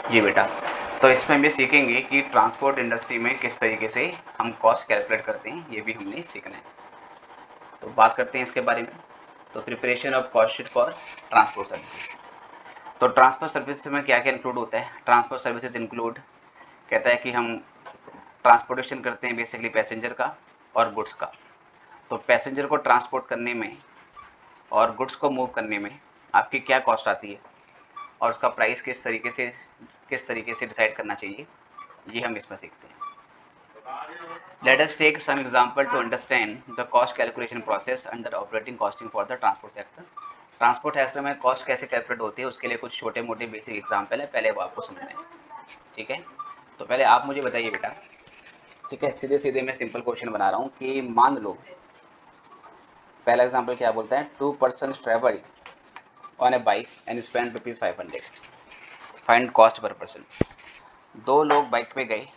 जी बेटा, तो इसमें हम ये सीखेंगे कि ट्रांसपोर्ट इंडस्ट्री में किस तरीके से हम कॉस्ट कैलकुलेट करते हैं, ये भी हमने सीखना है। तो बात करते हैं इसके बारे में। तो preparation of cost sheet for transport services. तो ट्रांसपोर्ट सर्विसेज में क्या क्या इंक्लूड होता है? ट्रांसपोर्ट सर्विसेज इंक्लूड कहता है कि हम ट्रांसपोर्टेशन करते हैं बेसिकली पैसेंजर का और गुड्स का। तो पैसेंजर को ट्रांसपोर्ट करने में और गुड्स को मूव करने में आपकी क्या कॉस्ट आती है और उसका प्राइस किस तरीके से डिसाइड करना चाहिए, ये हम इसमें सीखते हैं। Let us take some example to understand the cost calculation process under operating costing for the transport sector. Transport sector में कॉस्ट कैसे कैलकुलेट होती है उसके लिए कुछ छोटे मोटे बेसिक एग्जाम्पल है, पहले वो आपको समझना है। ठीक है, तो पहले आप मुझे बताइए बेटा। ठीक है, सीधे सीधे मैं सिंपल क्वेश्चन बना रहा हूँ कि मान लो पहला एग्जाम्पल क्या बोलता है, 2 persons travel on A bike and spend ₹500। Find cost पर पर्सन। दो लोग बाइक पे गए,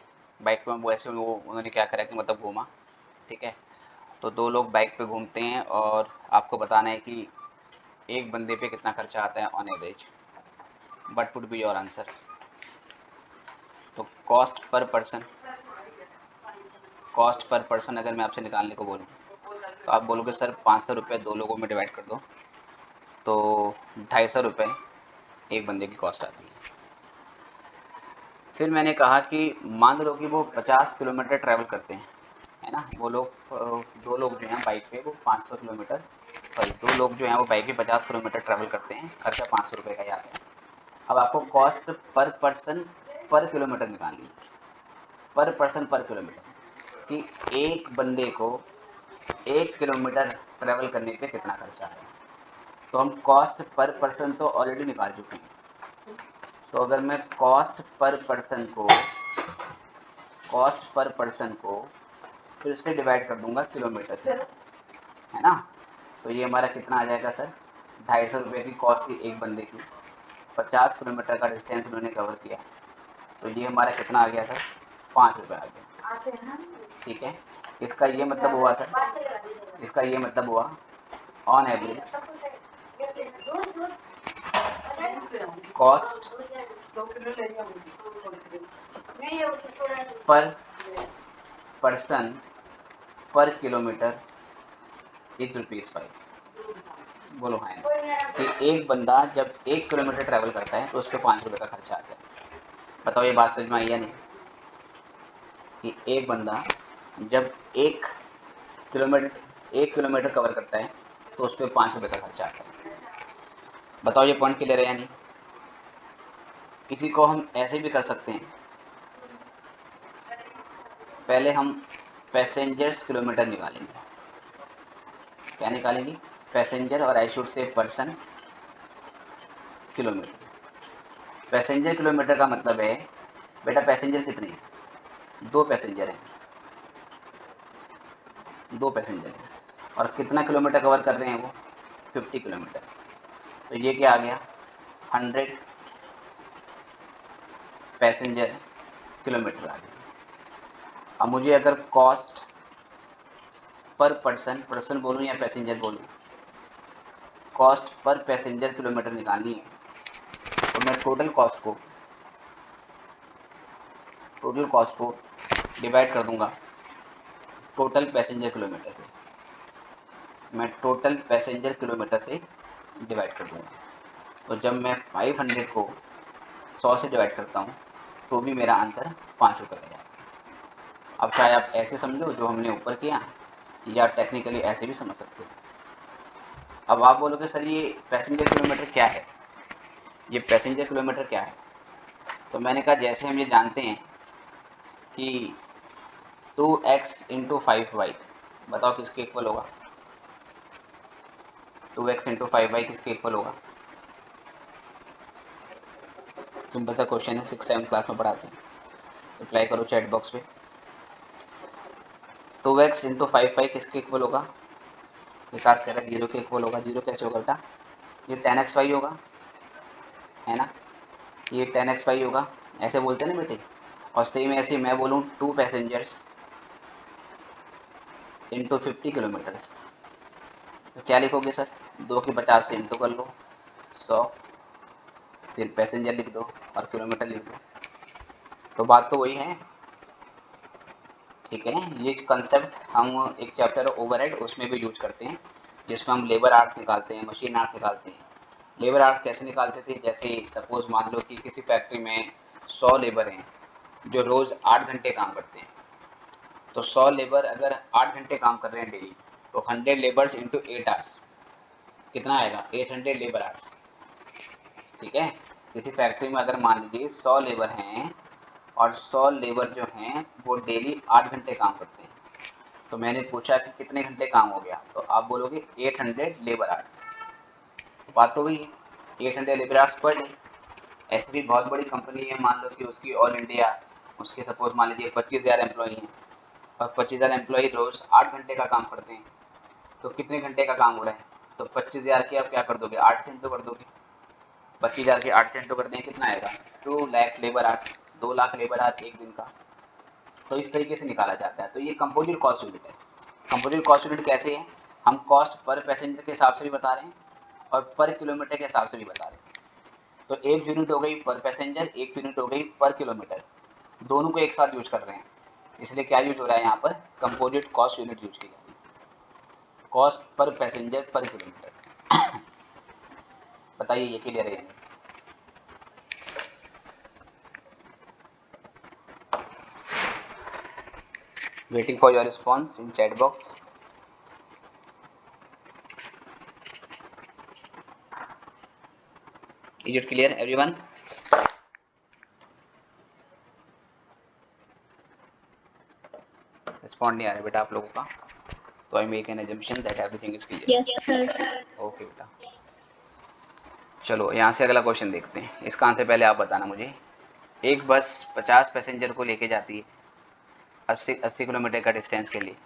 बाइक में वो ऐसे वो उन्होंने क्या करा कि मतलब घूमा। ठीक है, तो दो लोग बाइक पे घूमते हैं और आपको बताना है कि एक बंदे पे कितना खर्चा आता है on average. What would be your answer? तो कॉस्ट पर पर्सन अगर मैं आपसे निकालने को बोलूँ तो आप बोलोगे सर 500 रुपये दो लोगों में डिवाइड कर दो, तो 250 रुपये एक बंदे की कॉस्ट आती है। फिर मैंने कहा कि मान लो कि वो 50 किलोमीटर ट्रैवल करते हैं, है ना। वो लोग दो लोग जो हैं बाइक पे वो 500 किलोमीटर, सॉरी दो लोग जो हैं वो बाइक पे 50 किलोमीटर ट्रैवल करते हैं, खर्चा 500 रुपये का ही आता है। अब आपको कॉस्ट पर पर्सन पर किलोमीटर निकालनी है, पर पर्सन पर किलोमीटर, कि एक बंदे को 1 किलोमीटर ट्रैवल करने पे कितना खर्चा आएगा। तो हम कॉस्ट पर पर्सन तो ऑलरेडी निकाल चुके हैं। तो अगर मैं कॉस्ट पर पर्सन को फिर से डिवाइड कर दूंगा किलोमीटर से, है ना। तो ये हमारा कितना आ जाएगा सर, 250 रुपये की कॉस्ट थी एक बंदे की, 50 किलोमीटर का डिस्टेंस उन्होंने कवर किया, तो ये हमारा कितना आ गया सर, 5 रुपये आ गया। ठीक है, इसका ये मतलब हुआ सर, इसका ये मतलब हुआ on average cost per person पर किलोमीटर इज ₹5। बोलो हाँ, कि एक बंदा जब 1 किलोमीटर ट्रैवल करता है तो उस पर 5 रुपये का खर्चा आता है। बताओ ये बात समझ में आई या नहीं, कि एक बंदा जब किलोमीटर 1 किलोमीटर कवर करता है तो उस पर 5 रुपये का खर्चा आता है। बताओ ये पॉइंट क्लियर है या नहीं। इसी को हम ऐसे भी कर सकते हैं, पहले हम पैसेंजर्स किलोमीटर निकालेंगे। क्या निकालेंगे? पैसेंजर, और I should say person kilometre. Passenger kilometre का मतलब है बेटा पैसेंजर कितने हैं, दो पैसेंजर हैं, दो पैसेंजर हैं और कितना किलोमीटर कवर कर रहे हैं वो, 50 किलोमीटर। तो ये क्या आ गया, 100 पैसेंजर किलोमीटर आ गया। अब मुझे अगर कॉस्ट पर पर्सन, पर्सन बोलूँ या पैसेंजर बोलूँ, कॉस्ट पर पैसेंजर किलोमीटर निकालनी है तो मैं टोटल कॉस्ट को डिवाइड कर दूंगा टोटल पैसेंजर किलोमीटर से। मैं टोटल पैसेंजर किलोमीटर से डिवाइड कर दूंगा। तो जब मैं 500 को 100 से डिवाइड करता हूँ तो भी मेरा आंसर 5 रुपये का जाएगा। अब चाहे आप ऐसे समझो जो हमने ऊपर किया, या टेक्निकली ऐसे भी समझ सकते हो। अब आप बोलोगे सर ये पैसेंजर किलोमीटर क्या है, ये पैसेंजर किलोमीटर क्या है। तो मैंने कहा जैसे हम ये जानते हैं कि 2x इंटू 5y, बताओ किसके इक्वल होगा, 2x इंटू 5y किसके इक्वल होगा। सिंपल सा क्वेश्चन है, 6-7 क्लास में पढ़ाते हैं। रिप्लाई करो चैट बॉक्स पे। 2x इंटू 5y किसके इक्वल होगा, विकास कह रहा है 0 के इक्वल होगा। 0 कैसे होगा बेटा, ये 10xy होगा, है ना, ये 10xy होगा, ऐसे बोलते हैं ना बेटे। और सेम ऐसे मैं बोलूँ 2 पैसेंजर्स इंटू 50 किलोमीटर्स, तो क्या लिखोगे सर, 2 की 50 से इंटू कर लो 100, फिर पैसेंजर लिख दो और किलोमीटर लिख दो। तो बात तो वही है, ठीक है। ये कंसेप्ट हम एक चैप्टर ओवरहेड उसमें भी यूज करते हैं, जिसमें हम लेबर आवर्स निकालते हैं, मशीन आवर्स निकालते हैं। लेबर आवर्स कैसे निकालते थे, जैसे सपोज मान लो कि किसी फैक्ट्री में 100 लेबर हैं जो रोज़ 8 घंटे काम करते हैं। तो 100 लेबर अगर 8 घंटे काम कर रहे हैं डेली, तो 100 लेबर्स इंटू 8 आवर्स कितना आएगा, 800 लेबर आवर्स, ठीक है। किसी फैक्ट्री में अगर मान लीजिए 100 लेबर हैं और 100 लेबर जो हैं वो डेली 8 घंटे काम करते हैं, तो मैंने पूछा कि कितने घंटे काम हो गया, तो आप बोलोगे 800 लेबर आवर्स। बात तो वही है, 800 लेबर आवर्स पर डे। ऐसी भी बहुत बड़ी कंपनी है, मान लो कि उसकी ऑल इंडिया, उसके सपोज मान लीजिए 25,000 एम्प्लॉई हैं और 25,000 एम्प्लॉई रोज 8 घंटे का काम करते हैं, तो कितने घंटे का काम हो रहा है, तो 25,000 के आप क्या कर दोगे, 8 से इंटू कर दोगे। 25,000 के 8 से इंटू कर दें कितना आएगा, 2 lakh labour hours, 2 lakh labour hours एक दिन का। तो इस तरीके से निकाला जाता है। तो ये कंपोजिट कॉस्ट यूनिट है। कंपोजिट कॉस्ट यूनिट कैसे है, हम कॉस्ट पर पैसेंजर के हिसाब से भी बता रहे हैं और पर किलोमीटर के हिसाब से भी बता रहे हैं। तो एक यूनिट हो गई पर पैसेंजर, एक यूनिट हो गई पर किलोमीटर, दोनों को एक साथ यूज कर रहे हैं, इसलिए क्या यूज हो रहा है यहाँ पर, कंपोजिट कॉस्ट यूनिट यूज की जा रही है, cost per passenger per kilometre. बताइए ये क्लियर है? Waiting for your response in chat box. Is it clear everyone? Respond नहीं आ रहा बेटा आप लोगों का, तो I make an assumption that everything is clear. Yes sir. Okay बेटा, चलो यहाँ से अगला क्वेश्चन देखते हैं। इसका आंसर पहले आप बताना मुझे। एक बस 50 पैसेंजर को लेके जाती है 80 किलोमीटर का डिस्टेंस के लिए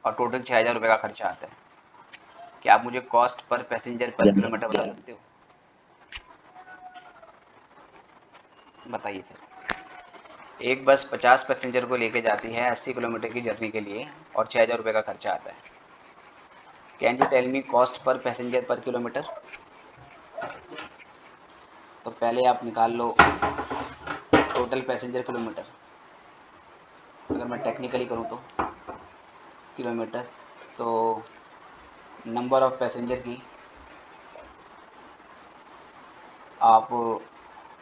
और टोटल 6,000 रुपये का खर्चा आता है। क्या आप मुझे cost per passenger per kilometre बता सकते हो? बताइए सर। एक बस 50 पैसेंजर को लेके जाती है 80 किलोमीटर की जर्नी के लिए और 6,000 रुपये का खर्चा आता है। Can you tell me cost per passenger per kilometre? तो पहले आप निकाल लो टोटल पैसेंजर किलोमीटर, अगर मैं टेक्निकली करूँ तो किलोमीटर्स, तो नंबर ऑफ पैसेंजर की आप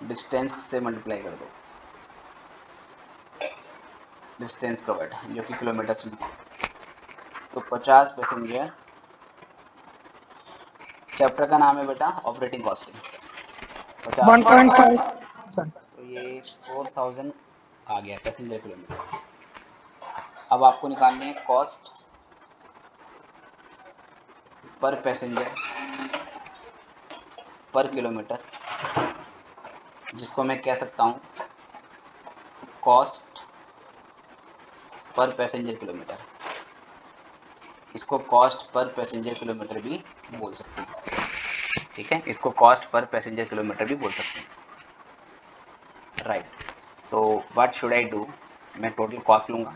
डिस्टेंस से मल्टीप्लाई कर दो, डिस्टेंस कवर्ड जो कि किलोमीटर्स में। तो 50 पैसेंजर, चैप्टर का नाम है बेटा ऑपरेटिंग कॉस्टिंग। 1.5 सर। तो ये 4,000 आ गया पैसेंजर किलोमीटर। अब आपको निकालने है cost per passenger per kilometre, जिसको मैं कह सकता हूँ कॉस्ट पर पैसेंजर किलोमीटर। इसको कॉस्ट पर पैसेंजर किलोमीटर भी बोल सकते हैं, ठीक है। इसको कॉस्ट पर पैसेंजर किलोमीटर भी बोल सकते हैं, राइट। तो व्हाट शुड आई डू, मैं टोटल कॉस्ट लूँगा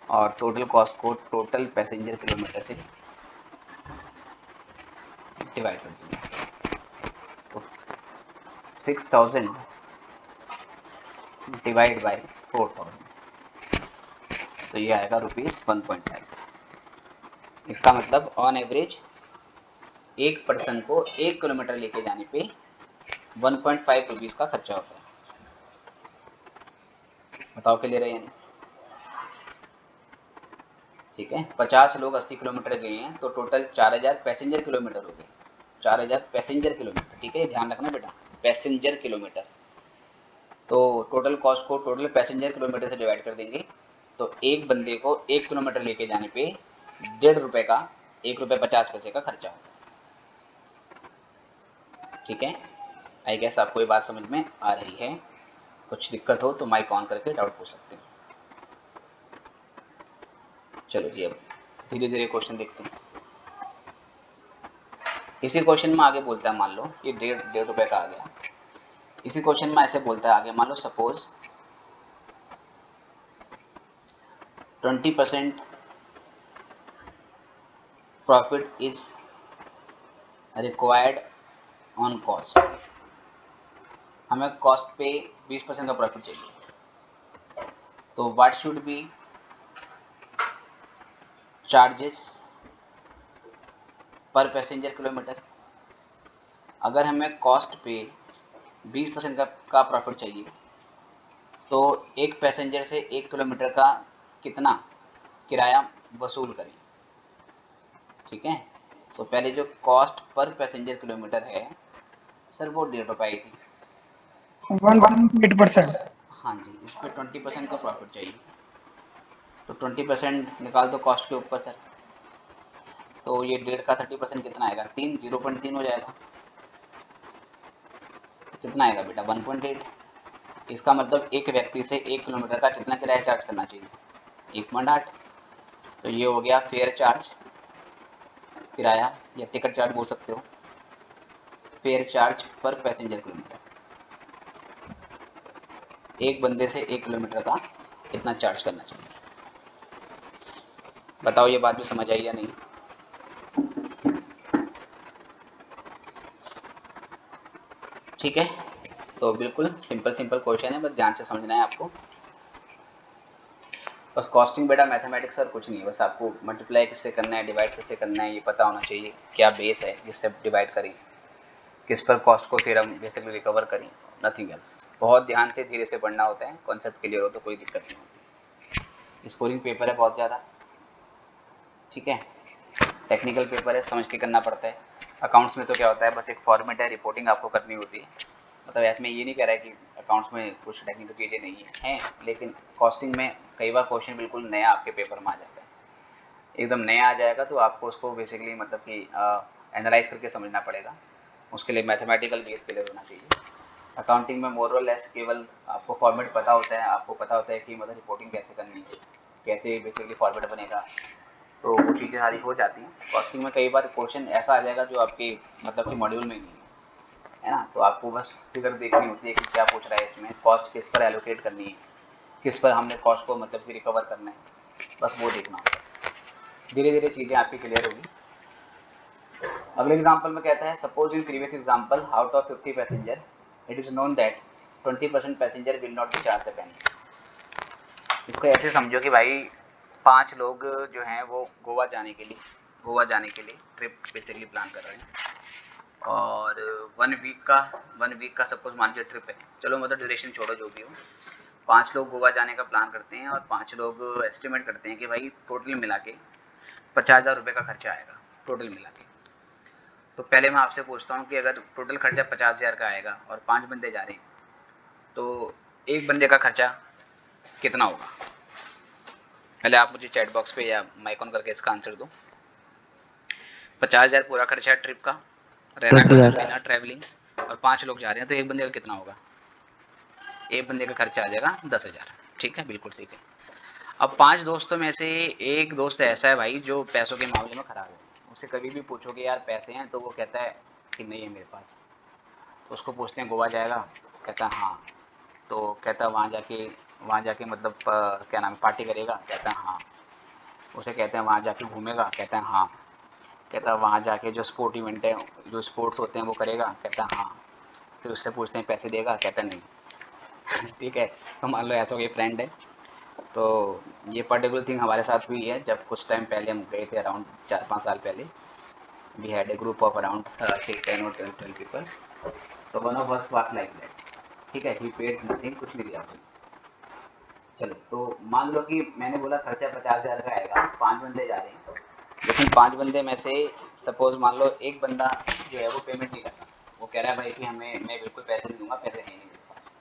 और टोटल कॉस्ट को टोटल पैसेंजर किलोमीटर से डिवाइड कर दूँगा। तो 6,000 डिवाइड बाई 4,000, तो ये आएगा ₹1.5। इसका मतलब ऑन एवरेज एक पर्सन को 1 किलोमीटर लेके जाने पे 1.5 रुपीज़ का खर्चा होता है। बताओ क्लियर है यानी, ठीक है। 50 लोग 80 किलोमीटर गए हैं तो टोटल 4,000 पैसेंजर किलोमीटर हो गए, 4,000 पैसेंजर किलोमीटर, ठीक है, ध्यान रखना बेटा, पैसेंजर किलोमीटर। तो टोटल कॉस्ट को टोटल पैसेंजर किलोमीटर से डिवाइड कर देंगे, तो एक बंदे को 1 किलोमीटर लेके जाने पे 1.5 रुपये का, 1 रुपये 50 पैसे का खर्चा होता है, ठीक है। आई गेस आपको ये बात समझ में आ रही है। कुछ दिक्कत हो तो माइक ऑन करके डाउट पूछ सकते हैं। चलो जी, अब धीरे धीरे क्वेश्चन देखते हैं। इसी क्वेश्चन में आगे बोलता है, मान लो ये 1.5 रुपये का आ गया। इसी क्वेश्चन में ऐसे बोलता है आगे, मान लो suppose 20% profit is required on cost, हमें कॉस्ट पे 20% का प्रॉफिट चाहिए। तो what should be charges per passenger kilometre. अगर हमें कॉस्ट पे 20% का प्रॉफिट चाहिए तो एक पैसेंजर से 1 किलोमीटर का कितना किराया वसूल करें। ठीक है, तो पहले जो कॉस्ट पर पैसेंजर किलोमीटर है सर वो 1.5 रुपये थी। 1.8%। हाँ जी, इस पर 20% का प्रॉफिट चाहिए, तो 20% निकाल दो कॉस्ट के ऊपर सर। तो ये 1.5 का 30% कितना आएगा, 0.3 हो जाएगा। कितना आएगा बेटा, 1.8। इसका मतलब एक व्यक्ति से 1 किलोमीटर का कितना किराया चार्ज करना चाहिए, 1.8। तो ये हो गया फेयर चार्ज, किराया या टिकट चार्ज बोल सकते हो, फेयर चार्ज पर पैसेंजर किलोमीटर। एक बंदे से 1 किलोमीटर का कितना चार्ज करना चाहिए। बताओ ये बात भी समझ आई या नहीं। ठीक है, तो बिल्कुल सिंपल क्वेश्चन है, बस ध्यान से समझना है आपको। बस कॉस्टिंग बेटा मैथमेटिक्स और कुछ नहीं है, बस आपको मल्टीप्लाई किससे करना है, डिवाइड किससे करना है, ये पता होना चाहिए। क्या बेस है जिससे डिवाइड करें, किस पर कॉस्ट को फिर हम बेसिकली रिकवर करें, नथिंग एल्स। बहुत ध्यान से धीरे से पढ़ना होता है, कॉन्सेप्ट क्लियर हो तो कोई दिक्कत नहीं होती। स्कोरिंग पेपर है बहुत ज़्यादा, ठीक है, टेक्निकल पेपर है, समझ के करना पड़ता है। अकाउंट्स में तो क्या होता है, बस एक फॉर्मेट है, रिपोर्टिंग आपको करनी होती है। मतलब ऐसे में ये नहीं कह रहा है कि अकाउंट्स में कुछ टेक्निकल चीज़ें नहीं हैं, लेकिन कॉस्टिंग में कई बार क्वेश्चन बिल्कुल नया आपके पेपर में आ जाता है, एकदम नया आ जाएगा, तो आपको उसको बेसिकली मतलब कि एनालाइज करके समझना पड़ेगा। उसके लिए मैथमेटिकल बेस क्लियर होना चाहिए। अकाउंटिंग में मोर और लेस केवल आपको फॉर्मेट पता होता है, आपको पता होता है कि मतलब रिपोर्टिंग कैसे करनी है, कैसे बेसिकली फॉर्मेट बनेगा, तो वो चीज़ें सारी हो जाती हैं। कॉस्टिंग में कई बार क्वेश्चन ऐसा आ जाएगा जो आपके मतलब कि मॉड्यूल में ही नहीं है ना, तो आपको बस फिगर देखनी होती है कि क्या पूछ रहा है इसमें, कॉस्ट किस पर एलोकेट करनी है, किस पर हमने कॉस्ट को मतलब कि रिकवर करना है, बस वो देखना होता है। धीरे धीरे चीज़ें आपकी क्लियर होगी। अगले एग्जाम्पल में कहता है, suppose in previous example out of 50 passenger it is known that 20% passenger will not be charge the penny. इसको ऐसे समझो कि भाई 5 लोग जो हैं वो गोवा जाने के लिए ट्रिप बेसिकली प्लान कर रहे हैं, और 1 वीक का सपोज मान लीजिए ट्रिप है, चलो मतलब ड्यूरेशन छोड़ो जो भी हो। 5 लोग गोवा जाने का प्लान करते हैं और 5 लोग एस्टिमेट करते हैं कि भाई टोटल मिला के 50,000 रुपये का खर्चा आएगा टोटल मिला के। तो पहले मैं आपसे पूछता हूँ कि अगर टोटल खर्चा 50,000 का आएगा और 5 बंदे जा रहे हैं, तो एक बंदे का खर्चा कितना होगा। पहले आप मुझे चैट बॉक्स पे या माइक ऑन करके इसका आंसर दो। 50,000 पूरा खर्चा है ट्रिप का, रहना खाना पीना ट्रैवलिंग, और 5 लोग जा रहे हैं, तो एक बंदे का कितना होगा, एक बंदे का खर्चा आ जाएगा 10,000। ठीक है, बिल्कुल ठीक है। अब 5 दोस्तों में से एक दोस्त ऐसा है भाई जो पैसों के मामले में खराब है, उससे कभी भी पूछोगे यार पैसे हैं, तो वो कहता है कि नहीं है मेरे पास। तो उसको पूछते हैं गोवा जाएगा, कहता है हाँ। तो कहता है वहाँ जाके मतलब क्या नाम है पार्टी करेगा, कहता है हाँ। उसे कहते हैं वहाँ जाके घूमेगा, कहता है हाँ। कहता है वहाँ जाके जो स्पोर्ट इवेंट है, जो स्पोर्ट्स होते हैं वो करेगा, कहता है हाँ। फिर उससे पूछते हैं पैसे देगा, कहता है नहीं। ठीक है, तो मान लो ऐसा कोई फ्रेंड है। तो ये पर्टिकुलर थिंग हमारे साथ हुई है, जब कुछ टाइम पहले हम गए थे, अराउंड 4-5 साल पहले। We had a group of around 10 और 12 पीपल। तो one of us was like that. ठीक है, ही पेड नथिंग, कुछ नहीं दिया उसने। चलो, तो मान लो कि मैंने बोला खर्चा 50,000 का आएगा, 5 बंदे जा रहे हैं, लेकिन 5 बंदे में से सपोज मान लो एक बंदा जो है वो पेमेंट नहीं कर रहा, वो कह रहा है भाई कि मैं बिल्कुल पैसे नहीं दूंगा, पैसे है नहीं मेरे पास।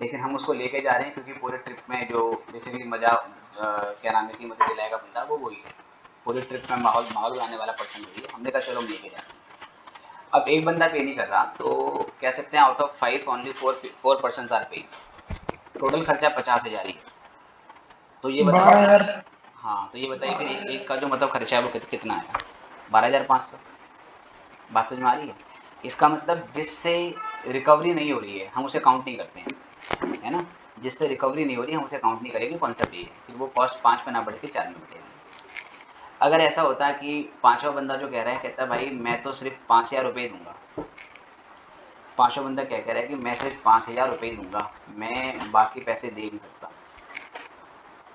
लेकिन हम उसको लेके जा रहे हैं क्योंकि पूरे ट्रिप में जो बेसिकली मजा क्या नाम है कि मतलब दिलाएगा बंदा, वो वही है। पूरे ट्रिप में माहौल बनाने वाला पर्सन वही है। हमने कहा चलो हम लेके जा रहे हैं। अब एक बंदा पे नहीं कर रहा, तो कह सकते हैं out of 5 only 4 person are pay. Total खर्चा 50,000 ही। तो ये बताइए, 12,000। हाँ तो ये बताइए फिर एक का जो मतलब खर्चा है वो कितना आया, 12,500। बात समझ में आ रही है। इसका मतलब जिससे रिकवरी नहीं हो रही है हम उसे काउंट नहीं करते हैं, है ना। जिससे रिकवरी नहीं हो रही है हम उसे काउंट नहीं करेंगे, कॉन्सेप्ट ये है। फिर वो कॉस्ट 5 पे ना बढ़ के 4 में बढ़ेगी। अगर ऐसा होता है कि 5वां बंदा जो कह रहा है, कहता है भाई मैं तो सिर्फ 5,000 रुपये दूंगा, पाँचवा बंदा क्या कह रहा है कि मैं सिर्फ 5,000 रुपये ही दूंगा, मैं बाकी पैसे दे नहीं सकता।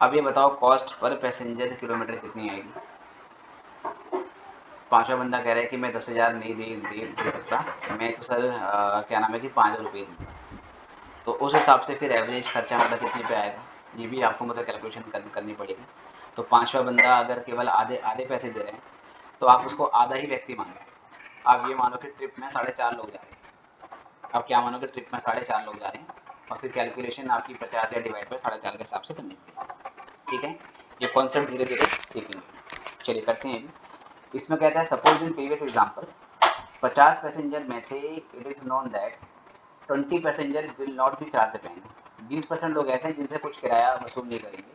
अब ये बताओ कॉस्ट पर पैसेंजर किलोमीटर कितनी आएगी। पाँचवा बंदा कह रहा है कि मैं 10,000 नहीं दे सकता, मैं तो सर क्या नाम है कि 5,000 रुपये दूंगा। तो उस हिसाब से फिर एवरेज खर्चा मतलब कितने पे आएगा, ये भी आपको मतलब कैलकुलेशन करनी पड़ेगी। तो पाँचवा बंदा अगर केवल आधे आधे पैसे दे रहे हैं तो आप उसको आधा ही व्यक्ति मानो। आप ये मानो कि ट्रिप में 4.5 लोग जा रहे हैं। आप क्या मानो कि ट्रिप में 4.5 लोग जा रहे हैं और फिर कैलकुलेशन आपकी 50 या डिवाइड बाई 4.5 के हिसाब से करनी पड़ेगी। ठीक है, ये कॉन्सेप्ट धीरे धीरे सीखेंगे। चलिए करते हैं। इसमें कहता है suppose in previous example 50 passenger में से it is known that 20 passenger will not be charge pen. 20% लोग ऐसे हैं जिनसे कुछ किराया वसूल नहीं करेंगे।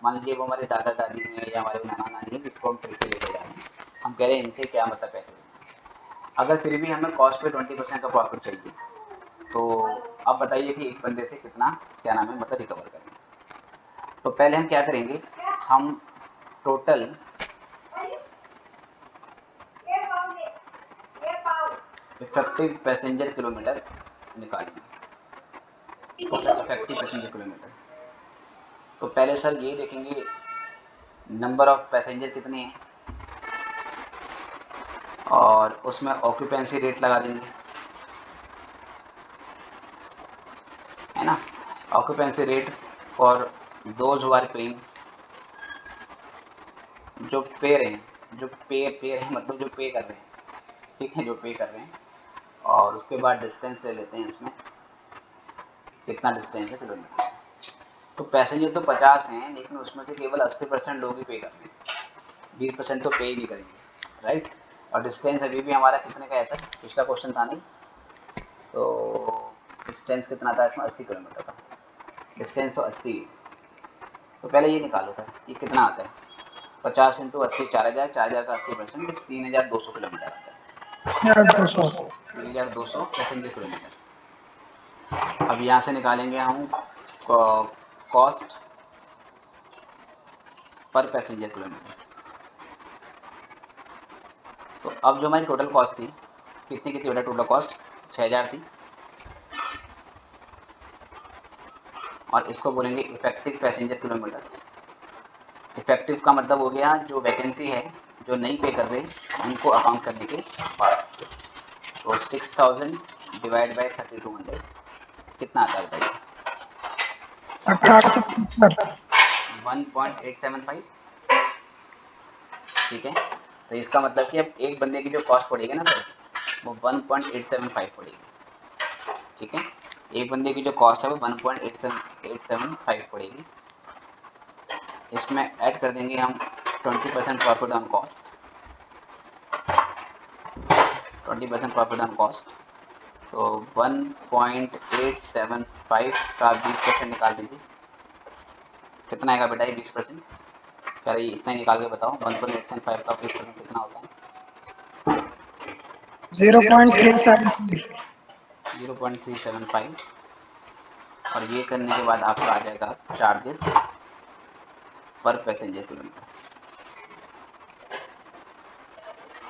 मान लीजिए वो हमारे दादा दादी हैं या हमारे नाना नानी हैं जिसको हम ट्रिप पे लेके जा रहे हैं, हम कह रहे हैं इनसे क्या मतलब पैसे। अगर फिर भी हमें कॉस्ट पे 20% का प्रॉफिट चाहिए तो अब बताइए कि एक बंदे से कितना क्या नाम है मतलब रिकवर करेंगे। तो पहले हम क्या करेंगे, हम टोटल इफेक्टिव पैसेंजर किलोमीटर निकालेंगे। इफेक्टिव पैसेंजर किलोमीटर तो पहले सर ये देखेंगे नंबर ऑफ पैसेंजर कितने हैं और उसमें ऑक्यूपेंसी रेट लगा देंगे, है ना। Occupancy rate for those who are paying, जो पे रहे हैं, जो पे रहे हैं मतलब जो पे कर रहे हैं, ठीक है, जो पे कर रहे हैं। और उसके बाद डिस्टेंस ले लेते हैं, इसमें कितना डिस्टेंस है किलोमीटर। तो पैसेंजर तो 50 हैं लेकिन उसमें से केवल 80% लोग ही पे कर रहे हैं, 20% तो पे ही नहीं करेंगे, राइट। और डिस्टेंस अभी भी हमारा कितने का है सर, पिछला क्वेश्चन था नहीं, तो डिस्टेंस कितना था इसमें 80 किलोमीटर का, डिस्टेंस तो 80। तो पहले ये निकालो सर ये कितना आता है, 50 इंटू 80 4,000, 4,000 का 80% 3,200 किलोमीटर आता है, 3,200 पैसेंजर किलोमीटर। अब यहाँ से निकालेंगे हम कॉस्ट पर पैसेंजर किलोमीटर। तो अब जो हमारी टोटल कॉस्ट थी कितनी कितनी बेटा, टोटल कॉस्ट 6,000 थी। और इसको बोलेंगे इफेक्टिव पैसेंजर किलोमीटर। इफेक्टिव का मतलब हो गया जो वैकेंसी है, जो नहीं पे कर रहे उनको अकाउंट करने के बाद। तो 6,000 डिवाइड बाई 3,200 कितना आता है बताइए, 1.875। ठीक है, तो इसका मतलब कि अब एक बंदे की जो कॉस्ट पड़ेगी ना सर वो 1.875 पड़ेगी। ठीक है, एक बंदे की जो कॉस्ट है वो 1.875 पड़ेगी। इसमें ऐड कर देंगे हम 20% profit on cost, 20% profit on cost. तो 1.875 का 20% निकाल दीजिए, कितना आएगा बेटा ये 20%, पहले ये इतना ही निकाल के बताओ। 1.875 का 20% कितना होता है, 0.375। और ये करने के बाद आपका आ जाएगा चार्जेस पर पैसेंजर किलोमीटर।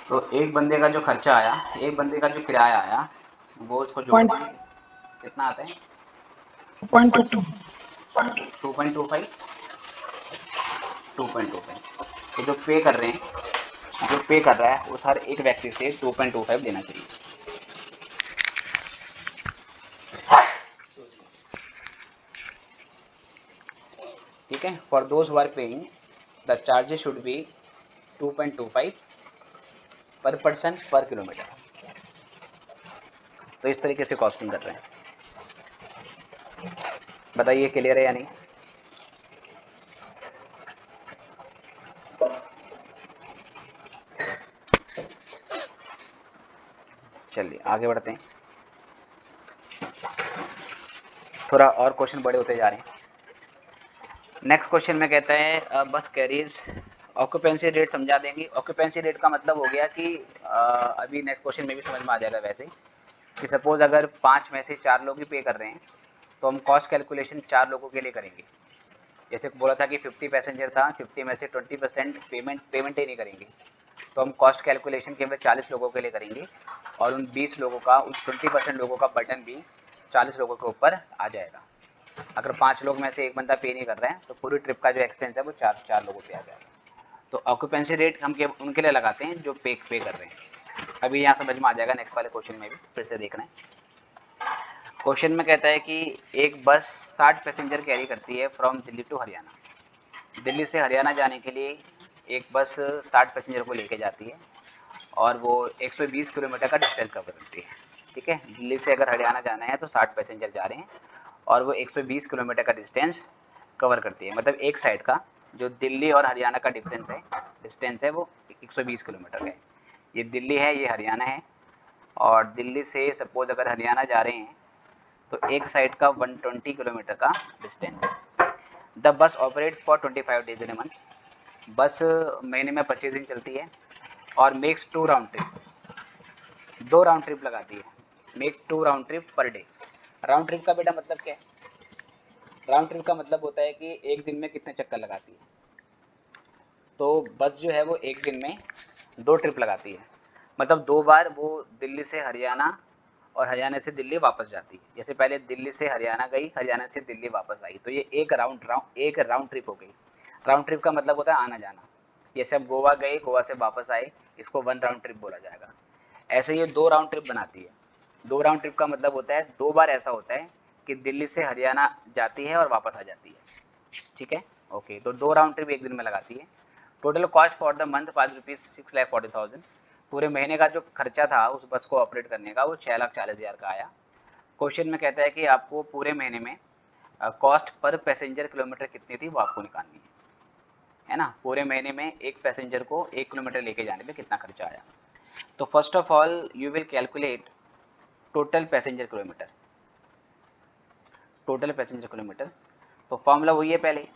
तो एक बंदे का जो खर्चा आया, एक बंदे का जो किराया आया वो उसको जोड़ देंगे, कितना आता है 2.25। तो जो पे कर रहे हैं, जो पे कर रहा है उस हर एक व्यक्ति से 2.25 देना चाहिए। ठीक है, for those who are paying the charges should be 2.25 per person पर किलोमीटर। तो इस तरीके से कॉस्टिंग कर रहे हैं। बताइए क्लियर है या नहीं। चलिए आगे बढ़ते हैं, थोड़ा और क्वेश्चन बड़े होते जा रहे हैं। नेक्स्ट क्वेश्चन में कहता है बस कैरीज ऑक्यूपेंसी रेट समझा देंगे। ऑक्यूपेंसी रेट का मतलब हो गया कि अभी नेक्स्ट क्वेश्चन में भी समझ में आ जाएगा वैसे कि सपोज अगर 5 में से 4 लोग ही पे कर रहे हैं तो हम कॉस्ट कैलकुलेशन 4 लोगों के लिए करेंगे। जैसे बोला था कि 50 पैसेंजर था, 50 में से 20% पेमेंट ही नहीं करेंगे, तो हम कॉस्ट कैलकुलेशन केवल 40 लोगों के लिए करेंगे और उन 20 लोगों का, उन 20% लोगों का बर्डन भी 40 लोगों के ऊपर आ जाएगा। अगर 5 लोग में से एक बंदा पे नहीं कर रहे हैं तो पूरी ट्रिप का जो एक्सपेंस है वो चार लोगों पे आ जाएगा। तो ऑक्यूपेंसी रेट हम उनके लिए लगाते हैं जो पे कर रहे हैं। अभी यहाँ समझ में आ जाएगा नेक्स्ट वाले क्वेश्चन में भी, फिर से देखना है। क्वेश्चन में कहता है कि एक बस 60 पैसेंजर कैरी करती है फ्रॉम दिल्ली टू हरियाणा। दिल्ली से हरियाणा जाने के लिए एक बस 60 पैसेंजर को लेके जाती है और वो 120 किलोमीटर का डिस्टेंस कवर करती है। ठीक है, दिल्ली से अगर हरियाणा जाना है तो 60 पैसेंजर जा रहे हैं और वो 120 किलोमीटर का डिस्टेंस कवर करती है। मतलब एक साइड का जो दिल्ली और हरियाणा का डिस्टेंस है वो 120 किलोमीटर है। ये दिल्ली है, ये हरियाणा है, और दिल्ली से सपोज अगर हरियाणा जा रहे हैं तो एक साइड का 120 किलोमीटर का डिस्टेंस है। The bus operates for 25 days in a month. बस महीने में 25 दिन चलती है और makes 2 round trip, 2 round trip लगाती है। Makes 2 round trip per day. Round trip का बेटा मतलब क्या है? राउंड ट्रिप का मतलब होता है कि एक दिन में कितने चक्कर लगाती है। तो बस जो है वो एक दिन में 2 ट्रिप लगाती है, मतलब 2 बार वो दिल्ली से हरियाणा और हरियाणा से दिल्ली वापस जाती है। जैसे पहले दिल्ली से हरियाणा गई, हरियाणा से दिल्ली वापस आई, तो ये एक राउंड ट्रिप हो गई। राउंड ट्रिप का मतलब होता है आना जाना। जैसे अब गोवा गए, गोवा से वापस आए, इसको 1 राउंड ट्रिप बोला जाएगा। ऐसे ये 2 राउंड ट्रिप बनाती है। 2 राउंड ट्रिप का मतलब होता है 2 बार ऐसा होता है कि दिल्ली से हरियाणा जाती है और वापस आ जाती है। ठीक है, ओके। तो 2 राउंड ट्रिप एक दिन में लगाती है। Total cost for the month 5 rupees 6,40,000। पूरे महीने का जो खर्चा था उस बस को ऑपरेट करने का वो 6,40,000 का आया। क्वेश्चन में कहता है कि आपको पूरे महीने में कॉस्ट पर पैसेंजर किलोमीटर कितनी थी वो आपको निकालनी है ना। पूरे महीने में एक पैसेंजर को 1 किलोमीटर लेके जाने पे कितना खर्चा आया। तो first of all you will calculate total passenger kilometre. Total passenger kilometre तो फॉर्मूला वही है पहले,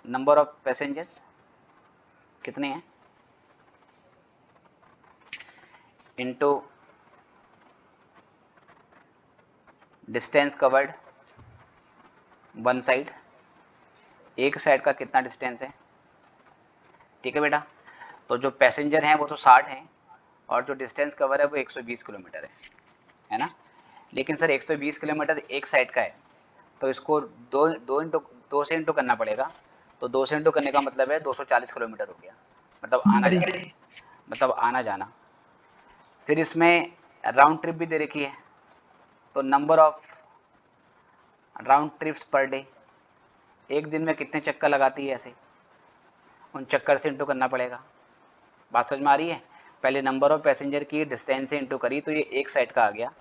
नंबर ऑफ पैसेंजर्स कितने हैं into distance covered one side, एक साइड का कितना डिस्टेंस है। ठीक है बेटा, तो जो पैसेंजर हैं वो तो 60 हैं और जो डिस्टेंस कवर है वो 120 किलोमीटर है ना। लेकिन सर 120 किलोमीटर एक साइड का है तो इसको दो से इंटू करना पड़ेगा। तो 2 से इंटू करने का मतलब है 240 किलोमीटर हो गया, मतलब आना जाना। फिर इसमें राउंड ट्रिप भी दे रखी है, तो number of round trips per day, एक दिन में कितने चक्कर लगाती है, ऐसे उन चक्कर से इंटू करना पड़ेगा। बात समझ में आ रही है? पहले नंबर ऑफ पैसेंजर की डिस्टेंस से इंटू करी तो ये एक साइड का आ गया,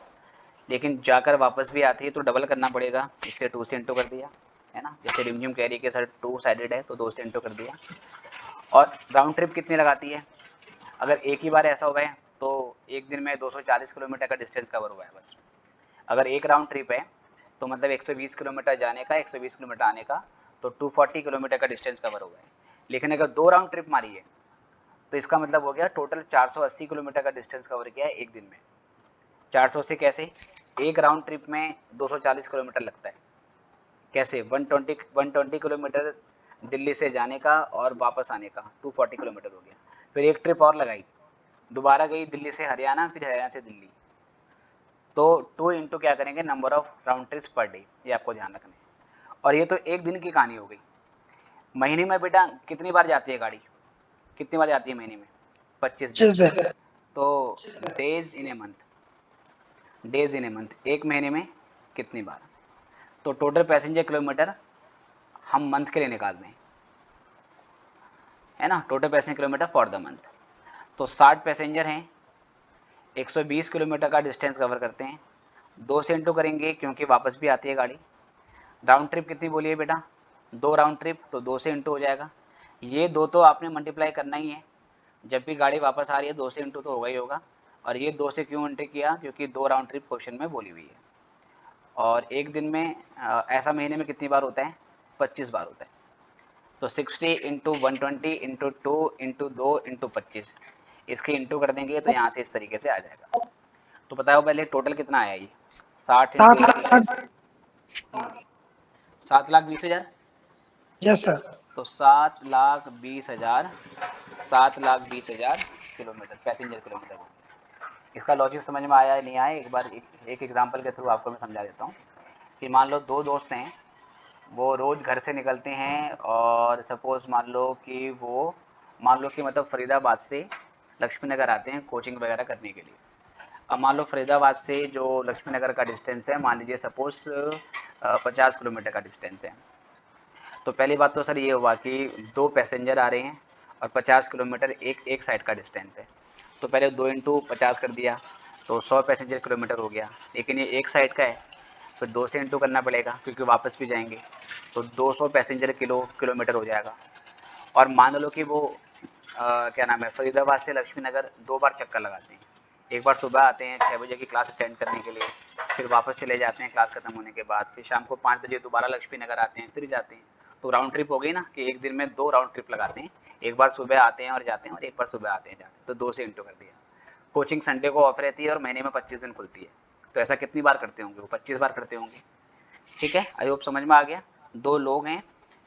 लेकिन जाकर वापस भी आती है तो डबल करना पड़ेगा, इसलिए 2 से इंटू कर दिया, है ना। जैसे रिमझिम कह रही है कि सर 2 साइडेड है तो 2 से इंटू कर दिया। और राउंड ट्रिप कितनी लगाती है? अगर एक ही बार ऐसा हुआ है तो एक दिन में 240 किलोमीटर का डिस्टेंस कवर हुआ है बस। अगर एक राउंड ट्रिप है तो मतलब 120 किलोमीटर जाने का, 120 किलोमीटर आने का, तो 240 किलोमीटर का डिस्टेंस कवर हुआ है। लेकिन अगर 2 राउंड ट्रिप मारी है तो इसका मतलब हो गया टोटल 480 किलोमीटर का डिस्टेंस कवर किया है एक दिन में। 480 कैसे? एक राउंड ट्रिप में 240 किलोमीटर लगता है। कैसे? 120 किलोमीटर दिल्ली से जाने का और वापस आने का 240 किलोमीटर हो गया। फिर एक ट्रिप और लगाई, दोबारा गई दिल्ली से हरियाणा, फिर हरियाणा से दिल्ली, तो 2 इंटू क्या करेंगे, number of round trips per day, ये आपको ध्यान रखना है। और ये तो एक दिन की कहानी हो गई। महीने में बेटा कितनी बार जाती है गाड़ी, कितनी बार जाती है महीने में? 25 दिन। तो days in a month, days in a month, एक महीने में कितनी बार। तो टोटल पैसेंजर किलोमीटर हम मंथ के लिए निकाल दें, है ना, total passenger kilometre for the month. तो 60 पैसेंजर हैं, 120 किलोमीटर का डिस्टेंस कवर करते हैं, 2 से इंटू करेंगे क्योंकि वापस भी आती है गाड़ी। राउंड ट्रिप कितनी बोली है बेटा? 2 राउंड ट्रिप, तो 2 से इंटू हो जाएगा। ये 2 तो आपने मल्टीप्लाई करना ही है, जब भी गाड़ी वापस आ रही है 2 से इंटू तो होगा ही होगा। और ये 2 से क्यों इंटू किया? क्योंकि 2 राउंड ट्रिप क्वेश्चन में बोली हुई है। और एक दिन में ऐसा महीने में कितनी बार होता है? 25 बार होता है। तो 60 इंटू 120 इंटू 2 इंटू 2 इंटू 25, इसके इंटू कर देंगे तो यहाँ से इस तरीके से आ जाएगा। तो बताओ पहले टोटल कितना आया ये? 60 इंटू 7,20,000। Yes sir. तो 7,20,000, 7,20,000 किलोमीटर पैसेंजर किलोमीटर हो गया। इसका लॉजिक समझ में आया नहीं आया, एक बार एक एग्जांपल के थ्रू आपको मैं समझा देता हूँ कि मान लो दो दोस्त हैं, वो रोज़ घर से निकलते हैं और सपोज़ मान लो कि मतलब फरीदाबाद से लक्ष्मी नगर आते हैं कोचिंग वगैरह करने के लिए। अब मान लो फरीदाबाद से जो लक्ष्मी नगर का डिस्टेंस है, मान लीजिए सपोज़ 50 किलोमीटर का डिस्टेंस है। तो पहली बात तो सर ये हुआ कि दो पैसेंजर आ रहे हैं और 50 किलोमीटर एक साइड का डिस्टेंस है। तो पहले 2 इंटू 50 कर दिया तो 100 पैसेंजर किलोमीटर हो गया, लेकिन ये एक साइड का है, फिर 2 से इंटू करना पड़ेगा क्योंकि वापस भी जाएंगे, तो 200 पैसेंजर किलोमीटर हो जाएगा। और मान लो कि वो क्या नाम है, फरीदाबाद से लक्ष्मी नगर 2 बार चक्कर लगाते हैं। एक बार सुबह आते हैं 6 बजे की क्लास अटेंड करने के लिए, फिर वापस चले जाते हैं क्लास खत्म होने के बाद, फिर शाम को 5 बजे दोबारा लक्ष्मी नगर आते हैं, फिर जाते हैं। तो राउंड ट्रिप हो गई ना कि एक दिन में 2 राउंड ट्रिप लगाते हैं, एक बार सुबह आते हैं और जाते हैं और एक बार सुबह आते हैं जाते हैं, तो 2 से इंटू कर दिया। कोचिंग संडे को ऑफ रहती है और महीने में 25 दिन खुलती है, तो ऐसा कितनी बार करते होंगे, वो 25 बार करते होंगे। ठीक है, आई होप समझ में आ गया। दो लोग हैं,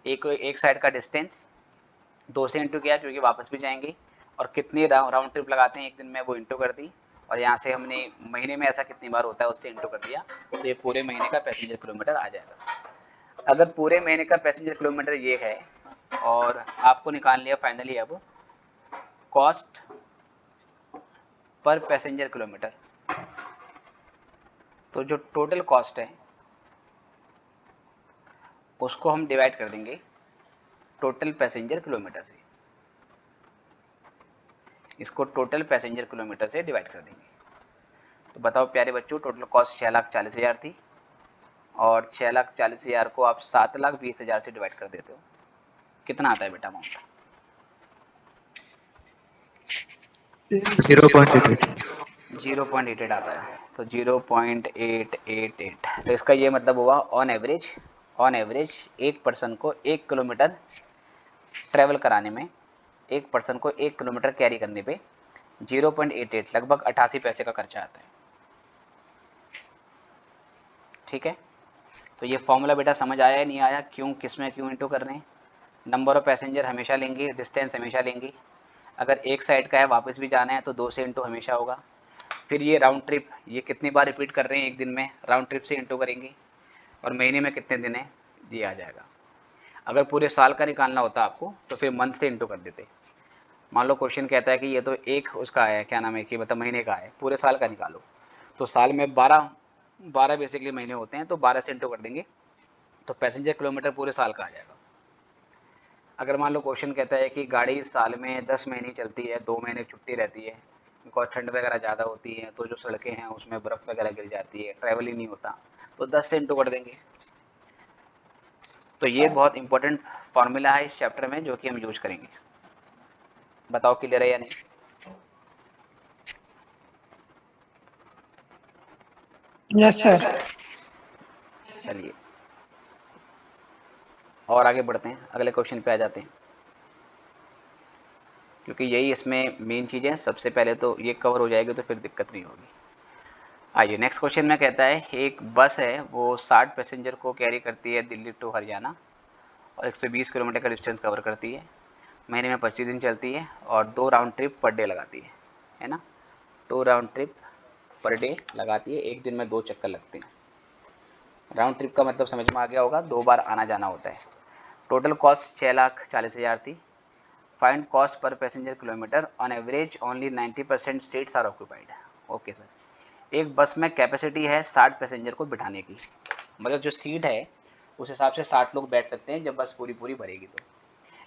एक साइड का डिस्टेंस 2 से इंटू किया क्योंकि वापस भी जाएंगे, और कितनी राउंड ट्रिप लगाते हैं एक दिन में वो इंटू कर दी, और यहाँ से हमने महीने में ऐसा कितनी बार होता है उससे इंटू कर दिया, तो ये पूरे महीने का पैसेंजर किलोमीटर आ जाएगा। अगर पूरे महीने का पैसेंजर किलोमीटर ये है और आपको निकाल लिया फाइनली अब कॉस्ट पर पैसेंजर किलोमीटर, तो जो टोटल कॉस्ट है उसको हम डिवाइड कर देंगे टोटल पैसेंजर किलोमीटर से, इसको टोटल पैसेंजर किलोमीटर से डिवाइड कर देंगे। तो बताओ प्यारे बच्चों, टोटल कॉस्ट 6,40,000 थी और 6,40,000 को आप 7,20,000 से डिवाइड कर देते हो, कितना आता है बेटा अमाउंट? 0.88 आता है, तो 0.888। तो इसका ये मतलब हुआ ऑन एवरेज एक पर्सन को 1 किलोमीटर ट्रेवल कराने में, एक पर्सन को 1 किलोमीटर कैरी करने पे 0.88 लगभग 88 पैसे का खर्चा आता है। ठीक है, तो ये फॉर्मूला बेटा समझ आया या नहीं आया, क्यों किसमें क्यों इंटू कर रहे हैं? नंबर ऑफ पैसेंजर हमेशा लेंगे, डिस्टेंस हमेशा लेंगे, अगर एक साइड का है वापस भी जाना है तो 2 से इंटू हमेशा होगा। फिर ये राउंड ट्रिप ये कितनी बार रिपीट कर रहे हैं एक दिन में, राउंड ट्रिप से इंटू करेंगे, और महीने में कितने दिन है ये आ जाएगा। अगर पूरे साल का निकालना होता आपको तो फिर मंथ से इंटू कर देते। मान लो क्वेश्चन कहता है कि ये तो एक उसका है, क्या नाम है कि मतलब महीने का है, पूरे साल का निकालो, तो साल में 12 बेसिकली महीने होते हैं, तो 12 से इंटू कर देंगे तो पैसेंजर किलोमीटर पूरे साल का आ जाएगा। अगर मान लो क्वेश्चन कहता है कि गाड़ी साल में 10 महीने चलती है, 2 महीने छुट्टी रहती है, बिकॉज ठंड वगैरह ज़्यादा होती है, तो जो सड़कें हैं उसमें बर्फ़ वगैरह गिर जाती है, ट्रैवल ही नहीं होता, तो 10 से इंटू कर देंगे। तो ये बहुत इंपॉर्टेंट फार्मूला है इस चैप्टर में जो कि हम यूज करेंगे। बताओ क्लियर है या नहीं? Yes sir. चलिए और आगे बढ़ते हैं, अगले क्वेश्चन पे आ जाते हैं, क्योंकि यही इसमें मेन चीज़ है। सबसे पहले तो ये कवर हो जाएगी तो फिर दिक्कत नहीं होगी। आइए नेक्स्ट क्वेश्चन में कहता है एक बस है वो 60 पैसेंजर को कैरी करती है दिल्ली टू हरियाणा और 120 किलोमीटर का डिस्टेंस कवर करती है, महीने में 25 दिन चलती है और 2 राउंड ट्रिप पर डे लगाती है ना, 2 राउंड ट्रिप पर डे लगाती है, एक दिन में 2 चक्कर लगते हैं। राउंड ट्रिप का मतलब समझ में आ गया होगा, 2 बार आना जाना होता है। टोटल कॉस्ट 6,40,000 थी। Find cost per passenger kilometre, on average only 90% seats are occupied. Okay sir, एक बस में कैपेसिटी है 60 पैसेंजर को बिठाने की, मतलब जो सीट है उस हिसाब से 60 लोग बैठ सकते हैं जब बस पूरी पूरी भरेगी तो,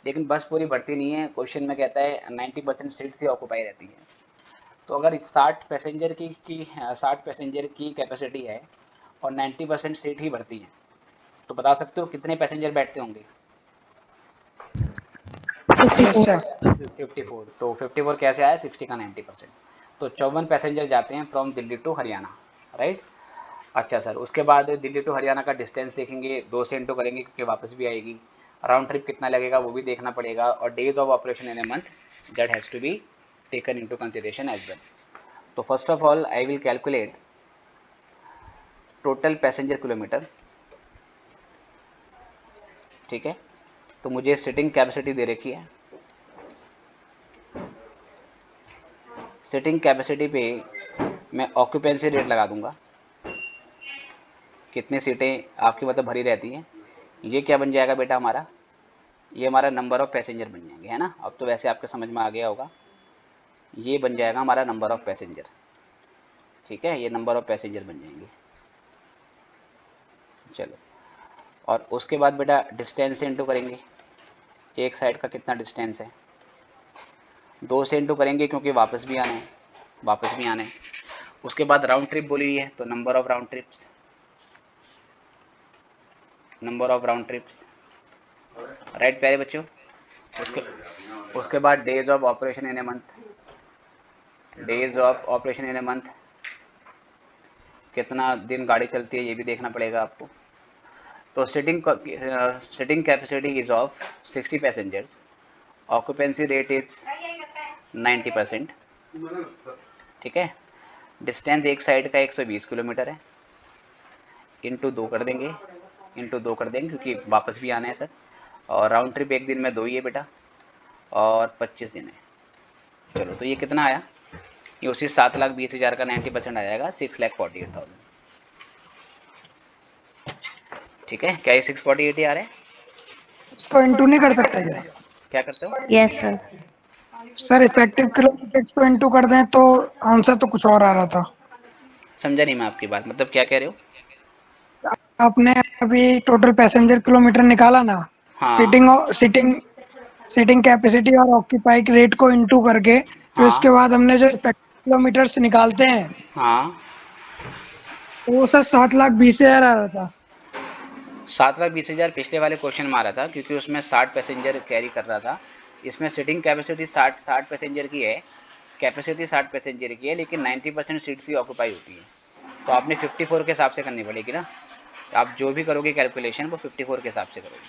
लेकिन बस पूरी भरती नहीं है। क्वेश्चन में कहता है 90% सीट्स ही ऑक्यूपाई रहती है। तो अगर 60 पैसेंजर की कैपेसिटी है और 90% सीट ही भरती है, तो बता सकते हो कितने पैसेंजर बैठते होंगे? 54। तो 54 कैसे आया, 60 का 90%, तो 54 पैसेंजर जाते हैं from Delhi to Haryana, right. अच्छा सर, उसके बाद दिल्ली टू हरियाणा का डिस्टेंस देखेंगे, 2 से इंटू करेंगे क्योंकि वापस भी आएगी, राउंड ट्रिप कितना लगेगा वो भी देखना पड़ेगा, और days of operation in a month that has to be taken into consideration as well. तो first of all I will calculate total passenger kilometre. ठीक है, तो मुझे सिटिंग कैपेसिटी दे रखी है, सिटिंग कैपेसिटी पे मैं ऑक्यूपेंसी रेट लगा दूंगा, कितनी सीटें आपकी मतलब भरी रहती हैं। ये क्या बन जाएगा बेटा हमारा, ये हमारा नंबर ऑफ पैसेंजर बन जाएंगे, है ना। अब तो वैसे आपके समझ में आ गया होगा, ये बन जाएगा हमारा नंबर ऑफ पैसेंजर। ठीक है, ये नंबर ऑफ पैसेंजर बन जाएंगे। चलो, और उसके बाद बेटा डिस्टेंस से इंटू करेंगे, एक साइड का कितना डिस्टेंस है, 2 से इंटू करेंगे क्योंकि वापस भी आना है, वापस भी आना है। उसके बाद राउंड ट्रिप बोली है तो number of round trips, number of round trips, right प्यारे बच्चों। उसके बाद days of operation in a month, days of operation in a month, कितना दिन गाड़ी चलती है ये भी देखना पड़ेगा आपको। तो sitting capacity is of 60 passengers, occupancy rate is 90%। ठीक है, डिस्टेंस एक साइड का 120 किलोमीटर है, इंटू 2 कर देंगे, इंटू 2 कर देंगे क्योंकि वापस भी आना है सर। और राउंड ट्रिप एक दिन में 2 ही है बेटा, और 25 दिन है। चलो, तो ये कितना आया, ये उसी 7,20,000 का 90% आ जाएगा, 6,48,000। ठीक है, क्या ये 648 आ रहा है? इसको इंटू नहीं कर सकते क्या? क्या करते हो? Yes sir. Sir effective kilometres को इंटू कर दें तो आंसर तो कुछ और आ रहा था। समझा नहीं मैं आपकी बात, मतलब क्या कह रहे हो? आपने अभी टोटल पैसेंजर किलोमीटर निकाला ना, हाँ सीटिंग सीटिंग सीटिंग कैपेसिटी और ऑक्यूपाई रेट को इंटू करके फिर उसके हाँ बाद हमने जो इफेक्टिव किलोमीटर्स निकालते हैं हाँ, तो वो सर 7,20,000 आ रहा था। 7,20,000 पिछले वाले क्वेश्चन में आ रहा था क्योंकि उसमें 60 पैसेंजर कैरी कर रहा था। इसमें सिटिंग कैपेसिटी 60 पैसेंजर की है, कैपेसिटी 60 पैसेंजर की है, लेकिन 90% सीट्स ही ऑक्यूपाई होती है। तो आपने 54 के हिसाब से करनी पड़ेगी ना, आप जो भी करोगे कैलकुलेशन वो 54 के हिसाब से करोगे।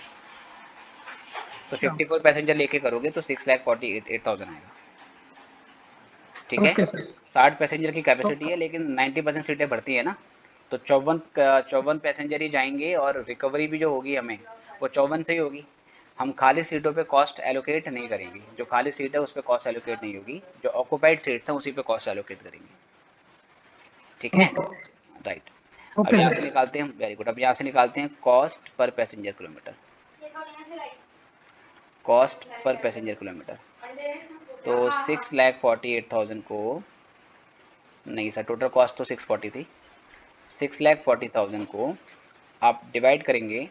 तो 54 पैसेंजर लेके करोगे तो 6,48,000 आएगा। ठीक है, ओके सर। 60 पैसेंजर की तो कैपेसिटी है लेकिन 90% सीटें भरती है ना, तो 54 पैसेंजर ही जाएंगे और रिकवरी भी जो होगी हमें वो 54 से ही होगी। हम खाली सीटों पे कॉस्ट एलोकेट नहीं करेंगे, जो खाली सीट है उस पर कॉस्ट एलोकेट नहीं होगी, जो ऑक्यूपाइड सीट्स हैं उसी पे कॉस्ट एलोकेट करेंगे। ठीक है, राइट। अब ओके यहाँ से सर। निकालते हैं, वेरी गुड, अब यहाँ से निकालते हैं cost per passenger kilometre, cost per passenger kilometre. तो 6,48,000 को, नहीं सर टोटल कॉस्ट तो 640 थी, 6,40,000 को आप डिवाइड करेंगे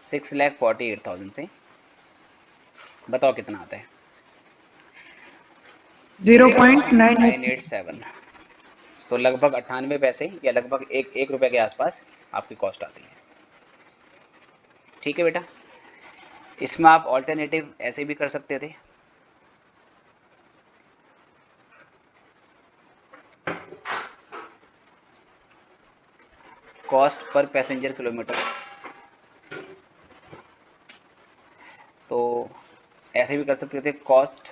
6,48,000 से, बताओ कितना आता है? 0.98। 987। तो लगभग 98 पैसे या लगभग एक रुपये के आसपास आपकी कॉस्ट आती है। ठीक है बेटा, इसमें आप ऑल्टरनेटिव ऐसे भी कर सकते थे, कॉस्ट पर पैसेंजर किलोमीटर, तो ऐसे भी कर सकते थे cost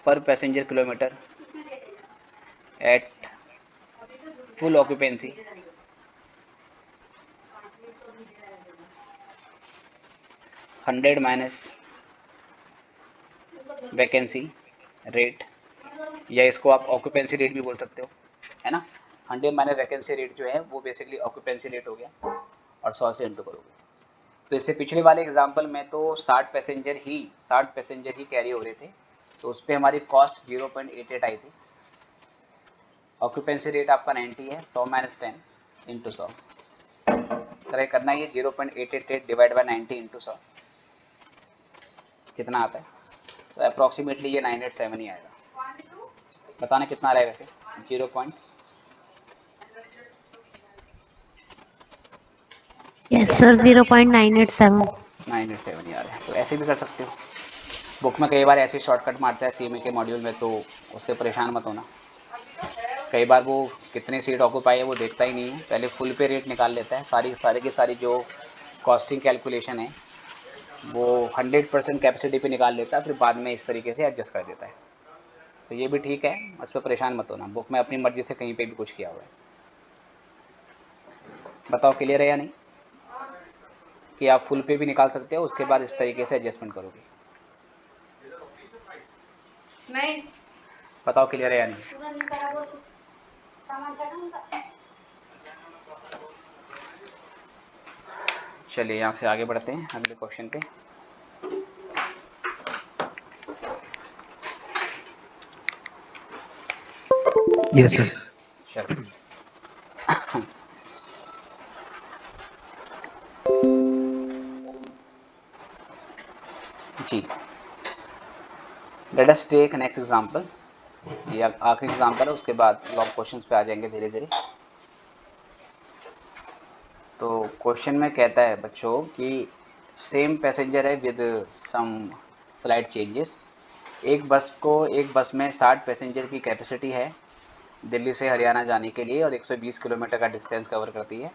per passenger kilometre at full occupancy, hundred minus vacancy rate, या इसको आप ऑक्यूपेंसी रेट भी बोल सकते हो, है ना। 100 माइनस वैकेंसी रेट जो है वो बेसिकली ऑक्यूपेंसी रेट हो गया, और 100 से इंटू करोगे। तो इससे पिछले वाले एग्जाम्पल में तो 60 पैसेंजर ही कैरी हो रहे थे, तो उस पर हमारी कॉस्ट 0.88 आई थी। ऑक्यूपेंसी रेट आपका 90 है, 100 माइनस 10 इंटू 100, तरह करना ये 0.888 डिवाइड बाई 90 इंटू 100 कितना आता है, तो अप्रॉक्सीमेटली ये 987 ही आएगा। बताना कितना आ रहा है वैसे, 0. Yes sir 0.987। 987 ही आ रहा है, तो ऐसे भी कर सकते हो। बुक में कई बार ऐसे शॉर्टकट मारता है सीएमए के मॉड्यूल में, तो उससे परेशान मत होना। कई बार वो कितनी सीट ऑक्यूपाई है वो देखता ही नहीं है, पहले फुल पे रेट निकाल लेता है, सारी की सारी जो कॉस्टिंग कैलकुलेशन है वो 100% कैपेसिटी पे निकाल लेता है, फिर बाद में इस तरीके से एडजस्ट कर देता है। तो ये भी ठीक है, उस पर परेशान मत होना, बुक में अपनी मर्जी से कहीं पे भी कुछ किया हुआ है। बताओ क्लियर है या नहीं, कि आप फुल पे भी निकाल सकते हो, उसके बाद इस तरीके से एडजस्टमेंट करोगे। नहीं बताओ क्लियर है या नहीं? चलिए यहाँ से आगे बढ़ते हैं अगले क्वेश्चन पे। Yes yes. चलो जी, let us take next example. ये आखिरी एग्जांपल है, उसके बाद लॉन्ग क्वेश्चंस पे आ जाएंगे धीरे धीरे। तो क्वेश्चन में कहता है बच्चों कि सेम पैसेंजर है विद सम स्लाइड चेंजेस। एक बस में 60 पैसेंजर की कैपेसिटी है दिल्ली से हरियाणा जाने के लिए और 120 किलोमीटर का डिस्टेंस कवर करती है।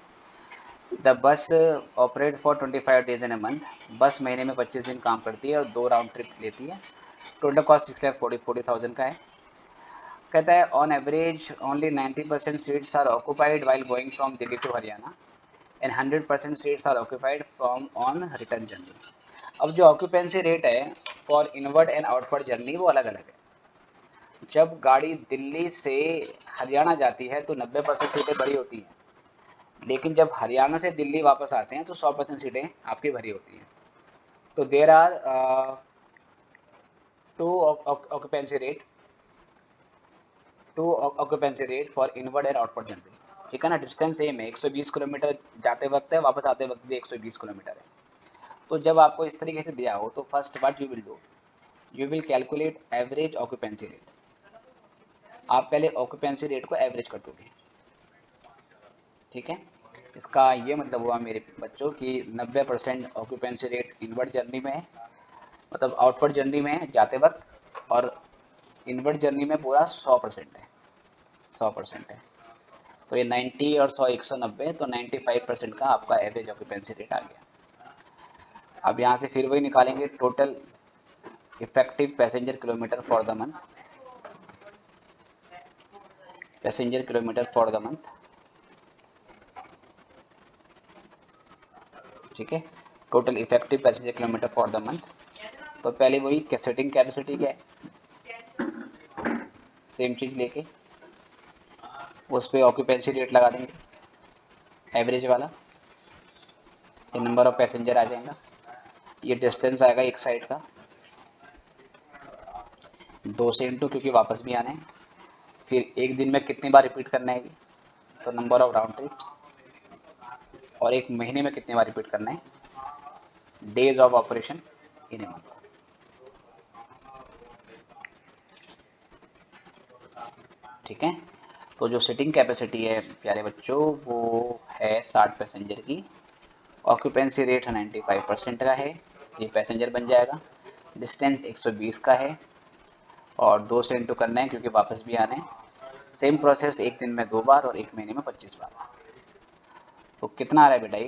The bus operate for 25 days in a month. बस महीने में 25 दिन काम करती है और 2 राउंड ट्रिप लेती है। टोटल कॉस्ट 6,40,000 का है। कहता है on average only 90% seats are occupied while going from Delhi to Haryana and 100% seats are occupied from on return journey. अब जो ऑक्यूपेंसी रेट है for inward and outward journey वो अलग अलग है। जब गाड़ी दिल्ली से हरियाणा जाती है तो 90% सीटें भरी होती हैं, लेकिन जब हरियाणा से दिल्ली वापस आते हैं तो 100% सीटें आपकी भरी होती हैं। तो there are two occupancy rate for inward and outward journey. ठीक है ना, डिस्टेंस सेम है, 120 किलोमीटर जाते वक्त है, वापस आते वक्त भी 120 किलोमीटर है। तो जब आपको इस तरीके से दिया हो तो first what you will do, you will calculate average occupancy rate. आप पहले ऑक्यूपेंसी रेट को एवरेज कर दोगे। ठीक है, इसका ये मतलब हुआ मेरे बच्चों कि 90% ऑक्यूपेंसी रेट इनवर्ड जर्नी में है, मतलब आउटवर्ड जर्नी में है जाते वक्त, और इनवर्ड जर्नी में पूरा 100% है, 100% है। तो ये 90 और 100 190, तो 95% का आपका एवरेज ऑक्यूपेंसी रेट आ गया। अब यहाँ से फिर वही निकालेंगे, total effective passenger kilometre for the month, passenger kilometre for the month. ठीक है, total effective passenger kilometre for the month. तो पहले वही सिटिंग कैपेसिटी क्या है, सेम चीज़ लेके उस पर ऑक्यूपेंसी रेट लगा देंगे एवरेज वाला, ये नंबर ऑफ पैसेंजर आ जाएगा, ये डिस्टेंस आएगा एक साइड का 2 से इंटू, क्योंकि वापस भी आना है, फिर एक दिन में कितनी बार रिपीट करना है, तो नंबर ऑफ राउंड ट्रिप्स, और एक महीने में कितनी बार रिपीट करना है, days of operation in a month. ठीक है, तो जो सिटिंग कैपेसिटी है प्यारे बच्चों वो है 60 पैसेंजर की, ऑक्यूपेंसी रेट 95% का है, ये पैसेंजर बन जाएगा, डिस्टेंस 120 का है और 2 से इंटू करना है क्योंकि वापस भी आना है, सेम प्रोसेस एक दिन में 2 बार और एक महीने में 25 बार। तो कितना आ रहा है बेटा,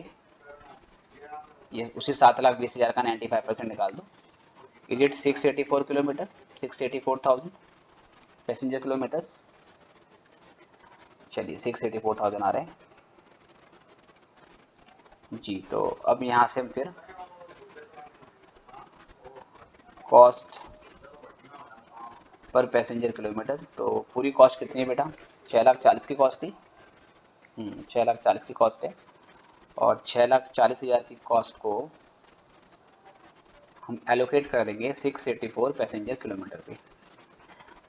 ये उसी 7,20,000 का 95% निकाल दो। Is it 684 kilometre, 684,000 passenger kilometres. चलिए 684,000 आ रहे हैं जी। तो अब यहाँ से हम फिर कॉस्ट पर पैसेंजर किलोमीटर, तो पूरी कॉस्ट कितनी है बेटा, 6,40,000 की कॉस्ट थी। 6,40,000 की कॉस्ट है, और 6,40,000 की कॉस्ट को हम एलोकेट कर देंगे 684 पैसेंजर किलोमीटर पे।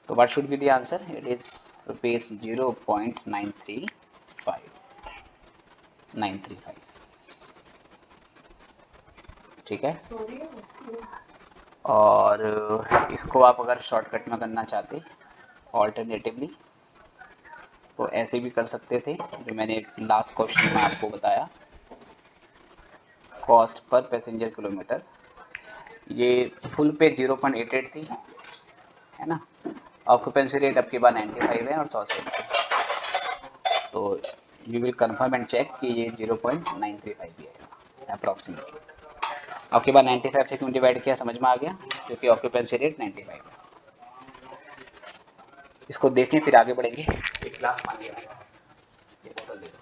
तो what should be the answer, it is rupees 0.935। ठीक है, और इसको आप अगर शॉर्टकट में करना चाहते ऑल्टरनेटिवली तो ऐसे भी कर सकते थे, जो मैंने लास्ट क्वेश्चन में आपको बताया, कॉस्ट पर पैसेंजर किलोमीटर, ये फुल पे 0.88 थी, है ना, ऑक्यूपेंसी रेट अब की बार 95 है और 100 से, तो you will confirm and check कि ये 0.935 भी आएगा अप्रॉक्सीमेटली। अब की बार 95 से क्यों डिवाइड किया समझ में आ गया, क्योंकि ऑक्यूपेंसी रेट 95 है। इसको देखें फिर आगे बढ़ेंगे। एक ग्लास पानी आ रहा है, ये बोतल दे दो।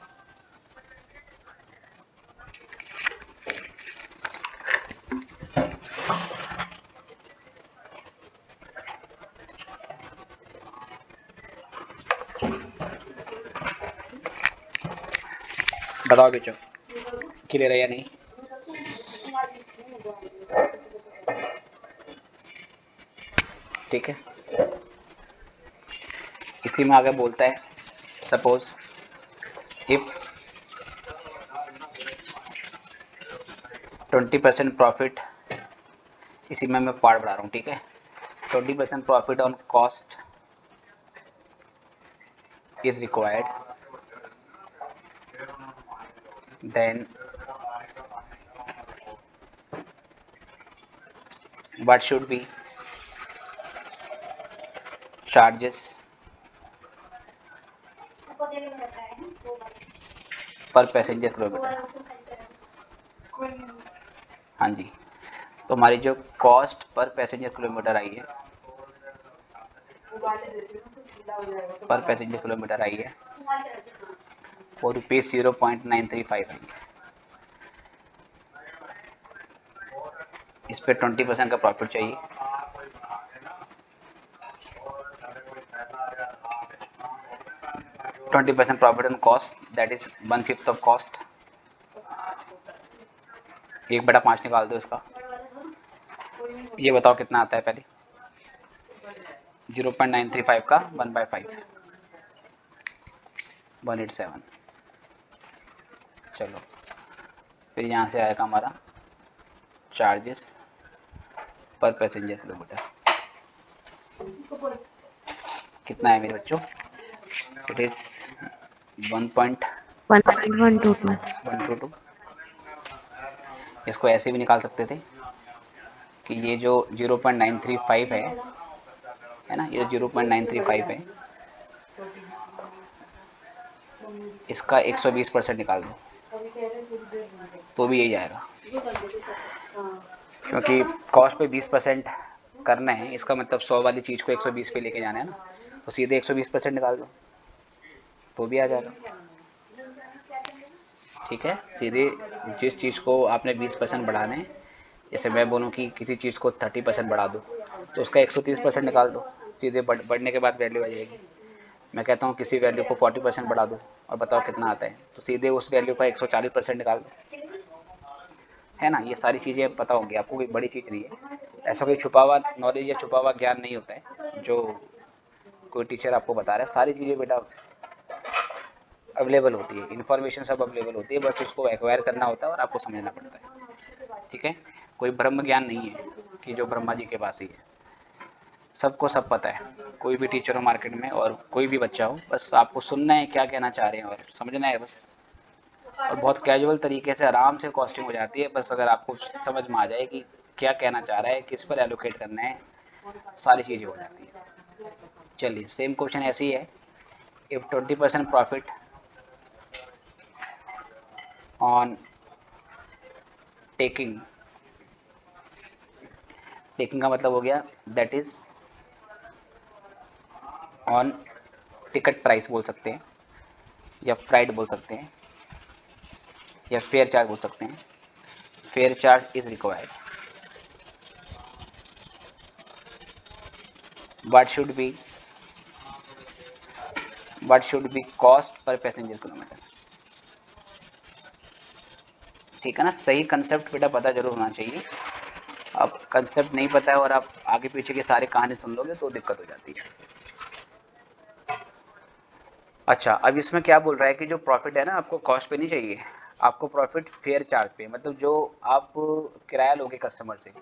बताओ बच्चों, क्लियर है या नहीं? ठीक है, इसी में आगे बोलता है सपोज इफ 20% प्रॉफिट, इसी में मैं पार्ट बढ़ा रहा हूँ, ठीक है। 20% profit on cost is required, then what should be charges पर पैसेंजर किलोमीटर। हाँ जी, तो हमारी जो cost per passenger kilometre I है, पर पैसेंजर किलोमीटर आई है वो ₹0.935 आई है। इस पे 20% का प्रॉफिट चाहिए, %20 profit on cost, that is 1/5 of cost. 1/5 निकाल दो इसका, ये बताओ कितना आता है पहले। 0.935 का 1/5 187। चलो फिर यहाँ से आएगा हमारा चार्जेस पर पैसेंजर किलोमीटर, कितना है मेरे बच्चों? It is 1.122। इसको ऐसे भी निकाल सकते थे कि ये जो 0.935 है ना, ये 0.935 है, इसका 120% निकाल दो तो भी यही आएगा, क्योंकि कॉस्ट पे 20% करना है, इसका मतलब 100 वाली चीज़ को 120 पे लेके जाना है ना, तो सीधे 120% निकाल दो तो भी आ जाएगा। ठीक है, सीधे जिस चीज़ को आपने 20% बढ़ाना है, जैसे मैं बोलूँ कि किसी चीज़ को 30% बढ़ा दो तो उसका 130% निकाल दो, सीधे बढ़ने के बाद वैल्यू आ जाएगी। मैं कहता हूँ किसी वैल्यू को 40% बढ़ा दो और बताओ कितना आता है, तो सीधे उस वैल्यू का 140% निकाल दो, है ना। ये सारी चीज़ें पता होंगी आपको, कोई बड़ी चीज़ नहीं है, ऐसा कोई छुपा हुआ नॉलेज या छुपा हुआ ज्ञान नहीं होता है जो कोई टीचर आपको बता रहा है। सारी चीज़ें बेटा अवेलेबल होती है, इन्फॉर्मेशन सब अवेलेबल होती है, बस उसको एक्वायर करना होता है और आपको समझना पड़ता है। ठीक है, कोई ब्रह्म ज्ञान नहीं है कि जो ब्रह्मा जी के पास ही है, सबको सब पता है। कोई भी टीचर हो मार्केट में और कोई भी बच्चा हो, बस आपको सुनना है क्या कहना चाह रहे हैं और समझना है बस, और बहुत कैजुअल तरीके से आराम से कॉस्टिंग हो जाती है, बस अगर आपको समझ में आ जाए कि क्या कहना चाह रहा है, किस पर एलोकेट करना है, सारी चीज़ें हो जाती है। चलिए सेम क्वेश्चन ऐसे ही है, इफ 20% प्रॉफिट ऑन टेकिंग का मतलब हो गया that is on ticket price बोल सकते हैं, या फ्राइट बोल सकते हैं, या फेयर चार्ज बोल सकते हैं। Fair charge is required, what should be cost per passenger kilometre. ठीक है ना, सही कंसेप्ट बेटा पता जरूर होना चाहिए। अब कंसेप्ट नहीं पता है और आप आगे पीछे की सारी कहानी सुन लोगे तो दिक्कत हो जाती है। अच्छा, अब इसमें क्या बोल रहा है कि जो प्रॉफिट है ना, आपको कॉस्ट पे नहीं चाहिए, आपको प्रॉफिट फेयर चार्ज पे, मतलब जो आप किराया लोगे कस्टमर से।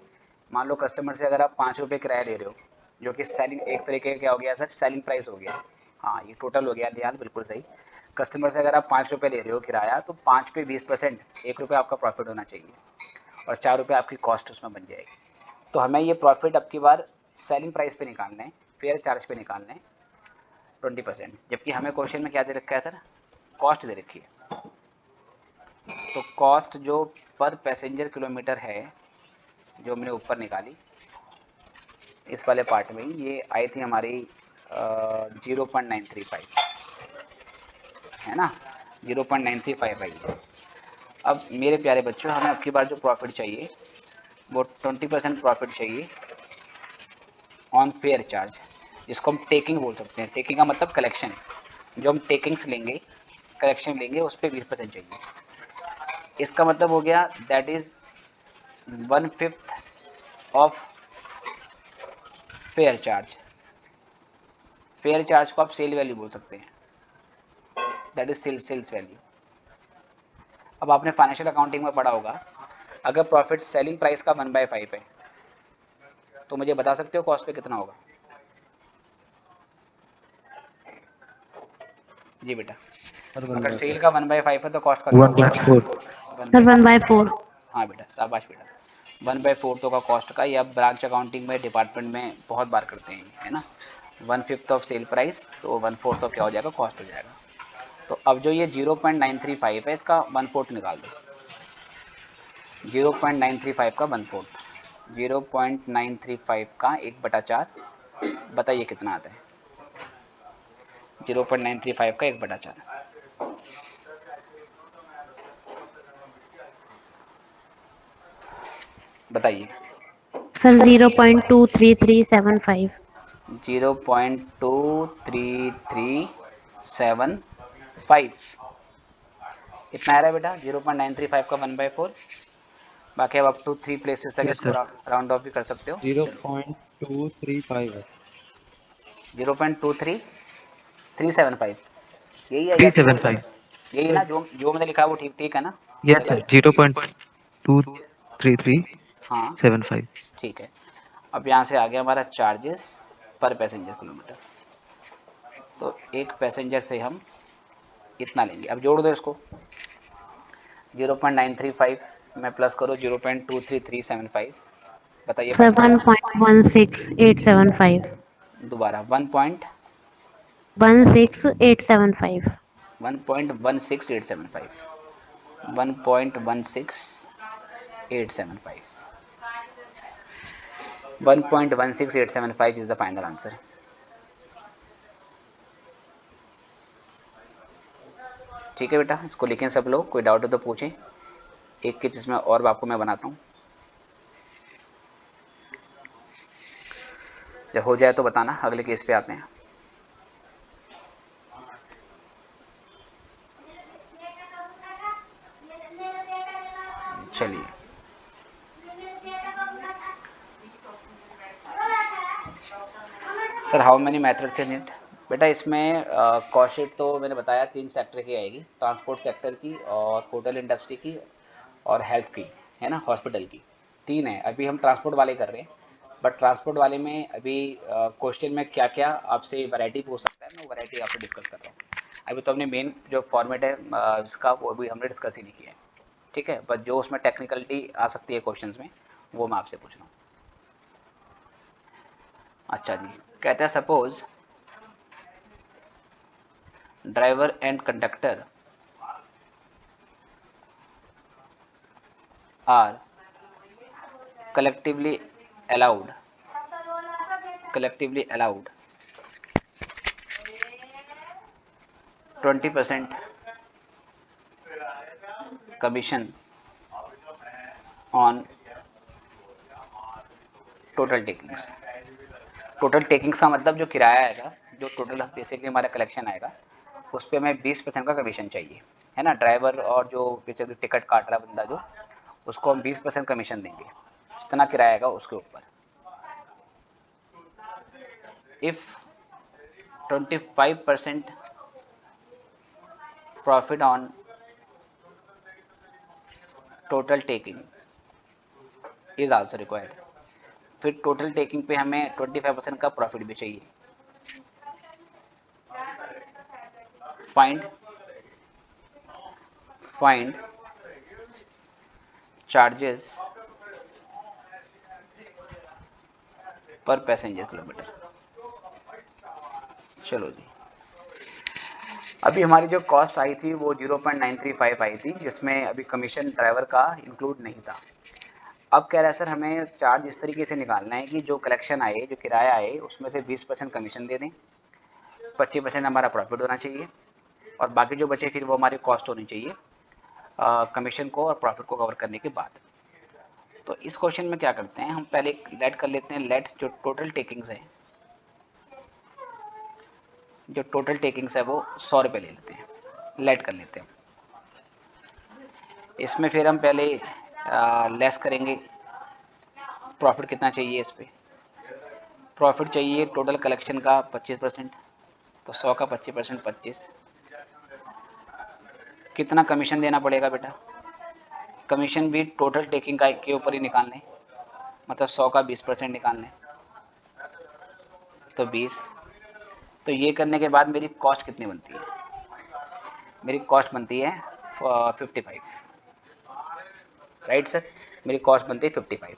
मान लो कस्टमर से अगर आप 5 रुपये किराया ले रहे हो, जो कि सेलिंग एक तरीके का क्या हो गया सर, सेलिंग प्राइस हो गया। हाँ, ये टोटल हो गया, ध्यान बिल्कुल सही। कस्टमर से अगर आप 5 रुपये ले रहे हो किराया, तो 5 पे 20%, 1 रुपये आपका प्रॉफिट होना चाहिए और 4 रुपये आपकी कॉस्ट उसमें बन जाएगी। तो हमें ये प्रॉफिट अब की बार सेलिंग प्राइस पे निकालना है, फेयर चार्ज पे निकालना है 20%, जबकि हमें क्वेश्चन में क्या दे रखा है सर, कॉस्ट दे रखी है। तो कॉस्ट जो पर पैसेंजर किलोमीटर है, जो हमने ऊपर निकाली इस वाले पार्ट में, ये आई थी हमारी 0.935, है ना, 0.935 आई है। अब मेरे प्यारे बच्चों, हमें अब की बार जो प्रॉफिट चाहिए वो 20% प्रॉफिट चाहिए ऑन फेयर चार्ज, जिसको हम टेकिंग बोल सकते हैं। टेकिंग का मतलब कलेक्शन, जो हम टेकिंग्स लेंगे, कलेक्शन लेंगे, उस पर 20% चाहिए। इसका मतलब हो गया that is 1/5 of fair charge. Fair charge को आप सेल वैल्यू बोल सकते हैं, दैट इज सेल्स वैल्यू। अब आपने फाइनेंशियल अकाउंटिंग में पढ़ा होगा, अगर प्रॉफिट सेलिंग प्राइस का 1/5 है तो मुझे बता सकते हो कॉस्ट पे कितना होगा? जी बेटा, अगर सेल का 1/5 है तो कॉस्ट का क्या होगा? 1/4 सर 1/4। हाँ बेटा, शाबाश बेटा, 1/4 तो का कॉस्ट का, या ब्रांच अकाउंटिंग में डिपार्टमेंट में बहुत बार करते हैं, है ना। 1/5 ऑफ सेल प्राइस तो 1/4 ऑफ क्या हो जाएगा? कॉस्ट हो जाएगा। तो अब जो ये 0.935 है इसका 1/4 निकाल दो। 0.935 का 1/4, 0.935 का 1/4, बताइए कितना आता है? 0.935 का 1/4, बताइए। सर 0.23375। 0.23375 इतना आ रहा है बेटा, 0.935 का 1/4। बाकी अब अप टू 3 प्लेसेस तक यस इसको सर, राउंड ऑफ भी कर सकते हो। 0.235 है। 0.23375 यही है या फिर कोई? 375। यही ना, जो जो मैंने लिखा है वो ठीक ठीक है ना? यस गलत? सर, 0.23375। हाँ ठीक है। अब यहाँ से आ गया हमारा चार्जेस पर पैसेंजर किलोमीटर, तो एक पैसेंजर से हम इतना लेंगे। अब जोड़ दो इसको, 0.935 में प्लस करो 0.23375, बताइए सर पैसेंजर। 1.16875। दोबारा 1.16875, 16875। 1.16875, 1.16875 इज द फाइनल आंसर। ठीक है बेटा, इसको लिखें सब लोग, कोई डाउट हो तो पूछें। एक की चीज में और आपको मैं बनाता हूँ, जब हो जाए तो बताना। अगले केस पे आते हैं। चलिए, sir how many methods in it? बेटा इसमें कॉस्ट शीट तो मैंने बताया 3 सेक्टर की आएगी, ट्रांसपोर्ट सेक्टर की और होटल इंडस्ट्री की और हेल्थ की, है ना, हॉस्पिटल की। 3 है, अभी हम ट्रांसपोर्ट वाले कर रहे हैं। बट ट्रांसपोर्ट वाले में अभी क्वेश्चन में क्या क्या आपसे वैरायटी पूछ सकता है, मैं वैरायटी आपसे डिस्कस कर रहा हूँ। अभी तो हमने मेन जो फॉर्मेट है इसका वो अभी हमने डिस्कस ही नहीं किया है, ठीक है। बट जो उसमें टेक्निकलिटी आ सकती है क्वेश्चन में, वो मैं आपसे पूछ रहा हूँ। अच्छा जी, कहते हैं suppose driver and conductor are collectively allowed 20% commission on total takings. Total takings का मतलब जो किराया आएगा, जो टोटल बेसिकली हमारा कलेक्शन आएगा, उस पर हमें 20% का कमीशन चाहिए, है ना। ड्राइवर और जो बेसिकली टिकट काट रहा बंदा जो, उसको हम 20% कमीशन देंगे, जितना किराया आएगा उसके ऊपर। If 25% profit on total taking is also required, फिर टोटल टेकिंग पे हमें 25% का प्रॉफिट भी चाहिए। Find charges per passenger kilometre. चलो जी, अभी हमारी जो कॉस्ट आई थी वो 0.935 आई थी, जिसमें अभी कमीशन ड्राइवर का इंक्लूड नहीं था। अब कह रहा है सर हमें चार्ज इस तरीके से निकालना है कि जो कलेक्शन आए, जो किराया आए, उसमें से 20% कमीशन दे दें, 25% हमारा प्रॉफिट होना चाहिए, और बाकी जो बचे फिर वो हमारी कॉस्ट होनी चाहिए कमीशन को और प्रॉफिट को कवर करने के बाद। तो इस क्वेश्चन में क्या करते हैं, हम पहले लेट कर लेते हैं, लेट जो टोटल टेकिंग्स है, जो टोटल टेकिंग्स है वो 100 रुपये ले लेते हैं, लेट कर लेते हैं। इसमें फिर हम पहले लेस करेंगे प्रॉफिट कितना चाहिए। इस पे प्रॉफिट चाहिए टोटल कलेक्शन का 25%, तो 100 का 25% 25। कितना कमीशन देना पड़ेगा बेटा? कमीशन भी टोटल टेकिंग का के ऊपर ही निकाल लें, मतलब 100 का 20% निकाल लें तो 20। तो ये करने के बाद मेरी कॉस्ट कितनी बनती है? मेरी कॉस्ट बनती है 55। राइट सर, मेरी कॉस्ट बनती है 55।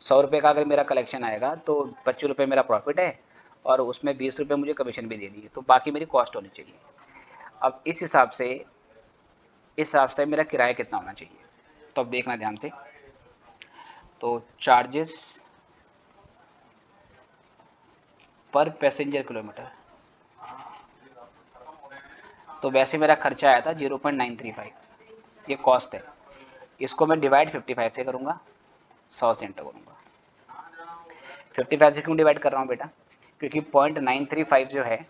100 रुपये का अगर मेरा कलेक्शन आएगा तो 25 रुपये मेरा प्रॉफिट है और उसमें 20 रुपये मुझे कमीशन भी देनी है, तो बाकी मेरी कॉस्ट होनी चाहिए। अब इस हिसाब से मेरा किराया कितना होना चाहिए, तो अब देखना ध्यान से। तो चार्जेस पर पैसेंजर किलोमीटर, तो वैसे मेरा खर्चा आया था 0.935, ये कॉस्ट है। इसको मैं डिवाइड 55 से करूँगा, 100 से एंटर करूँगा। 55 से क्यों डिवाइड कर रहा हूँ बेटा? क्योंकि 0.935 जो है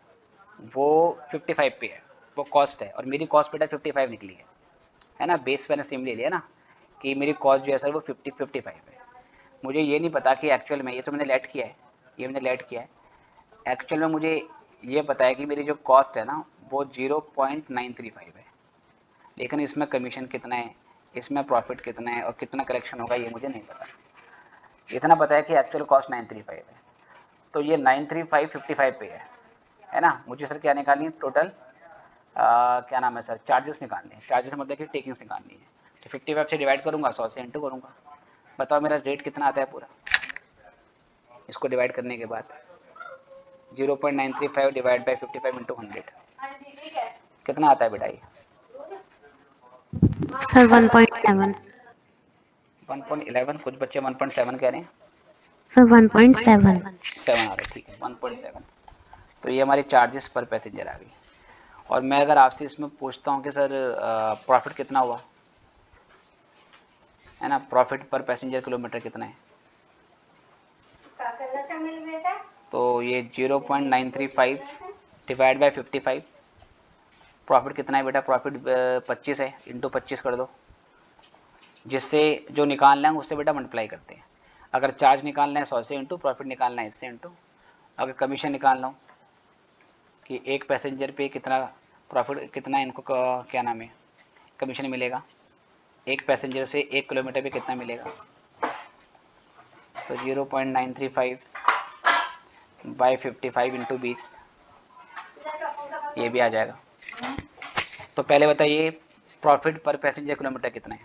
वो 55 पे है, वो कॉस्ट है, और मेरी कॉस्ट बेटा 55 निकली है ना। बेस मैंने सेम ले लिया ना कि मेरी कॉस्ट जो है सर वो 55 है। मुझे ये नहीं पता कि एक्चुअल में, ये तो मैंने लेट किया है, ये मैंने लेट किया है। एक्चुअल में मुझे ये पता है कि मेरी जो कॉस्ट है ना वो 0.935 है, लेकिन इसमें कमीशन कितना है, इसमें प्रॉफिट कितना है और कितना कलेक्शन होगा ये मुझे नहीं पता। इतना पता है कि एक्चुअल कॉस्ट 935 है, तो ये 935 55 पे है ना। मुझे सर क्या निकालनी है टोटल, क्या नाम है सर, चार्जेस निकालने हैं। चार्जेस मतलब कि टेकिंग्स निकालनी है, तो 55 से डिवाइड करूँगा, 100 से इंटू करूँगा। बताओ मेरा रेट कितना आता है पूरा, इसको डिवाइड करने के बाद 0.935 डिवाइड बाई 55 इंटू 100 कितना आता है बेटा? ये सर 1.7। 1.11, कुछ बच्चे 1.7 कह रहे हैं। सर 1.7। 7 आ रहे, ठीक है 1.7। तो ये हमारी चार्जेस पर पैसेंजर आ गई। और मैं अगर आपसे इसमें पूछता हूँ कि सर प्रॉफिट कितना हुआ है ना, प्रॉफिट पर पैसेंजर किलोमीटर कितना है, तो ये 0.935 डिवाइड बाई 55, प्रॉफिट कितना है बेटा? प्रॉफिट 25 है, इंटू 25 कर दो, जिससे जो निकालना है उससे बेटा मल्टीप्लाई करते हैं। अगर चार्ज निकालना है 100 से इंटू, प्रॉफिट निकालना है इससे इंटू। अगर कमीशन निकालना हो कि एक पैसेंजर पे कितना प्रॉफिट, कितना इनको क्या नाम है कमीशन मिलेगा, एक पैसेंजर से 1 किलोमीटर पे कितना मिलेगा, तो 0.935 बाई 55 इंटू 20, ये भी आ जाएगा। तो पहले बताइए प्रॉफिट पर पैसेंजर किलोमीटर कितना है?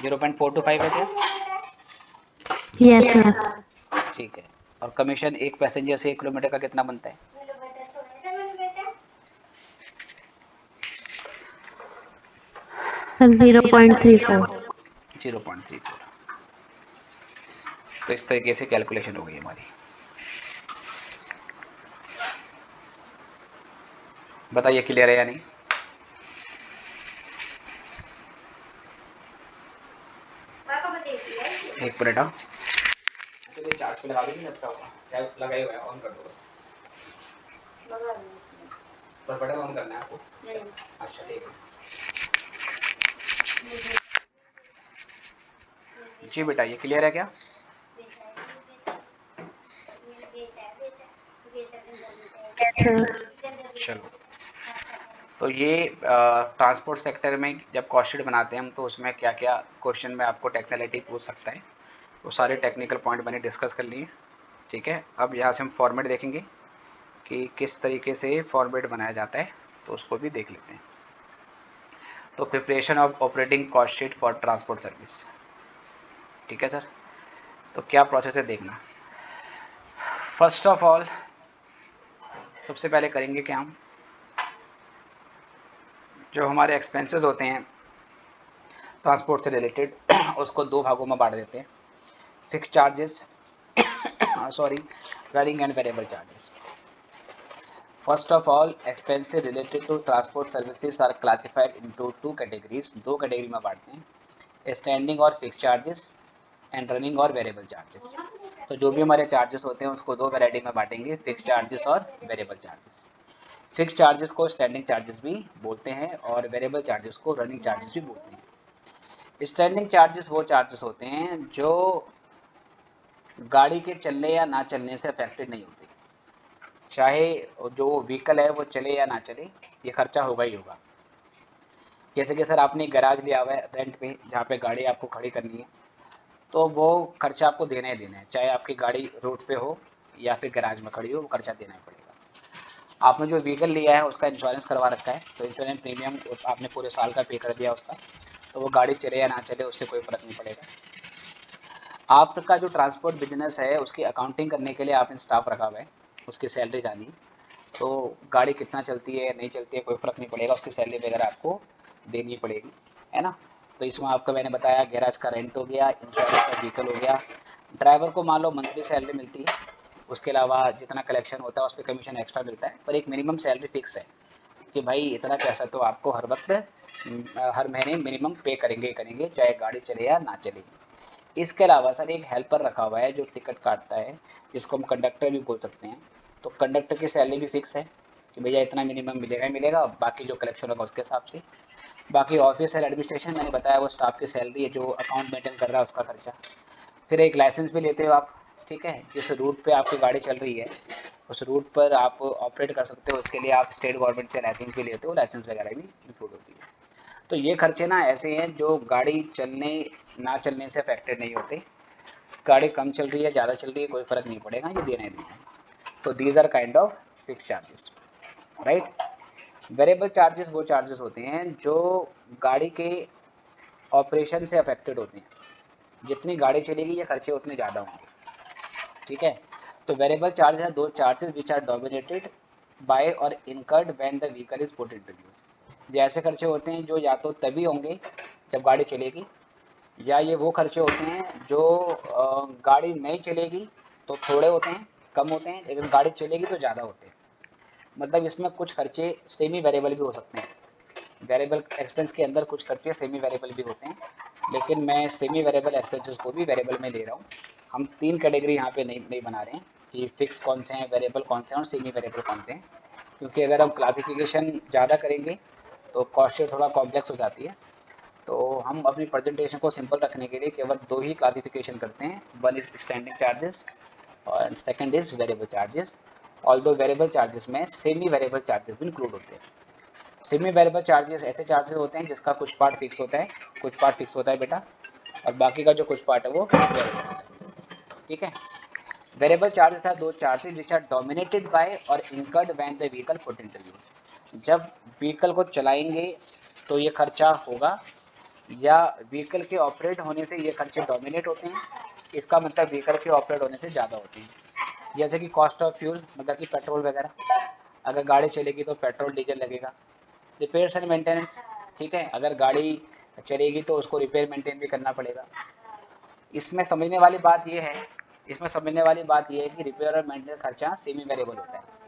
0.425 है क्या? Yes sir. ठीक है। और कमीशन एक पैसेंजर से 1 किलोमीटर का कितना बनता है? सर 0.34। 0.34। तो इस तरीके से कैलकुलेशन हो गई हमारी। बताइए क्लियर है या नहीं? एक मिनट, हाँ चलिए चार्ज पे लगा दीजिए, लगता होगा लगाए हुआ है, ऑन कर दो पर बटन ऑन करना है आपको। अच्छा ठीक है जी बेटा, ये क्लियर है क्या? चलो, तो ये ट्रांसपोर्ट सेक्टर में जब कॉस्ट शीट बनाते हैं हम, तो उसमें क्या क्या क्वेश्चन में आपको टेक्निकलिटी पूछ सकता है, वो सारे टेक्निकल पॉइंट मैंने डिस्कस कर लिए। ठीक है, अब यहाँ से हम फॉर्मेट देखेंगे कि किस तरीके से फॉर्मेट बनाया जाता है, तो उसको भी देख लेते हैं। तो preparation of operating cost sheet for transport service. ठीक है सर, तो क्या प्रोसेस है देखना। फर्स्ट ऑफ ऑल सबसे पहले करेंगे कि हम जो हमारे एक्सपेंसेस होते हैं ट्रांसपोर्ट से रिलेटेड उसको दो भागों में बांट देते हैं, fix charges running and variable charges. First of all expenses related to transport services are classified into two categories, दो कैटेगरी में बांटते हैं, स्टैंडिंग और फिक्स चार्जेस एंड रनिंग और वेरिएबल चार्जेस। तो जो भी हमारे चार्जेस होते हैं उसको दो वैरायटी में बांटेंगे, फिक्स चार्जेस और वेरिएबल चार्जेस। फिक्स चार्जेस को स्टैंडिंग चार्जेस भी बोलते हैं और वेरिएबल चार्जेस को रनिंग चार्जेस भी बोलते हैं। स्टैंडिंग चार्जेस वो चार्जेस होते हैं जो गाड़ी के चलने या ना चलने से अफेक्टेड नहीं होते, चाहे जो व्हीकल है वो चले या ना चले, ये खर्चा होगा ही होगा। जैसे कि सर आपने गैराज लिया हुआ है रेंट पे, जहाँ पे गाड़ी आपको खड़ी करनी है, तो वो खर्चा आपको देना ही देना है, चाहे आपकी गाड़ी रोड पे हो या फिर गैराज में खड़ी हो, वो खर्चा देना ही पड़ेगा। आपने जो व्हीकल लिया है उसका इंश्योरेंस करवा रखा है, तो इंश्योरेंस प्रीमियम आपने पूरे साल का पे कर दिया उसका, तो वो गाड़ी चले या ना चले उससे कोई फ़र्क नहीं पड़ेगा। आपका जो ट्रांसपोर्ट बिजनेस है उसकी अकाउंटिंग करने के लिए आपने स्टाफ रखा हुआ है, उसकी सैलरी जानी, तो गाड़ी कितना चलती है नहीं चलती है कोई फ़र्क नहीं पड़ेगा, उसकी सैलरी वगैरह आपको देनी पड़ेगी, है ना। तो इसमें आपका मैंने बताया गैराज का रेंट हो गया, इंश्योरेंस का व्हीकल हो गया, ड्राइवर को मान लो मंथली सैलरी मिलती है, उसके अलावा जितना कलेक्शन होता है उस पर कमीशन एक्स्ट्रा मिलता है, पर एक मिनिमम सैलरी फिक्स है कि भाई इतना पैसा तो आपको हर वक्त हर महीने मिनिमम पे करेंगे करेंगे, चाहे गाड़ी चले या ना चले। इसके अलावा सर एक हेल्पर रखा हुआ है जो टिकट काटता है, जिसको हम कंडक्टर भी बोल सकते हैं, तो कंडक्टर की सैलरी भी फिक्स है कि भैया इतना मिनिमम मिलेगा ही मिलेगा, बाकी जो कलेक्शन होगा उसके हिसाब से। बाकी ऑफिस और एडमिनिस्ट्रेशन मैंने बताया वो स्टाफ की सैलरी है, जो अकाउंट मेंटेन कर रहा है उसका खर्चा। फिर एक लाइसेंस भी लेते हो आप, ठीक है, जिस रूट पे आपकी गाड़ी चल रही है उस रूट पर आप ऑपरेट कर सकते हो, उसके लिए आप स्टेट गवर्नमेंट से लाइसेंस भी लेते हो, लाइसेंस वगैरह भी इंक्लूड होती है। तो ये खर्चे ना ऐसे हैं जो गाड़ी चलने ना चलने से अफेक्टेड नहीं होते, गाड़ी कम चल रही है ज़्यादा चल रही है कोई फ़र्क नहीं पड़ेगा, ये देना ही देना है। तो these are kind of fix charges, right. Variable charges वो चार्जेस होते हैं जो गाड़ी के ऑपरेशन से अफेक्टेड होते हैं, जितनी गाड़ी चलेगी ये खर्चे उतने ज़्यादा होंगे, ठीक है। तो वेरिएबल चार्ज है those charges which are dominated by और incurred when the vehicle is put into use. ये ऐसे खर्चे होते हैं जो या तो तभी होंगे जब गाड़ी चलेगी, या ये वो खर्चे होते हैं जो गाड़ी नहीं चलेगी तो थोड़े होते हैं, कम होते हैं, लेकिन गाड़ी चलेगी तो ज़्यादा होते हैं। मतलब इसमें कुछ खर्चे सेमी वेरिएबल भी हो सकते हैं, वेरिएबल एक्सपेंस के अंदर कुछ खर्चे सेमी वेरिएबल भी होते हैं, लेकिन मैं सेमी वेरिएबल एक्सपेंसेस को भी वेरिएबल में ले रहा हूँ। हम तीन कैटेगरी यहाँ पे नहीं बना रहे हैं कि फिक्स कौन से हैं, वेरिएबल कौन से हैं और सेमी वेरिएबल कौन से हैं, क्योंकि अगर हम क्लासिफिकेशन ज़्यादा करेंगे तो कॉस्ट शीट थोड़ा कॉम्प्लेक्स हो जाती है। तो हम अपनी प्रेजेंटेशन को सिंपल रखने के लिए केवल दो ही क्लासिफिकेशन करते हैं, वन इज स्टैंडिंग चार्जेस और second is variable charges. Although variable charges में सेमी वेरिएबल चार्जेस भी इंक्लूड होते हैं। सेमी वेरिएबल चार्जेस ऐसे चार्जेस होते हैं जिसका कुछ पार्ट फिक्स होता है, कुछ पार्ट फिक्स होता है बेटा, और बाकी का जो कुछ पार्ट है वो वेरिएबल होता है, ठीक है। Variable charges are those charges which are dominated by और incurred when the vehicle put into use. जब व्हीकल को चलाएंगे तो ये खर्चा होगा, या व्हीकल के ऑपरेट होने से ये खर्चे डोमिनेट होते हैं, इसका मतलब व्हीकल के ऑपरेट होने से ज़्यादा होते हैं। जैसे कि कॉस्ट ऑफ फ्यूल, मतलब कि पेट्रोल वगैरह, अगर गाड़ी चलेगी तो पेट्रोल डीजल लगेगा। रिपेयर्स एंड मेंटेनेंस, ठीक है, अगर गाड़ी चलेगी तो उसको रिपेयर मेंटेन भी करना पड़ेगा। इसमें समझने वाली बात यह है, इसमें समझने वाली बात यह है कि रिपेयर और मेंटेनेंस खर्चा सेमी वेरिएबल होता है।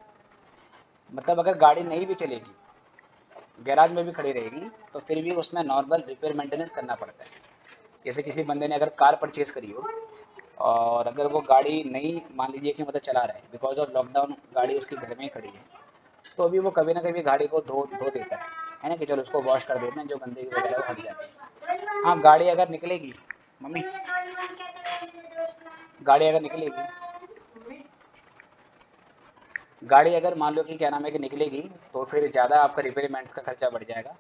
मतलब अगर गाड़ी नहीं भी चलेगी, गैराज में भी खड़ी रहेगी, तो फिर भी उसमें नॉर्मल रिपेयर मेंटेनेंस करना पड़ता है। जैसे किसी बंदे ने अगर कार परचेज करी हो और अगर वो गाड़ी नहीं, मान लीजिए कि मतलब चला रहा है, बिकॉज ऑफ लॉकडाउन गाड़ी उसके घर में ही खड़ी है, तो अभी वो कभी ना कभी गाड़ी को धो धो देता है ना, कि चलो उसको वॉश कर देते हैं, जो गंदगी वगैरह वो हट जाती है। हाँ, गाड़ी अगर निकलेगी, मम्मी गाड़ी अगर निकलेगी, गाड़ी अगर मान लो कि क्या नाम है कि निकलेगी, तो फिर ज़्यादा आपका रिपेयर मेंटेनेंस का खर्चा बढ़ जाएगा,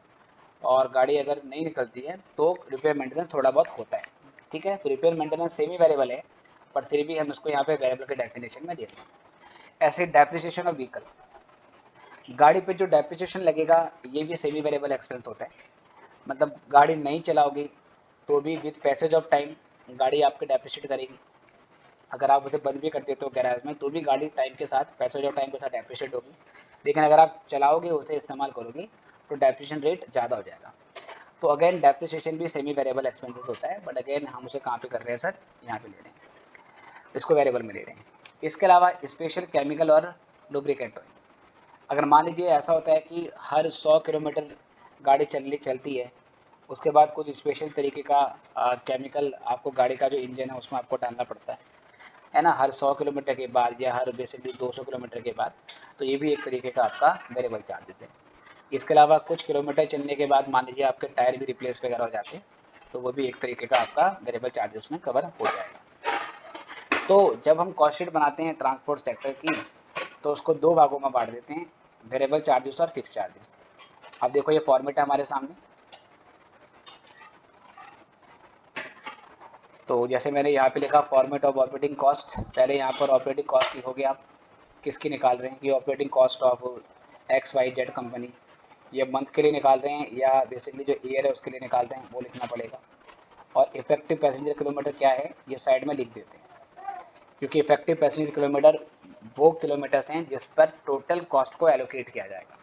और गाड़ी अगर नहीं निकलती है तो रिपेयर मेंटेनेंस थोड़ा बहुत होता है, ठीक है। तो रिपेयर मेंटेनेंस सेमी वेरिएबल है, पर फिर भी हम इसको यहाँ पे वेरिएबल के डेफिनेशन में दे रहे हैं। ऐसे डेप्रिसिएशन ऑफ व्हीकल, गाड़ी पे जो डेप्रिसिएशन लगेगा ये भी सेमी वेरिएबल एक्सपेंस होता है। मतलब गाड़ी नहीं चलाओगे तो भी विद पैसेज ऑफ टाइम गाड़ी आपके डेप्रिशिएट करेगी। अगर आप उसे बंद भी कर देते हो गैराज में तो भी गाड़ी टाइम के साथ, पैसेज ऑफ टाइम के साथ डेप्रिशिएट होगी। लेकिन अगर आप चलाओगे, उसे इस्तेमाल करोगे, तो डेप्रिशिएशन रेट ज़्यादा हो जाएगा। तो अगेन डेप्रिसिएशन भी सेमी वेरिएबल एक्सपेंसेस होता है, बट अगेन हम उसे कहाँ पे कर रहे हैं सर, यहाँ पे ले रहे हैं, इसको वेरिएबल में ले रहे हैं। इसके अलावा स्पेशल केमिकल और लुब्रिकेंट ऑयल, अगर मान लीजिए ऐसा होता है कि हर 100 किलोमीटर गाड़ी चलती है, उसके बाद कुछ स्पेशल तरीके का केमिकल आपको गाड़ी का जो इंजन है उसमें आपको डालना पड़ता है, है ना, हर 100 किलोमीटर के बाद या हर बेसिकली 200 किलोमीटर के बाद, तो ये भी एक तरीके का आपका वेरिएबल चार्जेस है। इसके अलावा कुछ किलोमीटर चलने के बाद मान लीजिए आपके टायर भी रिप्लेस वगैरह हो जाते हैं, तो वो भी एक तरीके का आपका वेरिएबल चार्जेस में कवर हो जाएगा। तो जब हम कॉस्ट शीट बनाते हैं ट्रांसपोर्ट सेक्टर की, तो उसको दो भागों में बांट देते हैं, वेरिएबल चार्जेस और फिक्स चार्जेस। अब देखो ये फॉर्मेट है हमारे सामने, तो जैसे मैंने यहाँ पे लिखा फॉर्मेट ऑफ ऑपरेटिंग कॉस्ट, पहले यहाँ पर ऑपरेटिंग कॉस्ट लिखोगे आप, किसकी निकाल रहे हैं कि operating cost of XYZ company, ये मंथ के लिए निकाल रहे हैं या बेसिकली जो ईयर है उसके लिए निकाल रहे हैं, वो लिखना पड़ेगा। और इफेक्टिव पैसेंजर किलोमीटर क्या है ये साइड में लिख देते हैं, क्योंकि इफेक्टिव पैसेंजर किलोमीटर वो किलोमीटर्स हैं जिस पर टोटल कॉस्ट को एलोकेट किया जाएगा।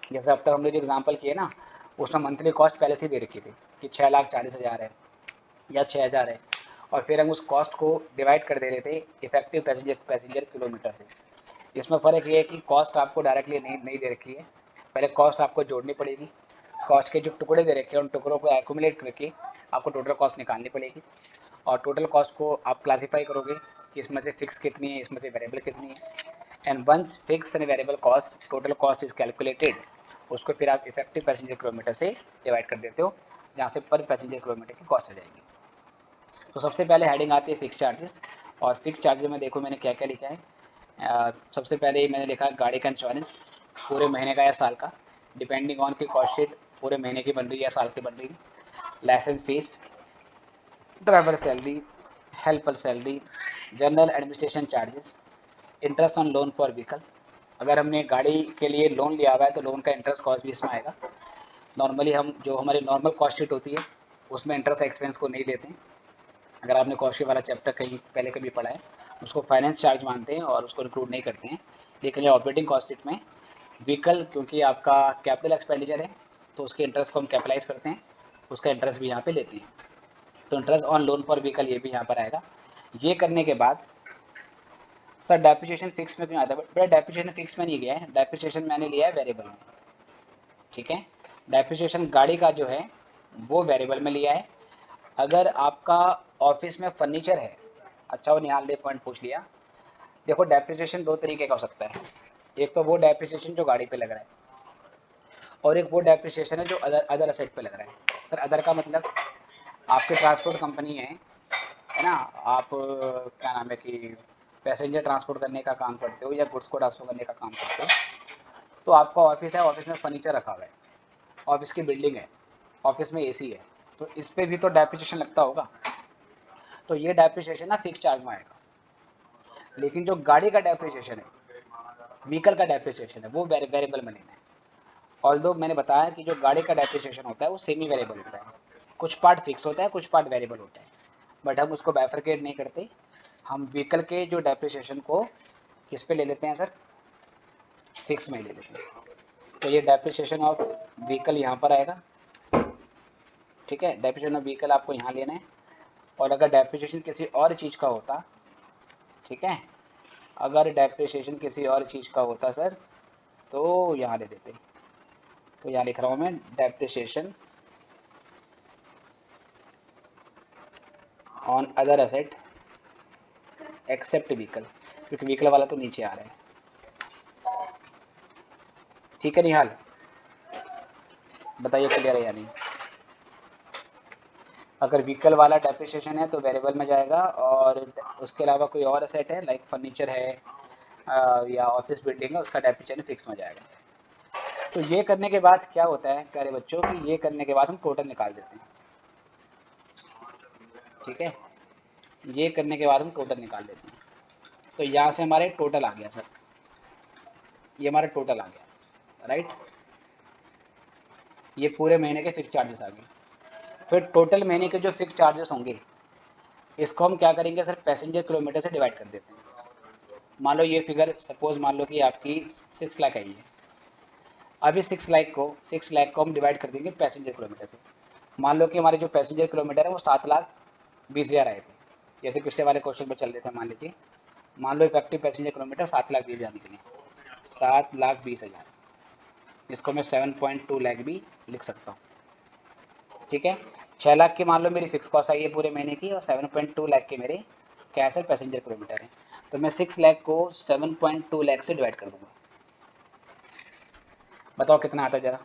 जैसे अब तक हमने जो एग्जांपल किए ना, उसमें मंथली कॉस्ट पहले से दे रखी थी कि 6,40,000 है या 6,000 है, और फिर हम उस कॉस्ट को डिवाइड कर दे रहे थे इफेक्टिव पैसेंजर किलोमीटर से। इसमें फ़र्क ये है कि कॉस्ट आपको डायरेक्टली नहीं दे रखी है, पहले कॉस्ट आपको जोड़नी पड़ेगी, कॉस्ट के जो टुकड़े दे रखे हैं उन टुकड़ों को एक्यूमुलेट करके आपको टोटल कॉस्ट निकालनी पड़ेगी, और टोटल कॉस्ट को आप क्लासीफाई करोगे कि इसमें से फिक्स कितनी है, इसमें से वेरिएबल कितनी है। And once fix and variable cost total cost is calculated, उसको फिर आप इफेक्टिव पैसेंजर किलोमीटर से डिवाइड कर देते हो, जहाँ से पर पैसेंजर किलोमीटर की कॉस्ट आ जाएगी। तो सबसे पहले हेडिंग आती है फिक्स चार्जेस, और फिक्स चार्जेस में देखो मैंने क्या क्या लिखा है। सबसे पहले ही मैंने लिखा गाड़ी का इंश्योरेंस पूरे महीने का या साल का, डिपेंडिंग ऑन की कॉस्ट शीट पूरे महीने की बन रही है या साल की बन रही है। Licence fees, driver salary, helper salary, general administration charges, interest on loan for vehicle, अगर हमने गाड़ी के लिए लोन लिया हुआ है तो लोन का इंटरेस्ट कॉस्ट भी इसमें आएगा। नॉर्मली हम जो हमारी नॉर्मल कॉस्ट शीट होती है उसमें इंटरेस्ट एक्सपेंस को नहीं देते हैं, अगर आपने कॉस्ट शीट वाला चैप्टर कहीं पहले कभी पढ़ा है, उसको फाइनेंस चार्ज मानते हैं और उसको इंक्लूड नहीं करते हैं। लेकिन जो ऑपरेटिंग कॉस्ट शीट में व्हीकल, क्योंकि आपका कैपिटल एक्सपेंडिचर है तो उसके इंटरेस्ट को हम कैपिटलाइज करते हैं, उसका इंटरेस्ट भी यहाँ पे लेते हैं, तो interest on loan for vehicle ये भी यहाँ पर आएगा। ये करने के बाद सर डेप्रिसिएशन फिक्स में क्यों आता है, बड़ा डेप्रिसिएशन फिक्स में नहीं गया है, डेप्रिसिएशन मैंने लिया है वेरिएबल में, ठीक है। डेप्रिसिएशन गाड़ी का जो है वो वेरिएबल में लिया है। अगर आपका ऑफिस में फर्नीचर है, अच्छा वो निहाल ने पॉइंट पूछ लिया, देखो डेप्रिसिएशन दो तरीके का हो सकता है, एक तो वो डेप्रिसिएशन जो गाड़ी पे लग रहा है, और एक वो डेप्रिसिएशन है जो अदर असेट पे लग रहा है। सर अदर का मतलब आपकी ट्रांसपोर्ट कंपनी है ना, आप क्या नाम है कि पैसेंजर ट्रांसपोर्ट करने का काम करते हो या गुड्स को ट्रांसफर करने का काम करते हो, तो आपका ऑफिस है, ऑफिस में फर्नीचर रखा हुआ है, ऑफिस की बिल्डिंग है, ऑफिस में AC है, तो इस पर भी तो डेप्रिसिएशन लगता होगा, तो ये डेप्रिसिएशन ना फिक्स चार्ज में आएगा। लेकिन जो गाड़ी का डेप्रिसिएशन है, व्हीकल का डेप्रिसिएशन है, वो वेरिएबल में लेना है। ऑल्दो मैंने बताया कि जो गाड़ी का डेप्रिसिएशन होता है वो सेमी वेरिएबल होता है, कुछ पार्ट फिक्स होता है कुछ पार्ट वेरिएबल होता है, बट हम उसको बाइफरकेट नहीं करते, हम व्हीकल के जो डेप्रिसिएशन को किस पे ले लेते हैं सर, फिक्स में ले लेते हैं। तो ये डेप्रिसिएशन ऑफ व्हीकल यहाँ पर आएगा, ठीक है, डेप्रिसिएशन ऑफ व्हीकल आपको यहाँ लेना है। और अगर डेप्रिसिएशन किसी और चीज़ का होता, ठीक है, अगर डेप्रिसिएशन किसी और चीज़ का होता सर तो यहाँ ले देते, तो यहाँ लिख रहा हूँ मैं depreciation on other asset except vehicle, क्योंकि व्हीकल वाला तो नीचे आ रहा है, ठीक है निहाल, बताइए क्लियर है या नहीं। अगर व्हीकल वाला डेप्रिसिएशन है तो वेरिएबल में जाएगा, और उसके अलावा कोई और असेट है लाइक फर्नीचर है या ऑफिस बिल्डिंग है, उसका डेप्रिसिएशन फिक्स में जाएगा। तो ये करने के बाद क्या होता है प्यारे बच्चों कि ये करने के बाद हम टोटल निकाल देते हैं, ठीक है, ये करने के बाद हम टोटल निकाल लेते हैं। तो यहाँ से हमारे टोटल आ गया सर, ये हमारा टोटल आ गया, राइट, ये पूरे महीने के फिक्स चार्जेस आ गए। फिर टोटल महीने के जो फिक्स चार्जेस होंगे इसको हम क्या करेंगे सर, पैसेंजर किलोमीटर से डिवाइड कर देते हैं। मान लो ये फिगर सपोज मान लो कि आपकी 6 लाख आई है, अभी 6 लाख को हम डिवाइड कर देंगे पैसेंजर किलोमीटर से। मान लो कि हमारे जो पैसेंजर किलोमीटर है वो 7,20,000 आए थे, जैसे पिछले वाले क्वेश्चन पर चल रहे थे, मान लीजिए, मान लो इफेक्टिव पैसेंजर किलोमीटर 7,20,000 निकले, 7,20,000, इसको मैं 7.2 लाख भी लिख सकता हूँ, ठीक है। 6 लाख की मान लो मेरी फिक्स कॉस्ट आई है पूरे महीने की, और 7.2 लाख के मेरे कैसे पैसेंजर किलोमीटर है, तो मैं 6 लाख को 7.2 लाख से डिवाइड कर दूंगा। बताओ कितना आता है जरा,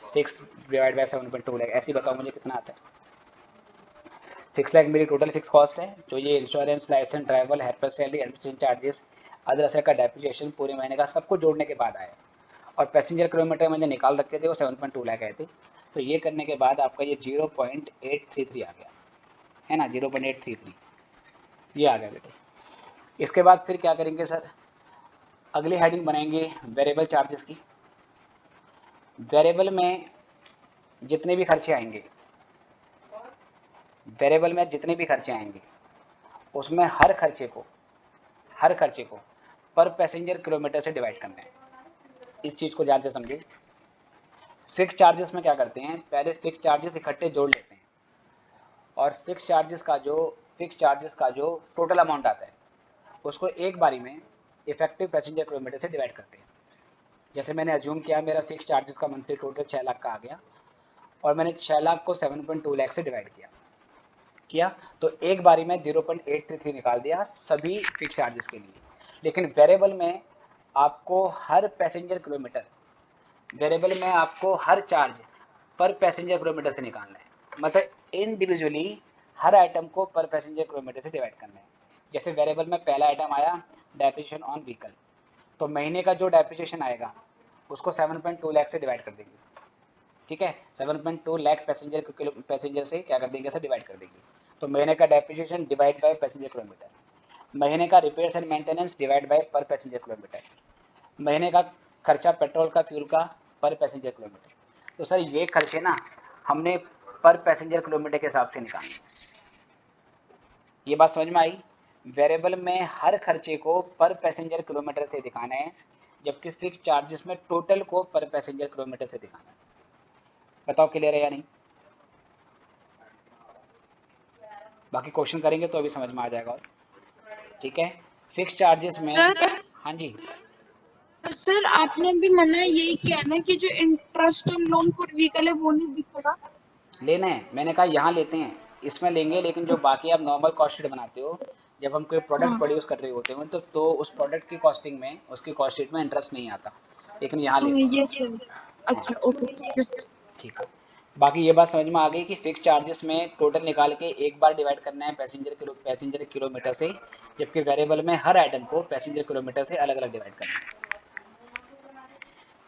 6 डिवाइड बाय 7.2 लाख, ऐसे बताओ मुझे कितना आता है। 6 लाख मेरी टोटल फिक्स कॉस्ट है, जो ये insurance, licence, driver, helper salary, administration charges, other असर का डेप्रिसिएशन पूरे महीने का सब कुछ जोड़ने के बाद आया। और पैसेंजर किलोमीटर मैंने निकाल रखे थे वो 7.2 लाख आए थे। तो ये करने के बाद आपका ये 0.833 आ गया है ना, 0.833 ये आ गया बेटे। इसके बाद फिर क्या करेंगे सर, अगली हेडिंग बनाएंगे वेरिएबल चार्जेस की। वेरिएबल में जितने भी खर्चे आएंगे, वेरिएबल में जितने भी खर्चे आएंगे उसमें हर खर्चे को पर पैसेंजर किलोमीटर से डिवाइड करना है। इस चीज़ को ध्यान से समझिए। फिक्स चार्जेस में क्या करते हैं, पहले फिक्स चार्जेस इकट्ठे जोड़ लेते हैं और फिक्स चार्जेस का जो टोटल अमाउंट आता है उसको एक बारी में इफेक्टिव पैसेंजर किलोमीटर से डिवाइड करते हैं। जैसे मैंने अज्यूम किया मेरा फिक्स चार्जेस का मंथली टोटल 6 लाख का आ गया और मैंने 6 लाख को 7.2 लाख से डिवाइड किया तो एक बारी में 0.833 निकाल दिया सभी फिक्स चार्जेस के लिए। लेकिन वेरिएबल में आपको हर पैसेंजर किलोमीटर, वेरिएबल में आपको हर चार्ज पर पैसेंजर किलोमीटर से निकालना है, मतलब इंडिविजुअली हर आइटम को पर पैसेंजर किलोमीटर से डिवाइड करना है। जैसे वेरिएबल में पहला आइटम आया डेप्रिसिएशन ऑन व्हीकल, तो महीने का जो डेप्रिसिएशन आएगा उसको 7.2 लाख से डिवाइड कर देंगे, ठीक है। 7.2 लाख पैसेंजर से क्या कर देंगे सर, डिवाइड कर देंगे। तो महीने का depreciation divide by passenger kilometre, महीने का repairs and maintenance divide by पर पैसेंजर किलोमीटर, महीने का खर्चा पेट्रोल का, फ्यूल का पर पैसेंजर किलोमीटर। तो सर ये खर्चे ना हमने पर पैसेंजर किलोमीटर के हिसाब से निकालने। ये बात समझ में आई। वेरिएबल में हर खर्चे को पर पैसेंजर किलोमीटर से दिखाना है, जबकि फिक्स चार्जेस में टोटल को पर पैसेंजर किलोमीटर से दिखाना है। बताओ क्लियर है या नहीं। बाकी क्वेश्चन करेंगे तो अभी समझ में आ जाएगा। और ठीक है, फिक्स चार्जेस में सर हाँ जी सर आपने भी मना यही किया ना कि जो इंटरेस्ट लोन फॉर व्हीकल है वो नहीं दिखेगा। लेना है, मैंने कहा यहाँ लेते हैं इसमें लेंगे, लेकिन जो बाकी आप नॉर्मल कॉस्ट शीट बनाते हो, जब हम कोई प्रोडक्ट प्रोड्यूस कर रहे होते हैं तो उस प्रोडक्ट की कॉस्टिंग में, उसकी कॉस्ट शीट में इंटरेस्ट नहीं आता, लेकिन यहाँ लेते हैं। ये सर, हाँ अच्छा ओके ठीक है। ठीक है। बाकी ये बात समझ में आ गई कि फिक्स चार्जेस में टोटल निकाल के एक बार डिवाइड करना है पैसेंजर किलोमीटर से, जबकि वेरिएबल में हर आइटम को पैसेंजर किलोमीटर से अलग अलग डिवाइड करना है।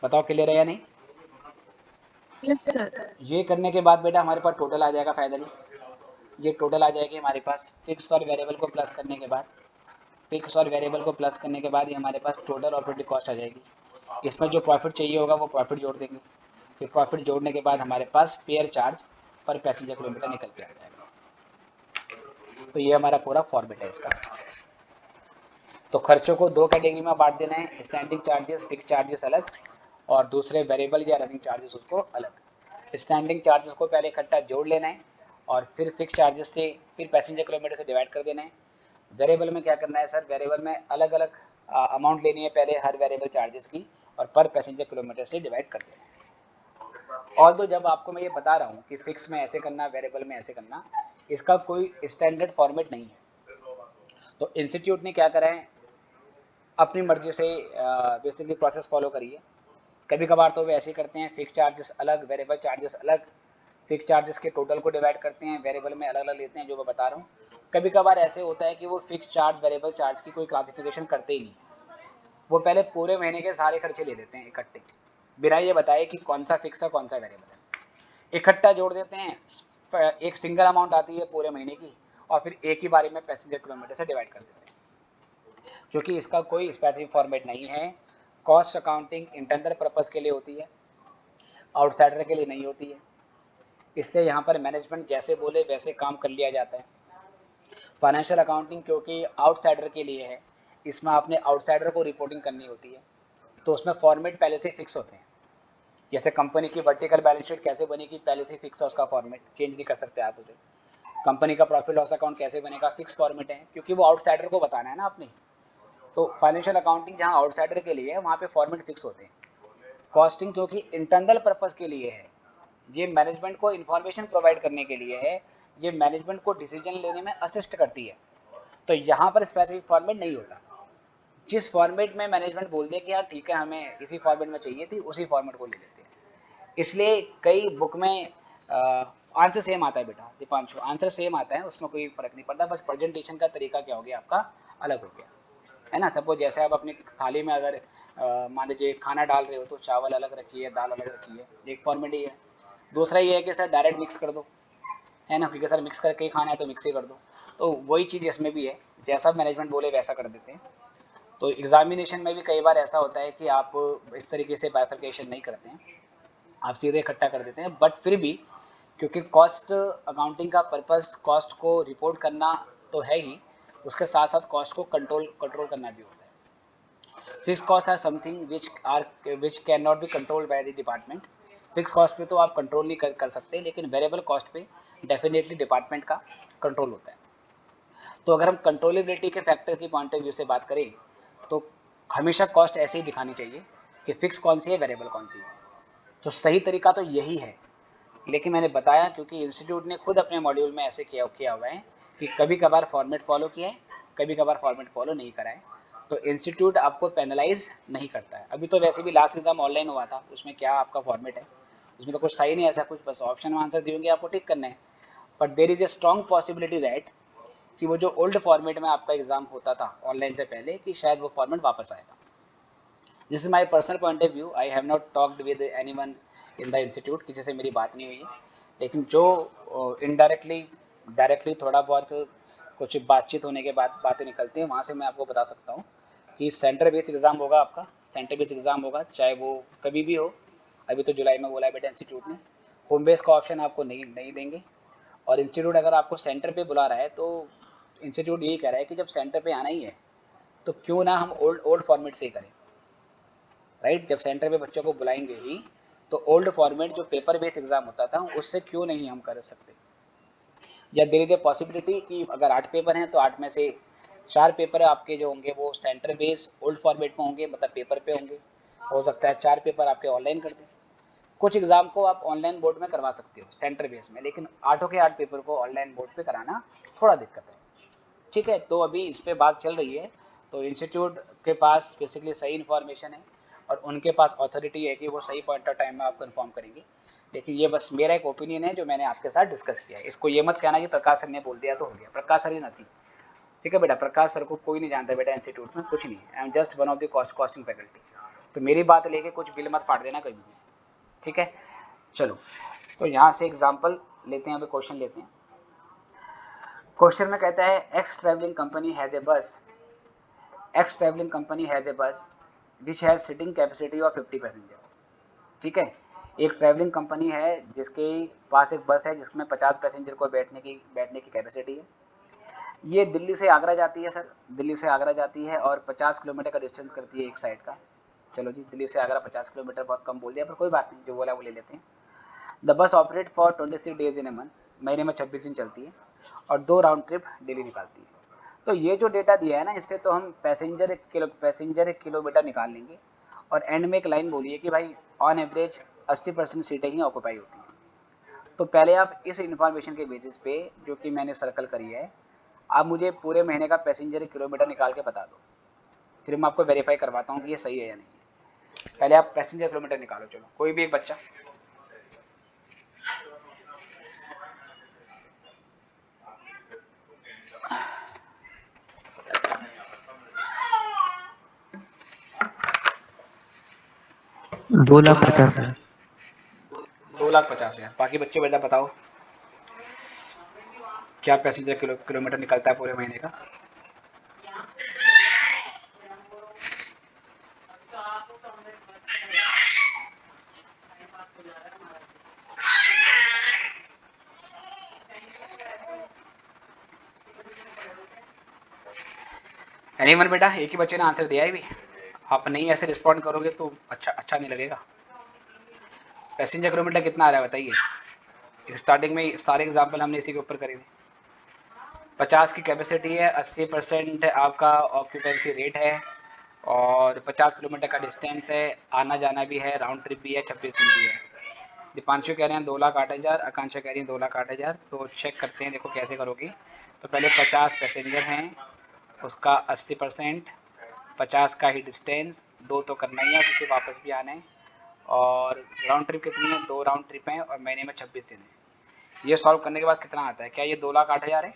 बताओ क्लियर है या नहीं। Yes sir. ये करने के बाद बेटा हमारे पास टोटल आ जाएगा फायदा नहीं, ये टोटल आ जाएगी हमारे पास फिक्स और वेरिएबल को प्लस करने के बाद, फिक्स और वेरिएबल को प्लस करने के बाद ये हमारे पास टोटल ऑपरेटिंग कॉस्ट आ जाएगी। इसमें जो प्रॉफिट चाहिए होगा वो प्रॉफिट जोड़ देंगे, फिर प्रॉफिट जोड़ने के बाद हमारे पास फेयर चार्ज पर पैसेंजर किलोमीटर निकल के आ जाएगा। तो ये हमारा पूरा फॉर्मेट है इसका। तो खर्चों को दो कैटेगरी में बांट देना है, स्टैंडिंग चार्जेस फिक्स चार्जेस अलग और दूसरे वेरिएबल या रनिंग चार्जेस उसको अलग। स्टैंडिंग चार्जेस को पहले इकट्ठा जोड़ लेना है और फिर फिक्स चार्जेस से फिर पैसेंजर किलोमीटर से डिवाइड कर देना है। वेरिएबल में क्या करना है सर, वेरिएबल में अलग अलग अमाउंट लेनी है पहले हर वेरिएबल चार्जेस की और पर पैसेंजर किलोमीटर से डिवाइड कर देना है। और तो जब आपको मैं ये बता रहा हूँ कि फिक्स में ऐसे करना, वेरिएबल में ऐसे करना, इसका कोई स्टैंडर्ड फॉर्मेट नहीं है। तो इंस्टीट्यूट ने क्या करा है, अपनी मर्जी से बेसिकली प्रोसेस फॉलो करिए। कभी कभार तो वे ऐसे करते हैं, फिक्स चार्जेस अलग, वेरिएबल चार्जेस अलग, फिक्स चार्जेस के टोटल को डिवाइड करते हैं, वेरिएबल में अलग अलग लेते हैं, जो मैं बता रहा हूँ। कभी कभार ऐसे होता है कि वो फिक्स चार्ज वेरिएबल चार्ज की कोई क्लासिफिकेशन करते ही नहीं, वो पहले पूरे महीने के सारे खर्चे ले लेते हैं इकट्ठे, बिना ये बताए कि कौन सा फिक्स है कौन सा वेरिएबल है। इकट्ठा जोड़ देते हैं, एक सिंगल अमाउंट आती है पूरे महीने की और फिर एक ही बारी में पैसेंजर किलोमीटर से डिवाइड कर देते हैं। क्योंकि इसका कोई स्पेसिफिक फॉर्मेट नहीं है। कॉस्ट अकाउंटिंग इंटरनल पर्पस के लिए होती है, आउटसाइडर के लिए नहीं होती है, इसलिए यहाँ पर मैनेजमेंट जैसे बोले वैसे काम कर लिया जाता है। फाइनेंशियल अकाउंटिंग क्योंकि आउटसाइडर के लिए है, इसमें आपने आउटसाइडर को रिपोर्टिंग करनी होती है, तो उसमें फॉर्मेट पहले से फिक्स होते हैं। जैसे कंपनी की वर्टिकल बैलेंस शीट कैसे बनेगी, पहले से फिक्स है, उसका फॉर्मेट चेंज नहीं कर सकते आप उसे। कंपनी का प्रॉफिट लॉस अकाउंट कैसे बनेगा, फिक्स फॉर्मेट है, क्योंकि वो आउटसाइडर को बताना है ना आपने। तो फाइनेंशियल अकाउंटिंग जहाँ आउटसाइडर के लिए है वहाँ पे फॉर्मेट फिक्स होते हैं। कॉस्टिंग क्योंकि इंटरनल पर्पस के लिए है, ये मैनेजमेंट को इन्फॉर्मेशन प्रोवाइड करने के लिए है, ये मैनेजमेंट को डिसीजन लेने में असिस्ट करती है। तो यहाँ पर स्पेसिफिक फॉर्मेट नहीं होता। जिस फॉर्मेट में मैनेजमेंट बोल दे कि यार ठीक है हमें इसी फॉर्मेट में चाहिए थी, उसी फॉर्मेट को ले लेते हैं। इसलिए कई बुक में आंसर सेम आता है बेटा दीपांशु, आंसर सेम आता है, उसमें कोई फर्क नहीं पड़ता, बस प्रेजेंटेशन का तरीका क्या हो गया आपका अलग हो गया, है ना। सपोज जैसे आप अपनी थाली में अगर मान लीजिए खाना डाल रहे हो तो चावल अलग रखिए, दाल अलग रखिए, एक फॉर्मेट ही है। दूसरा ये है कि सर डायरेक्ट मिक्स कर दो, है ना, क्योंकि सर मिक्स करके ही खाना है तो मिक्स ही कर दो। तो वही चीज़ इसमें भी है, जैसा मैनेजमेंट बोले वैसा कर देते हैं। तो एग्जामिनेशन में भी कई बार ऐसा होता है कि आप इस तरीके से बाइफरकेशन नहीं करते हैं, आप सीधे इकट्ठा कर देते हैं। बट फिर भी क्योंकि कॉस्ट अकाउंटिंग का पर्पस कॉस्ट को रिपोर्ट करना तो है ही, उसके साथ साथ कॉस्ट को कंट्रोल करना भी होता है। Fix cost are something which can not be controlled by the department. Fix cost पे तो आप कंट्रोल नहीं कर सकते, लेकिन वेरिएबल कॉस्ट पे डेफिनेटली डिपार्टमेंट का कंट्रोल होता है। तो अगर हम कंट्रोलेबिलिटी के फैक्टर की पॉइंट ऑफ व्यू से बात करें तो हमेशा कॉस्ट ऐसे ही दिखानी चाहिए कि फिक्स कौन सी है, वेरिएबल कौन सी है। तो सही तरीका तो यही है, लेकिन मैंने बताया क्योंकि इंस्टीट्यूट ने खुद अपने मॉड्यूल में ऐसे किया हुआ है कि कभी कभार फॉर्मेट फॉलो किया है, कभी कभार फॉर्मेट फॉलो नहीं करा है, तो इंस्टीट्यूट आपको पेनलाइज नहीं करता है। अभी तो वैसे भी लास्ट एग्जाम ऑनलाइन हुआ था, उसमें क्या आपका फॉर्मेट है, उसमें तो कुछ सही नहीं ऐसा कुछ, बस ऑप्शन में आंसर दिए आपको टिक करना है। But there is a strong possibility that कि वो जो ओल्ड फॉर्मेट में आपका एग्जाम होता था ऑनलाइन से पहले, कि शायद वो फॉर्मेट वापस आएगा। This is my personal point of view, I have not talked with anyone in the institute, किसी से मेरी बात नहीं हुई है, लेकिन जो डायरेक्टली थोड़ा बहुत कुछ बातचीत होने के बाद बातें निकलती हैं, वहाँ से मैं आपको बता सकता हूँ कि सेंटर बेस्ड एग्ज़ाम होगा आपका, सेंटर बेस्ड एग्ज़ाम होगा, चाहे वो कभी भी हो। अभी तो जुलाई में बोला है बेटा इंस्टीट्यूट ने, होम बेस का ऑप्शन आपको नहीं देंगे। और इंस्टीट्यूट अगर आपको सेंटर पे बुला रहा है तो इंस्टीट्यूट यही कह रहा है कि जब सेंटर पे आना ही है तो क्यों ना हम ओल्ड फॉर्मेट से ही करें, राइट। जब सेंटर पे बच्चों को बुलाएंगे ही तो ओल्ड फॉर्मेट जो पेपर बेस्ड एग्जाम होता था उससे क्यों नहीं हम कर सकते। या देयर इज ए पॉसिबिलिटी कि अगर 8 पेपर हैं तो 8 में से 4 पेपर आपके जो होंगे वो सेंटर बेस्ड ओल्ड फॉर्मेट में होंगे, मतलब पेपर पे होंगे। हो सकता है 4 पेपर आपके ऑनलाइन कर दें। कुछ एग्जाम को आप ऑनलाइन बोर्ड में करवा सकते हो सेंटर बेस में, लेकिन 8 के 8 पेपर को ऑनलाइन बोर्ड पे कराना थोड़ा दिक्कत है, ठीक है। तो अभी इस पे बात चल रही है, तो इंस्टीट्यूट के पास बेसिकली सही इन्फॉर्मेशन है और उनके पास अथॉरिटी है कि वो सही पॉइंट ऑफ टाइम में आपको इन्फॉर्म करेंगे। लेकिन ये बस मेरा एक ओपिनियन है जो मैंने आपके साथ डिस्कस किया है। इसको ये मत कहना कि प्रकाश सर ने बोल दिया तो हो गया, प्रकाश सर ही ना थी, ठीक है बेटा। प्रकाश सर को कोई नहीं जानता बेटा, इंस्टीट्यूट में कुछ नहीं है, I am just one of the costing faculty. तो मेरी बात लेके कुछ बिल मत फाड़ देना कभी भी, ठीक है। चलो, तो यहाँ से एग्जाम्पल लेते हैं, अभी क्वेश्चन लेते हैं। क्वेश्चन में कहता है X travelling company has a bus which has seating capacity of 50 passenger, ठीक है। एक ट्रैवलिंग कंपनी है जिसके पास एक बस है जिसमें 50 पैसेंजर को बैठने की कैपेसिटी है। ये दिल्ली से आगरा जाती है सर, दिल्ली से आगरा जाती है और 50 किलोमीटर का डिस्टेंस करती है एक साइड का। चलो जी, दिल्ली से आगरा 50 किलोमीटर बहुत कम बोल दिया, पर कोई बात नहीं, जो बोला वो ले लेते हैं। The bus operate for 26 days in a month, महीने में 26 दिन चलती है और 2 राउंड ट्रिप डेली निकालती है। तो ये जो डेटा दिया है ना, इससे तो हम पैसेंजर किलोमीटर निकाल लेंगे और एंड में एक लाइन बोलिए कि भाई ऑन एवरेज 80% सीटें ही ऑक्यूपाई होती हैं। तो पहले आप इस इन्फॉर्मेशन के बेसिस पे जो कि मैंने सर्कल करी है, आप मुझे पूरे महीने का पैसेंजर किलोमीटर निकाल के बता दो, फिर मैं आपको वेरीफाई करवाता हूँ कि ये सही है या नहीं है। पहले आप पैसेंजर किलोमीटर निकालो, चलो कोई भी एक बच्चा। दो लाख 50,000। 2,50,000। बाकी बच्चे बेटा बताओ क्या पैसेंजर किलोमीटर निकलता है पूरे महीने का। एनीवन बेटा, एक ही बच्चे ने आंसर दिया है भी, आप नहीं ऐसे रिस्पॉन्ड करोगे तो अच्छा नहीं लगेगा। पैसेंजर किलोमीटर कितना आ रहा है बताइए। स्टार्टिंग में सारे एग्जाम्पल हमने इसी के ऊपर करे थे। 50 की कैपेसिटी है, 80% आपका ऑक्यूपेंसी रेट है और 50 किलोमीटर का डिस्टेंस है, आना जाना भी है, राउंड ट्रिप भी है, 26 दिन भी है। दीपांशु कह रहे हैं 2,08,000, आकांक्षा कह रही है 2,08,000। तो चेक करते हैं, देखो कैसे करोगी। तो पहले 50 पैसेंजर हैं उसका 80%, 50 का ही डिस्टेंस, 2 तो करना ही है क्योंकि वापस भी आना है, और राउंड ट्रिप कितनी है, 2 राउंड ट्रिप हैं और महीने में 26 दिन है। ये सॉल्व करने के बाद कितना आता है, क्या ये 2,08,000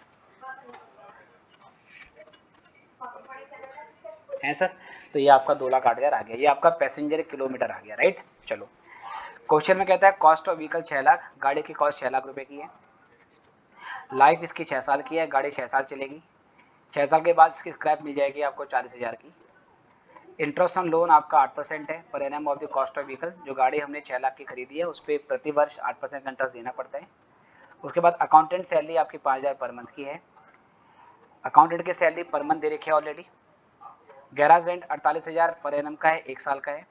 है सर? तो ये आपका 2,08,000 आ गया, ये आपका पैसेंजर किलोमीटर आ गया, राइट। चलो क्वेश्चन में कहता है कॉस्ट ऑफ व्हीकल 6 लाख, गाड़ी की कॉस्ट 6 लाख रुपए की है, लाइफ इसकी 6 साल की है, गाड़ी 6 साल चलेगी, 6 साल के बाद इसकी स्क्रैप मिल जाएगी आपको 40,000 की। इंटरेस्ट ऑन लोन आपका 8% है per annum of the cost of vehicle, जो गाड़ी हमने 6 लाख की खरीदी है उस पर प्रति वर्ष 8% का इंटरेस्ट देना पड़ता है। उसके बाद अकाउंटेंट सैलरी आपकी 5,000 पर मंथ की है, अकाउंटेंट की सैलरी पर मंथ दे रखी है already. Garage rent 48,000 per annum का है, 1 साल का है।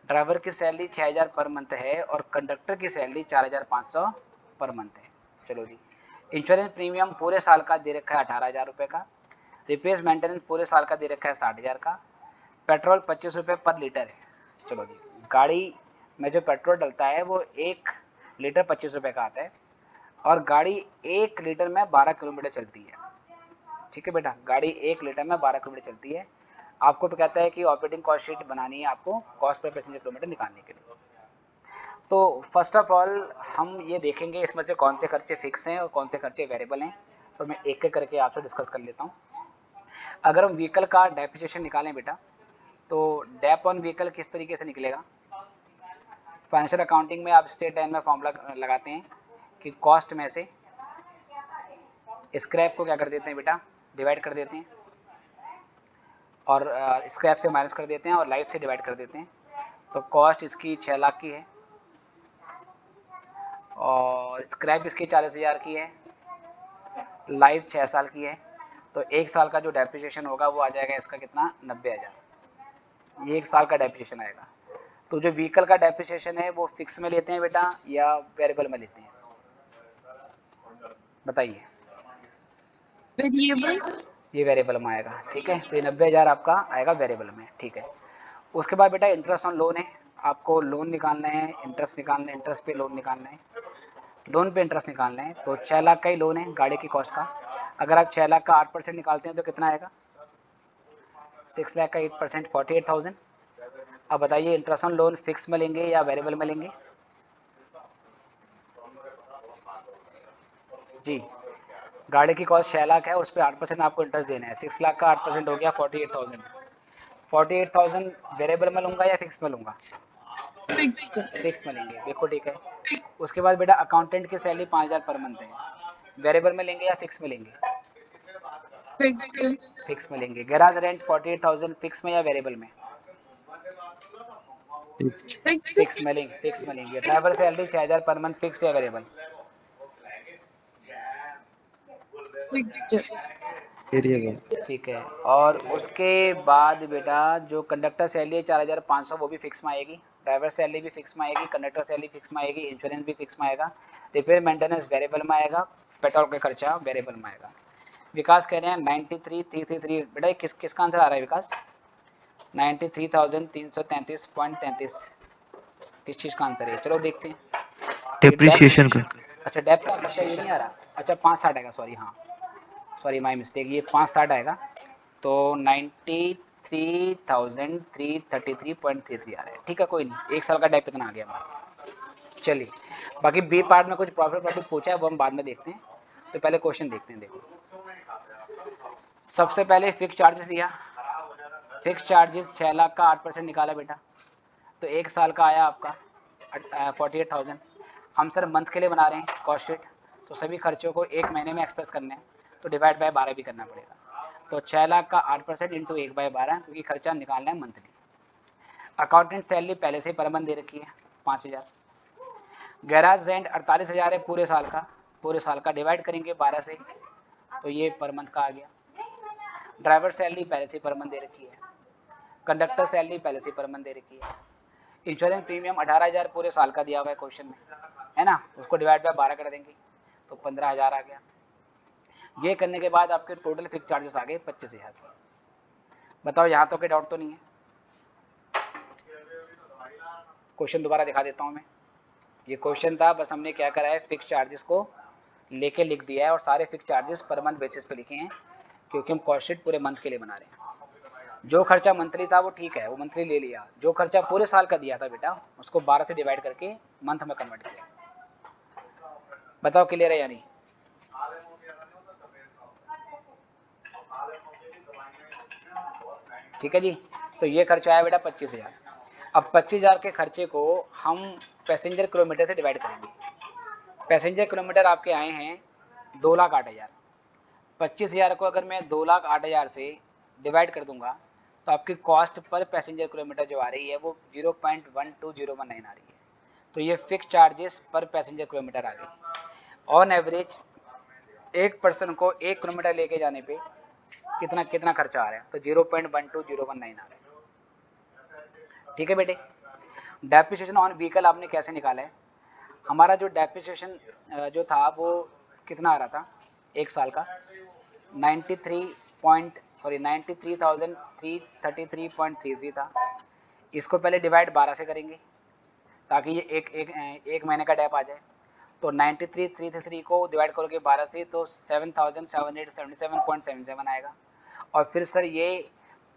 ड्राइवर की सैलरी 6,000 पर मंथ है और कंडक्टर की सैलरी 4,500 पर मंथ है। चलो जी, इंश्योरेंस प्रीमियम पूरे साल का दे रखा है 18,000 रुपये का, रिपेयर्स मेंटेनेंस पूरे साल का दे रखा है 60,000 का, पेट्रोल 25 रुपये पर लीटर है। चलो जी, गाड़ी में जो पेट्रोल डलता है वो 1 लीटर 25 रुपये का आता है और गाड़ी 1 लीटर में 12 किलोमीटर चलती है। ठीक है बेटा, गाड़ी 1 लीटर में 12 किलोमीटर चलती है। आपको तो कहता है कि ऑपरेटिंग कॉस्ट शीट बनानी है आपको कॉस्ट पर पैसेंजर किलोमीटर निकालने के लिए। तो फर्स्ट ऑफ ऑल हम ये देखेंगे इसमें से कौन से खर्चे फिक्स हैं और कौन से खर्चे वेरिएबल हैं, तो मैं एक एक करके आपसे डिस्कस कर लेता हूँ। अगर हम व्हीकल का डेप्रिसिएशन निकालें बेटा, तो डेप ऑन व्हीकल किस तरीके से निकलेगा। फाइनेंशियल अकाउंटिंग में आप स्टेट लाइन में फॉर्मूला लगाते हैं कि कॉस्ट में से स्क्रैप को क्या कर देते हैं बेटा, डिवाइड कर देते हैं और स्क्रैप से माइनस कर देते हैं और लाइफ से डिवाइड कर देते हैं। तो कॉस्ट इसकी 6 लाख की है और स्क्रैप इसकी 40,000 की है, लाइफ 6 साल की है, तो 1 साल का जो डेप्रिसिएशन होगा वो आ जाएगा इसका कितना, 90,000। ये 1 साल का डेप्रिसिएशन आएगा। तो जो व्हीकल का डेप्रिसिएशन है वो फिक्स में लेते हैं बेटा या वेरिएबल में लेते हैं, बताइए। वेरिएबल। ये वेरिएबल में आएगा, ठीक है। तो ये 90,000 आपका आएगा वेरिएबल में, ठीक है। उसके बाद बेटा इंटरेस्ट ऑन लोन है, आपको लोन निकालना है, इंटरेस्ट निकालना है, इंटरेस्ट पे लोन निकालना है, लोन पे इंटरेस्ट निकालना है। तो 6 लाख का ही लोन है गाड़ी की कॉस्ट का, अगर आप 6 लाख का 8% निकालते हैं तो कितना आएगा, 6 लाख का 8% 48,000। अब बताइए इंटरेस्ट ऑन लोन फिक्स में लेंगे या वेरिएबल में लेंगे जी। गाड़ी की कॉस्ट 6 लाख है, उस पर 8% आपको इंटरेस्ट देना है, 6 लाख का 8% हो गया 48,000। 48,000 वेरिएबल में लूँगा या फिक्स में लूँगा, फिक्स्ड। फिक्स में लेंगे, देखो ठीक है। उसके बाद बेटा अकाउंटेंट की सैलरी 5,000 पर मंथ है, वेरिएबल में लेंगे या फिक्स में लेंगे, फिक्स्ड। फिक्स में लेंगे। गैराज रेंट 48,000 फिक्स में या वेरिएबल में, फिक्स्ड। फिक्स में लेंगे, फिक्स में लेंगे। Driver salary 6,000 per month fix या वेरिएबल, फिक्स्ड। वेरिएबल। ठीक है। और उसके बाद बेटा जो कंडक्टर सैलरी है 4,500 वो भी फिक्स में आएगी, ड्राइवर सैलरी भी फिक्स में आएगी, कंडक्टर सैलरी फिक्स में आएगी, इंश्योरेंस भी फिक्स में आएगा, रिपेयर मेंटेनेंस वेरिएबल में आएगा, पेट्रोल का खर्चा वेरिएबल में आएगा। विकास कह रहे हैं 93,333, बेटा किस किसका आंसर आ रहा है विकास, 93,333.33 किस चीज़ का आंसर है, चलो देखते हैं। डिप्रिसिएशन का। अच्छा डेप का खर्चा ये नहीं आ रहा, अच्छा 560 आएगा, सॉरी हाँ सॉरी माई मिस्टेक, ये 560 आएगा। तो 93,333.33 आ रहा है, ठीक है कोई नहीं, 1 साल का डेप इतना आ गया हमारा। चलिए बाकी बी पार्ट में कुछ प्रॉफिट पूछा है वो हम बाद में देखते हैं, तो पहले क्वेश्चन देखते हैं। देखो सबसे पहले फिक्स चार्जेस दिया, फिक्स चार्जेस 6 लाख का 8% निकाला बेटा, तो 1 साल का आया आपका 48,000। हम सर मंथ के लिए बना रहे हैं कॉस्ट शीट, तो सभी खर्चों को 1 महीने में एक्सप्रेस करने हैं, तो डिवाइड बाय 12 भी करना पड़ेगा। तो 6 लाख का 8% इंटू 1/12, क्योंकि खर्चा निकालना है मंथली। अकाउंटेंट सैलरी पहले से ही पर मंथ दे रखी है 5,000। गैराज रेंट 48,000 है पूरे साल का, पूरे साल का डिवाइड करेंगे 12 से, तो ये पर मंथ का आ गया। ड्राइवर सैलरी पहले से पर मंथ दे रखी है, कंडक्टर सैलरी पहले से पर मंथ दे रखी है। इंश्योरेंस प्रीमियम 18,000 पूरे साल का दिया हुआ है क्वेश्चन में, है ना, उसको डिवाइड बाय 12 कर देंगे तो 15,000 आ गया। ये करने के बाद आपके टोटल फिक्स चार्जेस आ गए 25,000। बताओ यहाँ तो कोई डाउट तो नहीं है। क्वेश्चन दोबारा दिखा देता हूँ मैं, ये क्वेश्चन था, बस हमने क्या करा है फिक्स चार्जेस को लेके लिख दिया है और सारे fix charges per month basis पे लिखे हैं क्योंकि हम कॉस्ट शीट पूरे मंथ के लिए बना रहे हैं। जो खर्चा मंथली था वो ठीक है, वो मंथली ले लिया। जो खर्चा पूरे साल का दिया था बेटा, उसको 12 से डिवाइड करके मंथ में कन्वर्ट किया। बताओ क्लियर है या नहीं? ठीक है जी। तो ये खर्चा आया बेटा 25,000। अब 25,000 के खर्चे को हम पैसेंजर किलोमीटर से डिवाइड करेंगे। पैसेंजर किलोमीटर आपके आए हैं 2,08,000। 25,000 को अगर मैं 2,08,000 से डिवाइड कर दूंगा तो आपकी कॉस्ट पर पैसेंजर किलोमीटर जो आ रही है वो 0.1209 आ रही है। तो ये fix charges per passenger kilometre आ गई। ऑन एवरेज एक पर्सन को 1 किलोमीटर लेके जाने पे कितना खर्चा आ रहा है? तो 0.12019 आ रहा है। ठीक है बेटे। डेप्रिसिएशन ऑन व्हीकल आपने कैसे निकाला है? हमारा जो डेप्रिसिएशन जो था वो कितना आ रहा था एक साल का? 93,333.33 था। इसको पहले डिवाइड 12 से करेंगे ताकि ये एक महीने का डेप आ जाए। तो 93,333 को डिवाइड करोगे 12 से तो 7,777.77 आएगा। और फिर सर ये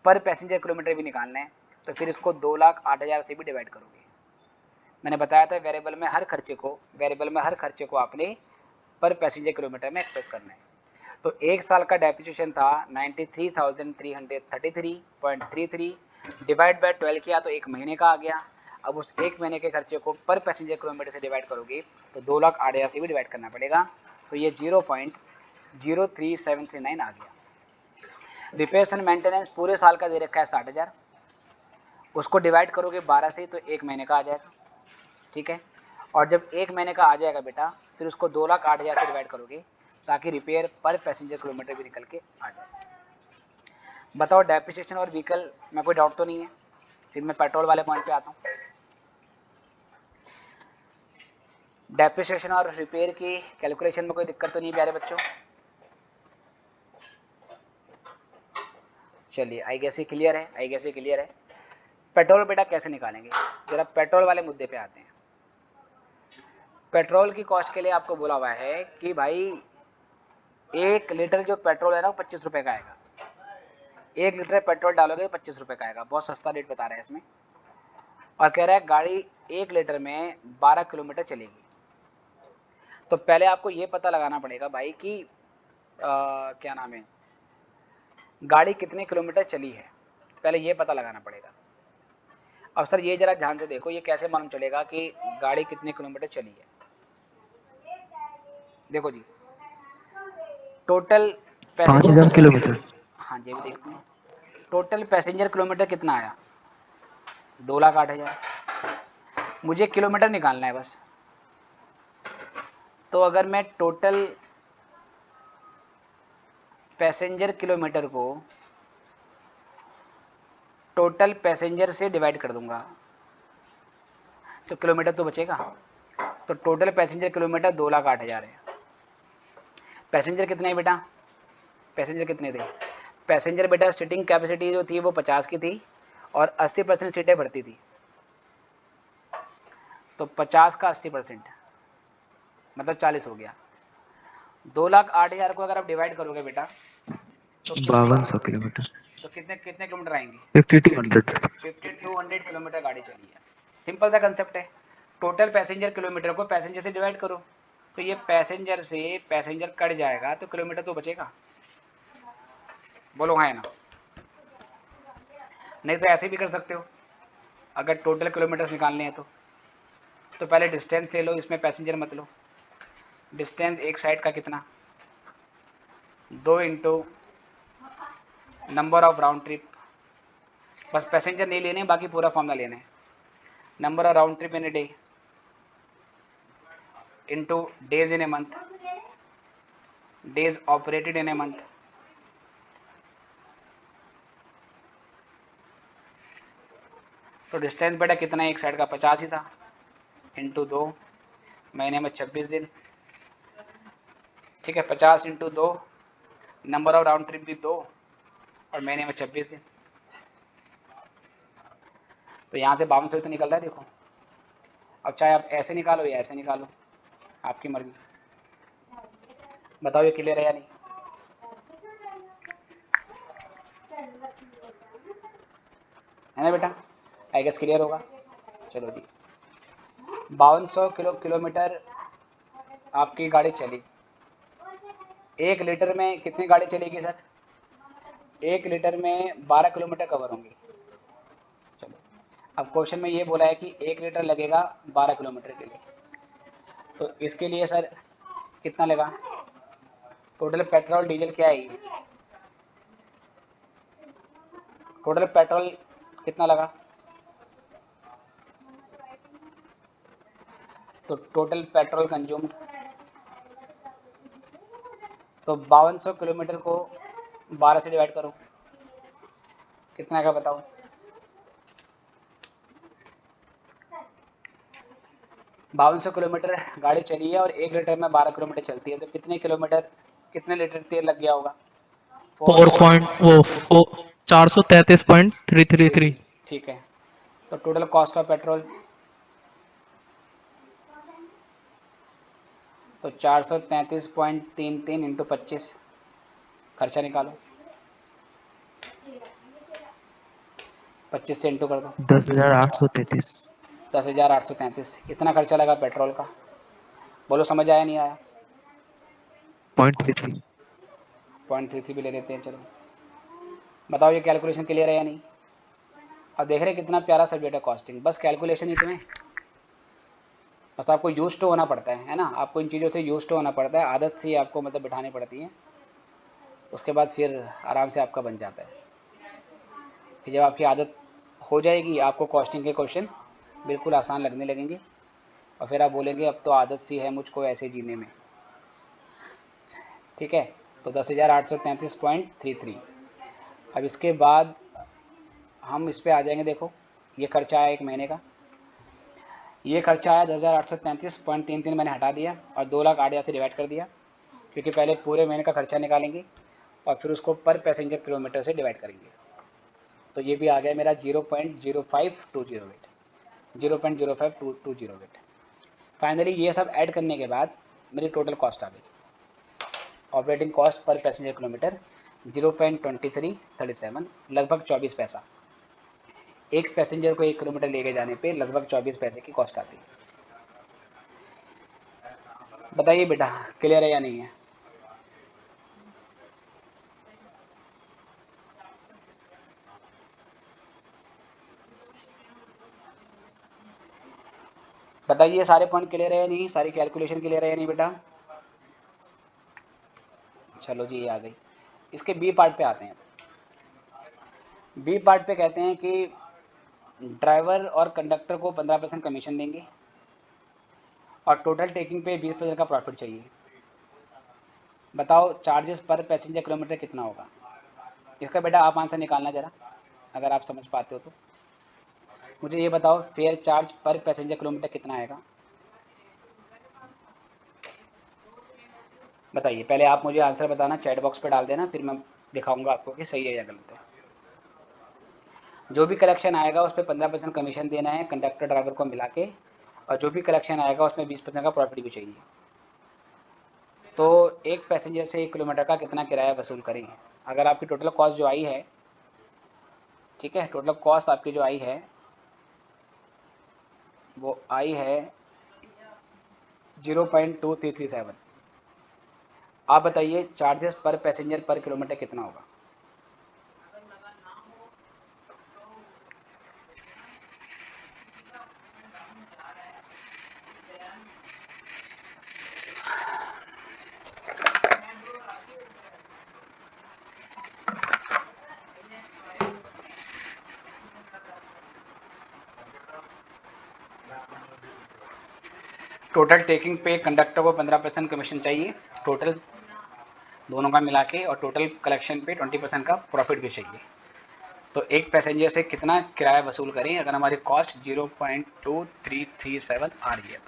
पर पैसेंजर किलोमीटर भी निकालना है, तो फिर इसको 2,08,000 से भी डिवाइड करोगे। मैंने बताया था वेरिएबल में हर खर्चे को आपने पर पैसेंजर किलोमीटर में एक्सप्रेस करना है। तो एक साल का डेप्रिसिएशन था 93,333.33 डिवाइड बाय 12 किया तो एक महीने का आ गया। अब उस एक महीने के खर्चे को पर पैसेंजर किलोमीटर से डिवाइड करोगे तो 2,08,000 से भी डिवाइड करना पड़ेगा। तो ये 0.03739 आ गया। रिपेयर्स एंड मेंटेनेंस पूरे साल का दे रखा है 60,000, उसको डिवाइड करोगे 12 से तो एक महीने का आ जाएगा। ठीक है। और जब एक महीने का आ जाएगा बेटा फिर उसको 2,08,000 से डिवाइड करोगे ताकि रिपेयर पर पैसेंजर किलोमीटर भी निकल के आ जाए। बताओ डेप्रिसिएशन और व्हीकल में कोई डाउट तो नहीं है? फिर मैं पेट्रोल वाले पॉइंट पे आता हूँ। डेप्रिसिएशन और रिपेयर की कैलकुलेशन में कोई दिक्कत तो नहीं प्यारे बच्चों? चलिए आई गेस ये क्लियर है। पेट्रोल बेटा कैसे निकालेंगे? जरा पेट्रोल वाले मुद्दे पे आते हैं। पेट्रोल की कॉस्ट के लिए आपको बोला हुआ है कि भाई 1 लीटर जो पेट्रोल है ना वो 25 रुपये का आएगा। 1 लीटर पेट्रोल डालोगे 25 रुपये का आएगा। बहुत सस्ता रेट बता रहा है इसमें। और कह रहा है गाड़ी 1 लीटर में 12 किलोमीटर चलेगी। तो पहले आपको ये पता लगाना पड़ेगा भाई कि क्या नाम है, गाड़ी कितने किलोमीटर चली है, पहले ये पता लगाना पड़ेगा। अब सर ये जरा ध्यान से देखो, ये कैसे मालूम चलेगा कि गाड़ी कितने किलोमीटर चली है? देखो जी, टोटल 5,000 किलोमीटर। हाँ जी, अभी देखते हैं। टोटल पैसेंजर किलोमीटर कितना आया? 2,08,000। मुझे किलोमीटर निकालना है बस। तो अगर मैं टोटल पैसेंजर किलोमीटर को टोटल पैसेंजर से डिवाइड कर दूंगा तो किलोमीटर तो बचेगा। तो टोटल पैसेंजर किलोमीटर 2,08,000 है। पैसेंजर कितने हैं बेटा? पैसेंजर कितने थे? पैसेंजर बेटा सीटिंग कैपेसिटी जो थी वो 50 की थी और 80% सीटें भरती थी। तो 50 का 80% मतलब 40 हो गया। 2,08,000 को अगर आप डिवाइड करोगे बेटा तो 5,200 किलोमीटर। तो कितने किलोमीटर आएंगे? 5,200 किलोमीटर गाड़ी चली है। सिंपल सा कंसेप्ट है। टोटल पैसेंजर किलोमीटर को पैसेंजर से डिवाइड करो, तो ये पैसेंजर से पैसेंजर कट जाएगा तो किलोमीटर तो बचेगा। बोलो हाँ है ना? नहीं तो ऐसे भी कर सकते हो, अगर टोटल किलोमीटर्स निकालने हैं तो पहले डिस्टेंस ले लो, इसमें पैसेंजर मत लो। डिस्टेंस एक साइड का कितना? 2 into number of round trip. बस पैसेंजर नहीं लेने, बाकी पूरा फॉर्मूला लेना है। Number of round trip in a day into days in a month, days operated in a month. तो डिस्टेंस बेटा कितना है? एक साइड का 50 ही था, इंटू 2, महीने में 26 दिन। ठीक है, 50 into 2, number of round trip भी 2 और महीने में 26 दिन। तो यहाँ से 5200 तो निकल रहा है देखो। अब चाहे आप ऐसे निकालो या ऐसे निकालो, आपकी मर्जी। बताओ ये क्लियर है या नहीं? है ना बेटा, आई गेस क्लियर होगा। चलो जी, 5200 किलोमीटर आपकी गाड़ी चली, 1 लीटर में कितनी गाड़ी चलेगी सर? 1 लीटर में 12 किलोमीटर कवर होंगे। चलो, अब क्वेश्चन में ये बोला है कि 1 लीटर लगेगा 12 किलोमीटर के लिए, तो इसके लिए सर कितना लगा? टोटल पेट्रोल डीजल क्या है ये? टोटल पेट्रोल कितना लगा? तो टोटल पेट्रोल कंज्यूम्ड, तो 5200 किलोमीटर को 12 से डिवाइड करो, कितना का बताओ? बावन सौ किलोमीटर गाड़ी चली है और 1 लीटर में 12 किलोमीटर चलती है, तो कितने लीटर तेल लग गया होगा? 433.333। ठीक है, तो टोटल कॉस्ट ऑफ पेट्रोल, तो 433.33 इंटू 25, खर्चा निकालो, 25 से इंटू कर दो, 10,833। 10,833। इतना खर्चा लगा पेट्रोल का। बोलो समझ आया नहीं आया? 0.33। 0.33 भी ले लेते हैं। चलो बताओ ये कैलकुलेशन क्लियर है या नहीं? अब देख रहे हैं कितना प्यारा सब्जेक्ट है कॉस्टिंग, बस कैलकुलेशन ही तुम्हें, बस आपको यूज टू होना पड़ता है ना, आपको इन चीज़ों से यूज टू होना पड़ता है, आदत से आपको मतलब बिठानी पड़ती है, उसके बाद फिर आराम से आपका बन जाता है। फिर जब आपकी आदत हो जाएगी आपको कॉस्टिंग के क्वेश्चन बिल्कुल आसान लगने लगेंगे, और फिर आप बोलेंगे अब तो आदत सी है मुझको ऐसे जीने में। ठीक है, तो 10,833.33। अब इसके बाद हम इस पर आ जाएंगे। देखो ये खर्चा आया 1 महीने का, ये खर्चा आया 10,833.33 मैंने हटा दिया और 2,08,000 से डिवाइड कर दिया, क्योंकि पहले पूरे महीने का खर्चा निकालेंगे और फिर उसको पर पैसेंजर किलोमीटर से डिवाइड करेंगे। तो ये भी आ गया मेरा 0.0528, 0.0528। फाइनली ये सब ऐड करने के बाद मेरी टोटल कॉस्ट आ गई, operating cost per passenger kilometre 0.2337, लगभग 24 पैसा। एक पैसेंजर को 1 किलोमीटर लेके जाने पे लगभग 24 पैसे की कॉस्ट आती है। बताइए बेटा क्लियर है या नहीं है? बताइए सारे पॉइंट क्लियर है या नहीं, सारी कैलकुलेशन क्लियर है या नहीं बेटा? चलो जी ये आ गई। इसके बी पार्ट पे आते हैं। बी पार्ट पे कहते हैं कि ड्राइवर और कंडक्टर को 15% कमीशन देंगे और टोटल टेकिंग पे 20% का प्रॉफिट चाहिए। बताओ चार्जेस पर पैसेंजर किलोमीटर कितना होगा? इसका बेटा आप आंसर निकालना ज़रा, अगर आप समझ पाते हो तो। मुझे ये बताओ फेयर चार्ज पर पैसेंजर किलोमीटर कितना आएगा? बताइए, पहले आप मुझे आंसर बताना, चैट बॉक्स पे डाल देना, फिर मैं दिखाऊंगा आपको कि सही है या गलत है। जो भी कलेक्शन आएगा उस पर 15% कमीशन देना है कंडक्टर ड्राइवर को मिला के, और जो भी कलेक्शन आएगा उसमें 20% का प्रॉफिट भी चाहिए। तो एक पैसेंजर से 1 किलोमीटर का कितना किराया वसूल करें? अगर आपकी टोटल कॉस्ट जो आई है, ठीक है, टोटल कॉस्ट आपकी जो आई है वो आई है 0.2337। आप बताइए charges per passenger per kilometre कितना होगा? टोटल टेकिंग पे कंडक्टर को 15% कमीशन चाहिए, टोटल दोनों का मिला के, और टोटल कलेक्शन पे 20% का प्रॉफिट भी चाहिए। तो एक पैसेंजर से कितना किराया वसूल करें अगर हमारी कॉस्ट 0.2337 आ रही है?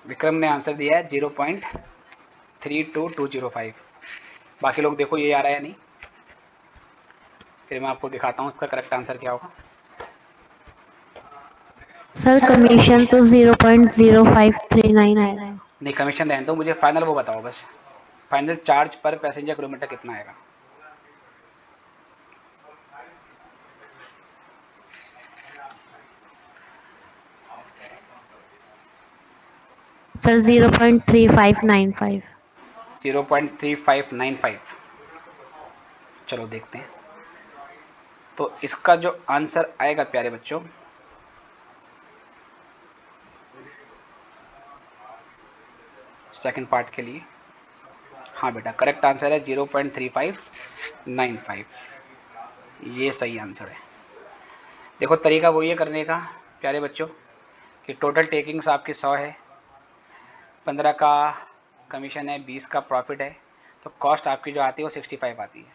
विक्रम ने आंसर दिया है 0.32205। बाकी लोग देखो ये आ रहा है या नहीं, फिर मैं आपको दिखाता हूँ इसका करेक्ट आंसर क्या होगा। सर कमीशन तो 0.0539 आएगा। नहीं कमीशन रहने दो, मुझे फाइनल वो बताओ बस, फाइनल चार्ज पर पैसेंजर किलोमीटर कितना आएगा? सर 0.3595। 0.3595। चलो देखते हैं। तो इसका जो आंसर आएगा प्यारे बच्चों, सेकंड पार्ट के लिए, हाँ बेटा करेक्ट आंसर है 0.3595। ये सही आंसर है। देखो तरीका वही है करने का प्यारे बच्चों कि टोटल टेकिंग्स आपकी 100 है, 15 का कमीशन है, 20 का प्रॉफिट है, तो कॉस्ट आपकी जो आती है वो 65 आती है।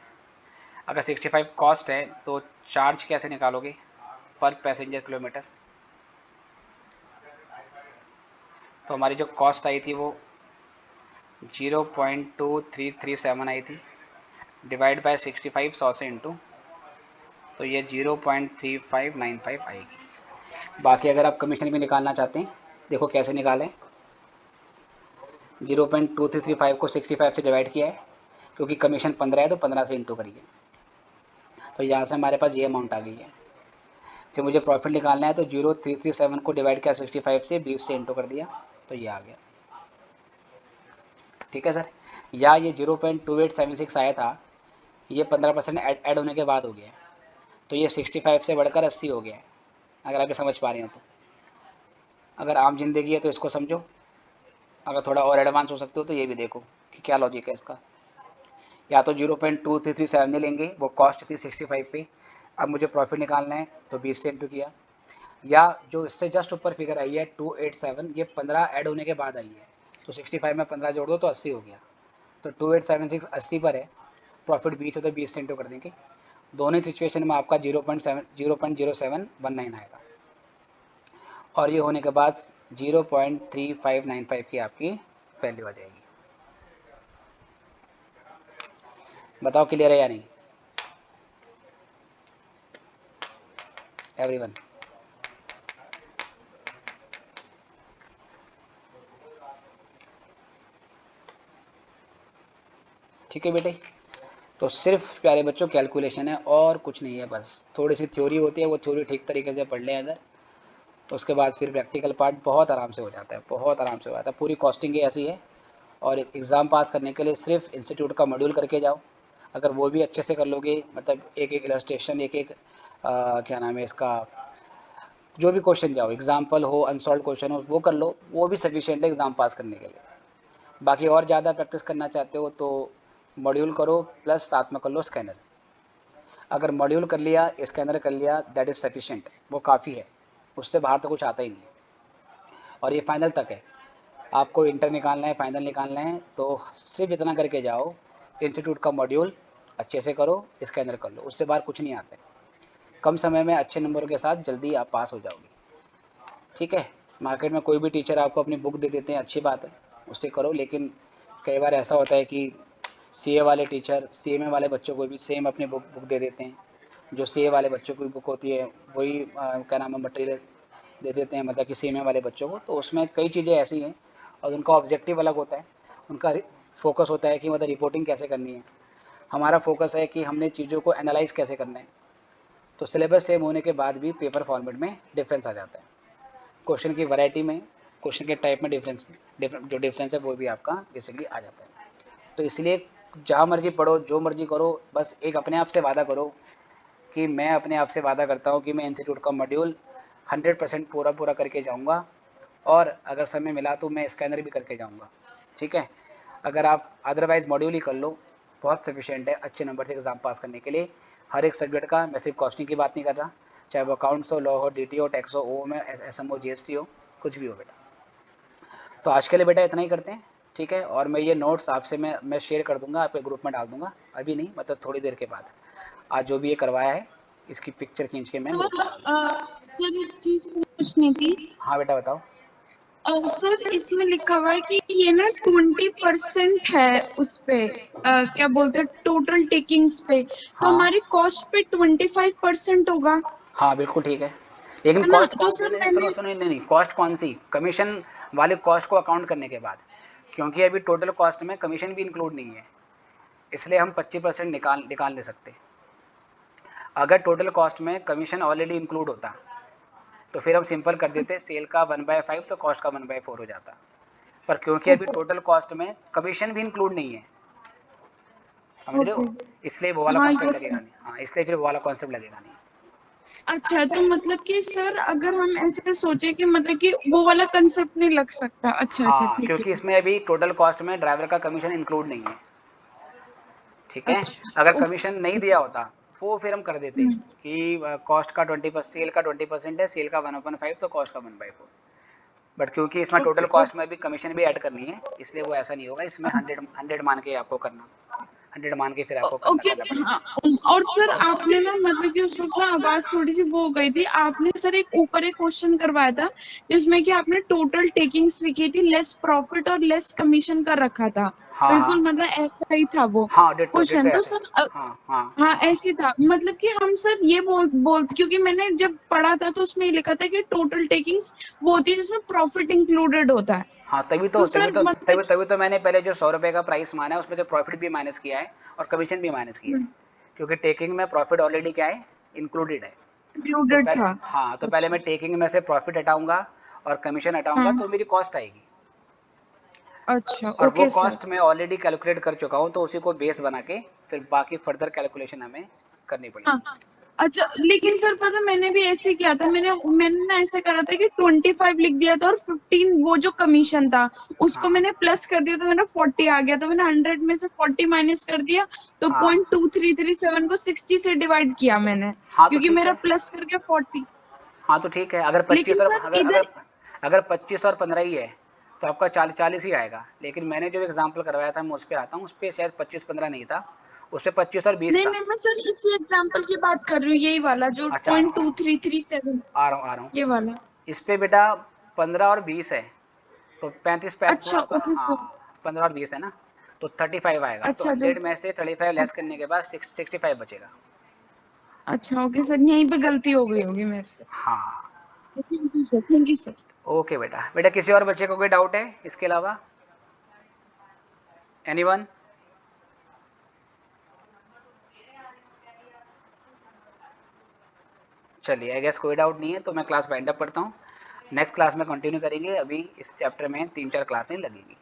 अगर 65 कॉस्ट है तो चार्ज कैसे निकालोगे? पर पैसेंजर किलोमीटर। तो हमारी जो कॉस्ट आई थी वो 0.2337 आई थी, डिवाइड बाय 65 100 से इंटू, तो ये 0.3595 आएगी। बाकी अगर आप कमीशन भी निकालना चाहते हैं, देखो कैसे निकालें। 0.2335 को 65 से डिवाइड किया है, क्योंकि कमीशन 15 है तो 15 से इंटू करिए, तो यहाँ से हमारे पास ये अमाउंट आ गई है। फिर मुझे प्रॉफिट निकालना है, तो 0.337 को डिवाइड किया 65 से, 20 से इंटू कर दिया, तो ये आ गया। ठीक है सर। या ये 0.2876 आया था, ये 15% ऐड होने के बाद हो गया है, तो ये 65 से बढ़कर 80 हो गया है, अगर आप ये समझ पा रहे हो तो। अगर आम जिंदगी है तो इसको समझो, अगर थोड़ा और एडवांस हो सकते हो तो ये भी देखो कि क्या लॉजिक है इसका। या तो 0.2337 लेंगे, वो कॉस्ट थी 65 पे, अब मुझे प्रॉफिट निकालना है तो 20 से इंटू किया। या जो इससे जस्ट ऊपर फिगर आई है 287, ये 15 ऐड होने के बाद आई है, तो 65 में 15 जोड़ दो तो 80 हो गया, तो 2876 80 पर है, प्रॉफिट 20 है तो 20 से इंटू कर देंगे। दोनों सिचुएशन में आपका 0.0719 आएगा, और ये होने के बाद 0.3595 की आपकी वैल्यू आ जाएगी। बताओ क्लियर है या नहीं एवरीवन? ठीक है बेटे, तो सिर्फ प्यारे बच्चों कैलकुलेशन है और कुछ नहीं है, बस थोड़ी सी थ्योरी होती है, वो थ्योरी ठीक तरीके से पढ़ लें अगर, उसके बाद फिर प्रैक्टिकल पार्ट बहुत आराम से हो जाता है, बहुत आराम से हो जाता है। पूरी कॉस्टिंग ही ऐसी है, और एग्ज़ाम पास करने के लिए सिर्फ इंस्टीट्यूट का मॉड्यूल करके जाओ, अगर वो भी अच्छे से कर लोगे, मतलब एक एक इलस्ट्रेशन, एक एक क्या नाम है इसका, जो भी क्वेश्चन जाओ, एग्जाम्पल हो, अनसॉल्व क्वेश्चन हो, वो कर लो, वो भी सफिशिएंट है एग्ज़ाम पास करने के लिए। बाकी और ज़्यादा प्रैक्टिस करना चाहते हो तो मॉड्यूल करो, प्लस साथ में कर लो स्कैनर। अगर मॉड्यूल कर लिया, स्कैनर कर लिया, दैट इज़ सफिशिएंट, वो काफ़ी है, उससे बाहर तो कुछ आता ही नहीं। और ये फाइनल तक है, आपको इंटर निकालना है, फाइनल निकालना है, तो सिर्फ इतना करके जाओ, इंस्टीट्यूट का मॉड्यूल अच्छे से करो, स्कैनर कर लो, उससे बाहर कुछ नहीं आता है। कम समय में अच्छे नंबरों के साथ जल्दी आप पास हो जाओगे। ठीक है। मार्केट में कोई भी टीचर आपको अपनी बुक दे देते हैं, अच्छी बात है, उससे करो, लेकिन कई बार ऐसा होता है कि सीए वाले टीचर सीएमए वाले बच्चों को भी सेम अपनी बुक दे देते हैं, जो सीए वाले बच्चों की बुक होती है वही क्या नाम है मटेरियल दे देते हैं, मतलब कि सीएमए वाले बच्चों को। तो उसमें कई चीज़ें ऐसी हैं, और उनका ऑब्जेक्टिव अलग होता है, उनका फोकस होता है कि मतलब रिपोर्टिंग कैसे करनी है, हमारा फोकस है कि हमने चीज़ों को एनालाइज कैसे करना है। तो सिलेबस सेम होने के बाद भी पेपर फॉर्मेट में डिफरेंस आ जाता है, क्वेश्चन की वैरायटी में, क्वेश्चन के टाइप में जो डिफरेंस है वो भी आपका बेसिकली आ जाता है। तो इसलिए जहाँ मर्जी पढ़ो, जो मर्जी करो, बस एक अपने आप से वादा करो कि मैं अपने आप से वादा करता हूँ कि मैं इंस्टीट्यूट का मॉड्यूल 100% पूरा करके जाऊँगा, और अगर समय मिला तो मैं स्कैनर भी करके जाऊँगा। ठीक है। अगर आप अदरवाइज़ मॉड्यूल ही कर लो, बहुत सफिशिएंट है अच्छे नंबर से एग्ज़ाम पास करने के लिए, हर एक सब्जेक्ट का। मैं सिर्फ कॉस्टिंग की बात नहीं कर रहा, चाहे वो अकाउंट्स हो, लॉ हो, डीटी हो, टैक्स हो, ओ में एसएम हो, जीएसटी हो, कुछ भी हो बेटा। तो आज के लिए बेटा इतना ही करते हैं, ठीक है। और मैं ये नोट्स आपसे मैं शेयर कर दूंगा, आपके ग्रुप में डाल दूंगा, अभी नहीं, मतलब थोड़ी देर के बाद। आज जो भी ये करवाया है इसकी पिक्चर खींच के मैं ग्रुप में डाल दूंगा। सर एक चीज पूछनी थी। हाँ बेटा बताओ। सर इसमें लिखा हुआ है कि ये ना 20% है उस पे, क्या बोलते हैं, टोटल टेकिंग्स पे, तो हाँ हमारी कॉस्ट पे 25% होगा, हाँ बिल्कुल ठीक है, लेकिन है ना? कॉस्ट तो कौन सी? सर सुनो मैंने सुनो, नहीं कॉस्ट कौन सी? कमीशन वाले कॉस्ट को अकाउंट करने के बाद, क्योंकि अभी टोटल कॉस्ट में कमीशन भी इंक्लूड नहीं है, इसलिए हम 25% निकाल नहीं सकते। अगर टोटल कॉस्ट में कमीशन ऑलरेडी इंक्लूड होता तो फिर हम सिंपल कर देते, सेल का 1/5 तो कॉस्ट का 1/4 हो जाता। पर क्योंकि अभी टोटल कॉस्ट में कमीशन भी इंक्लूड नहीं है, समझ रहे हो, ओके। इसलिए वो वाला हाँ कॉन्सेप्ट ये लगेगा नहीं। हाँ, इसलिए फिर वो वाला कॉन्सेप्ट लगेगा नहीं। अच्छा, तो मतलब कि सर अगर हम ऐसे सोचे कि मतलब कि वो वाला कंसेप्ट नहीं लग सकता। अच्छा अच्छा, हाँ, ठीक क्योंकि है। इसमें अभी टोटल कॉस्ट में ड्राइवर का कमीशन इंक्लूड नहीं है, ठीक है। अच्छा अगर ओके। कमीशन नहीं दिया होता वो फिर हम कर देते हम्म, कि कॉस्ट का 20%, सेल का 20% है, सेल का 1/5, तो कॉस्ट का 1/4। बट क्योंकि इसमें टोटल ओके कॉस्ट ओके। में भी कमीशन भी ऐड करनी है, इसलिए वो ऐसा नहीं होगा। इसमें 100 मान के आपको करना, 100 मान के फिर आपको करना ओके करना पड़ेगा। हाँ। और सर आपने ना मतलब कि उस वक्त ना आवाज थोड़ी सी वो हो गई थी। आपने सर एक ऊपर एक क्वेश्चन करवाया था जिसमें कि आपने टोटल टेकिंग्स लिखी थी, लेस प्रॉफिट और लेस कमीशन कर रखा था। हाँ बिल्कुल हाँ मतलब ऐसा ही था वो हाँ, डिट्टो डिट्टो क्वेश्चन। तो ऐसे। सर हाँ हाँ हाँ ऐसे था, मतलब कि हम सर ये बोल क्योंकि मैंने जब पढ़ा था तो उसमें ये लिखा था कि टोटल टेकिंग्स वो होती है जिसमें प्रॉफिट इंक्लूडेड होता है। हाँ, तभी तो तो तभी सर तो मतलब तभी तभी तो मैंने पहले जो 100 रुपये का प्राइस माना है उसमें से प्रॉफिट भी माइनस किया है और कमीशन भी माइनस किया है, क्योंकि टेकिंग में प्रॉफिट ऑलरेडी क्या है, इंक्लूडेड है। तो इंक्लूडेड पहले, था। हाँ, तो पहले अच्छा मैं टेकिंग में से प्रॉफिट हटाऊंगा और कमीशन हटाऊंगा, हाँ। तो मेरी कॉस्ट आएगी। अच्छा और वो ओके सर। कॉस्ट मैं ऑलरेडी कैलकुलेट कर चुका हूँ, तो उसी को बेस बना के फिर बाकी फर्दर कैलकुलेशन हमें करनी हाँ। पड़ेगी। अच्छा लेकिन सर पता मैंने भी ऐसे किया था। मैंने ना ऐसे करा था कि 25 लिख दिया था और 15 वो जो कमीशन था उसको हाँ मैंने प्लस कर दिया, तो मैंने 40 आ गया। तो मैंने 100 में से 40 माइनस कर दिया, तो हाँ 0.2337 को 60 से डिवाइड किया मैंने, हाँ, तो क्योंकि ठीक मेरा है। प्लस कर गया 40। हाँ, तो ठीक है। अगर लेकिन 25 और सर अगर इधर अगर अगर 25 और 15 ही है तो आपका 40 ही आएगा। लेकिन मैंने जो एग्जांपल करवाया था मैं उस पे आता हूँ, उस पे शायद 25-15 नहीं था, उस पे 25 और 20 नहीं था। नहीं, मैं सर इसी एग्जांपल की बात कर रही हूँ, यही वाला जो अच्छा, पॉइंट 2337 आ रहा हूँ। ये वाला। इस पे बेटा 15 और 20 है, तो 35 अच्छा ओके सर। हाँ, 15 और 20 है ना, तो 35 आएगा। तो अच्छा 100 में से 35 लेस अच्छा करने के बाद 65 बचेगा। अच्छा ओके सर, यहीं पे गलती हो गई होगी मेरे से। हाँ, thank you sir, thank you sir. Okay बेटा। बेटा किसी और बच्चे को कोई डाउट है इसके अलावा? एनीवन? चलिए, आई गेस कोई डाउट नहीं है, तो मैं क्लास वाइंड अप करता हूँ। नेक्स्ट क्लास में कंटिन्यू करेंगे। अभी इस चैप्टर में 3-4 क्लासें लगेंगी।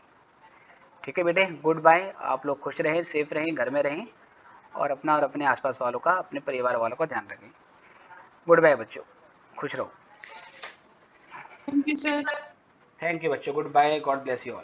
ठीक है बेटे, गुड बाय। आप लोग खुश रहें, सेफ रहें, घर में रहें, और अपना और अपने आसपास वालों का, अपने परिवार वालों का ध्यान रखें। गुड बाय बच्चों, खुश रहो। Thank you sir. Thank you बच्चों, goodbye, God bless you all.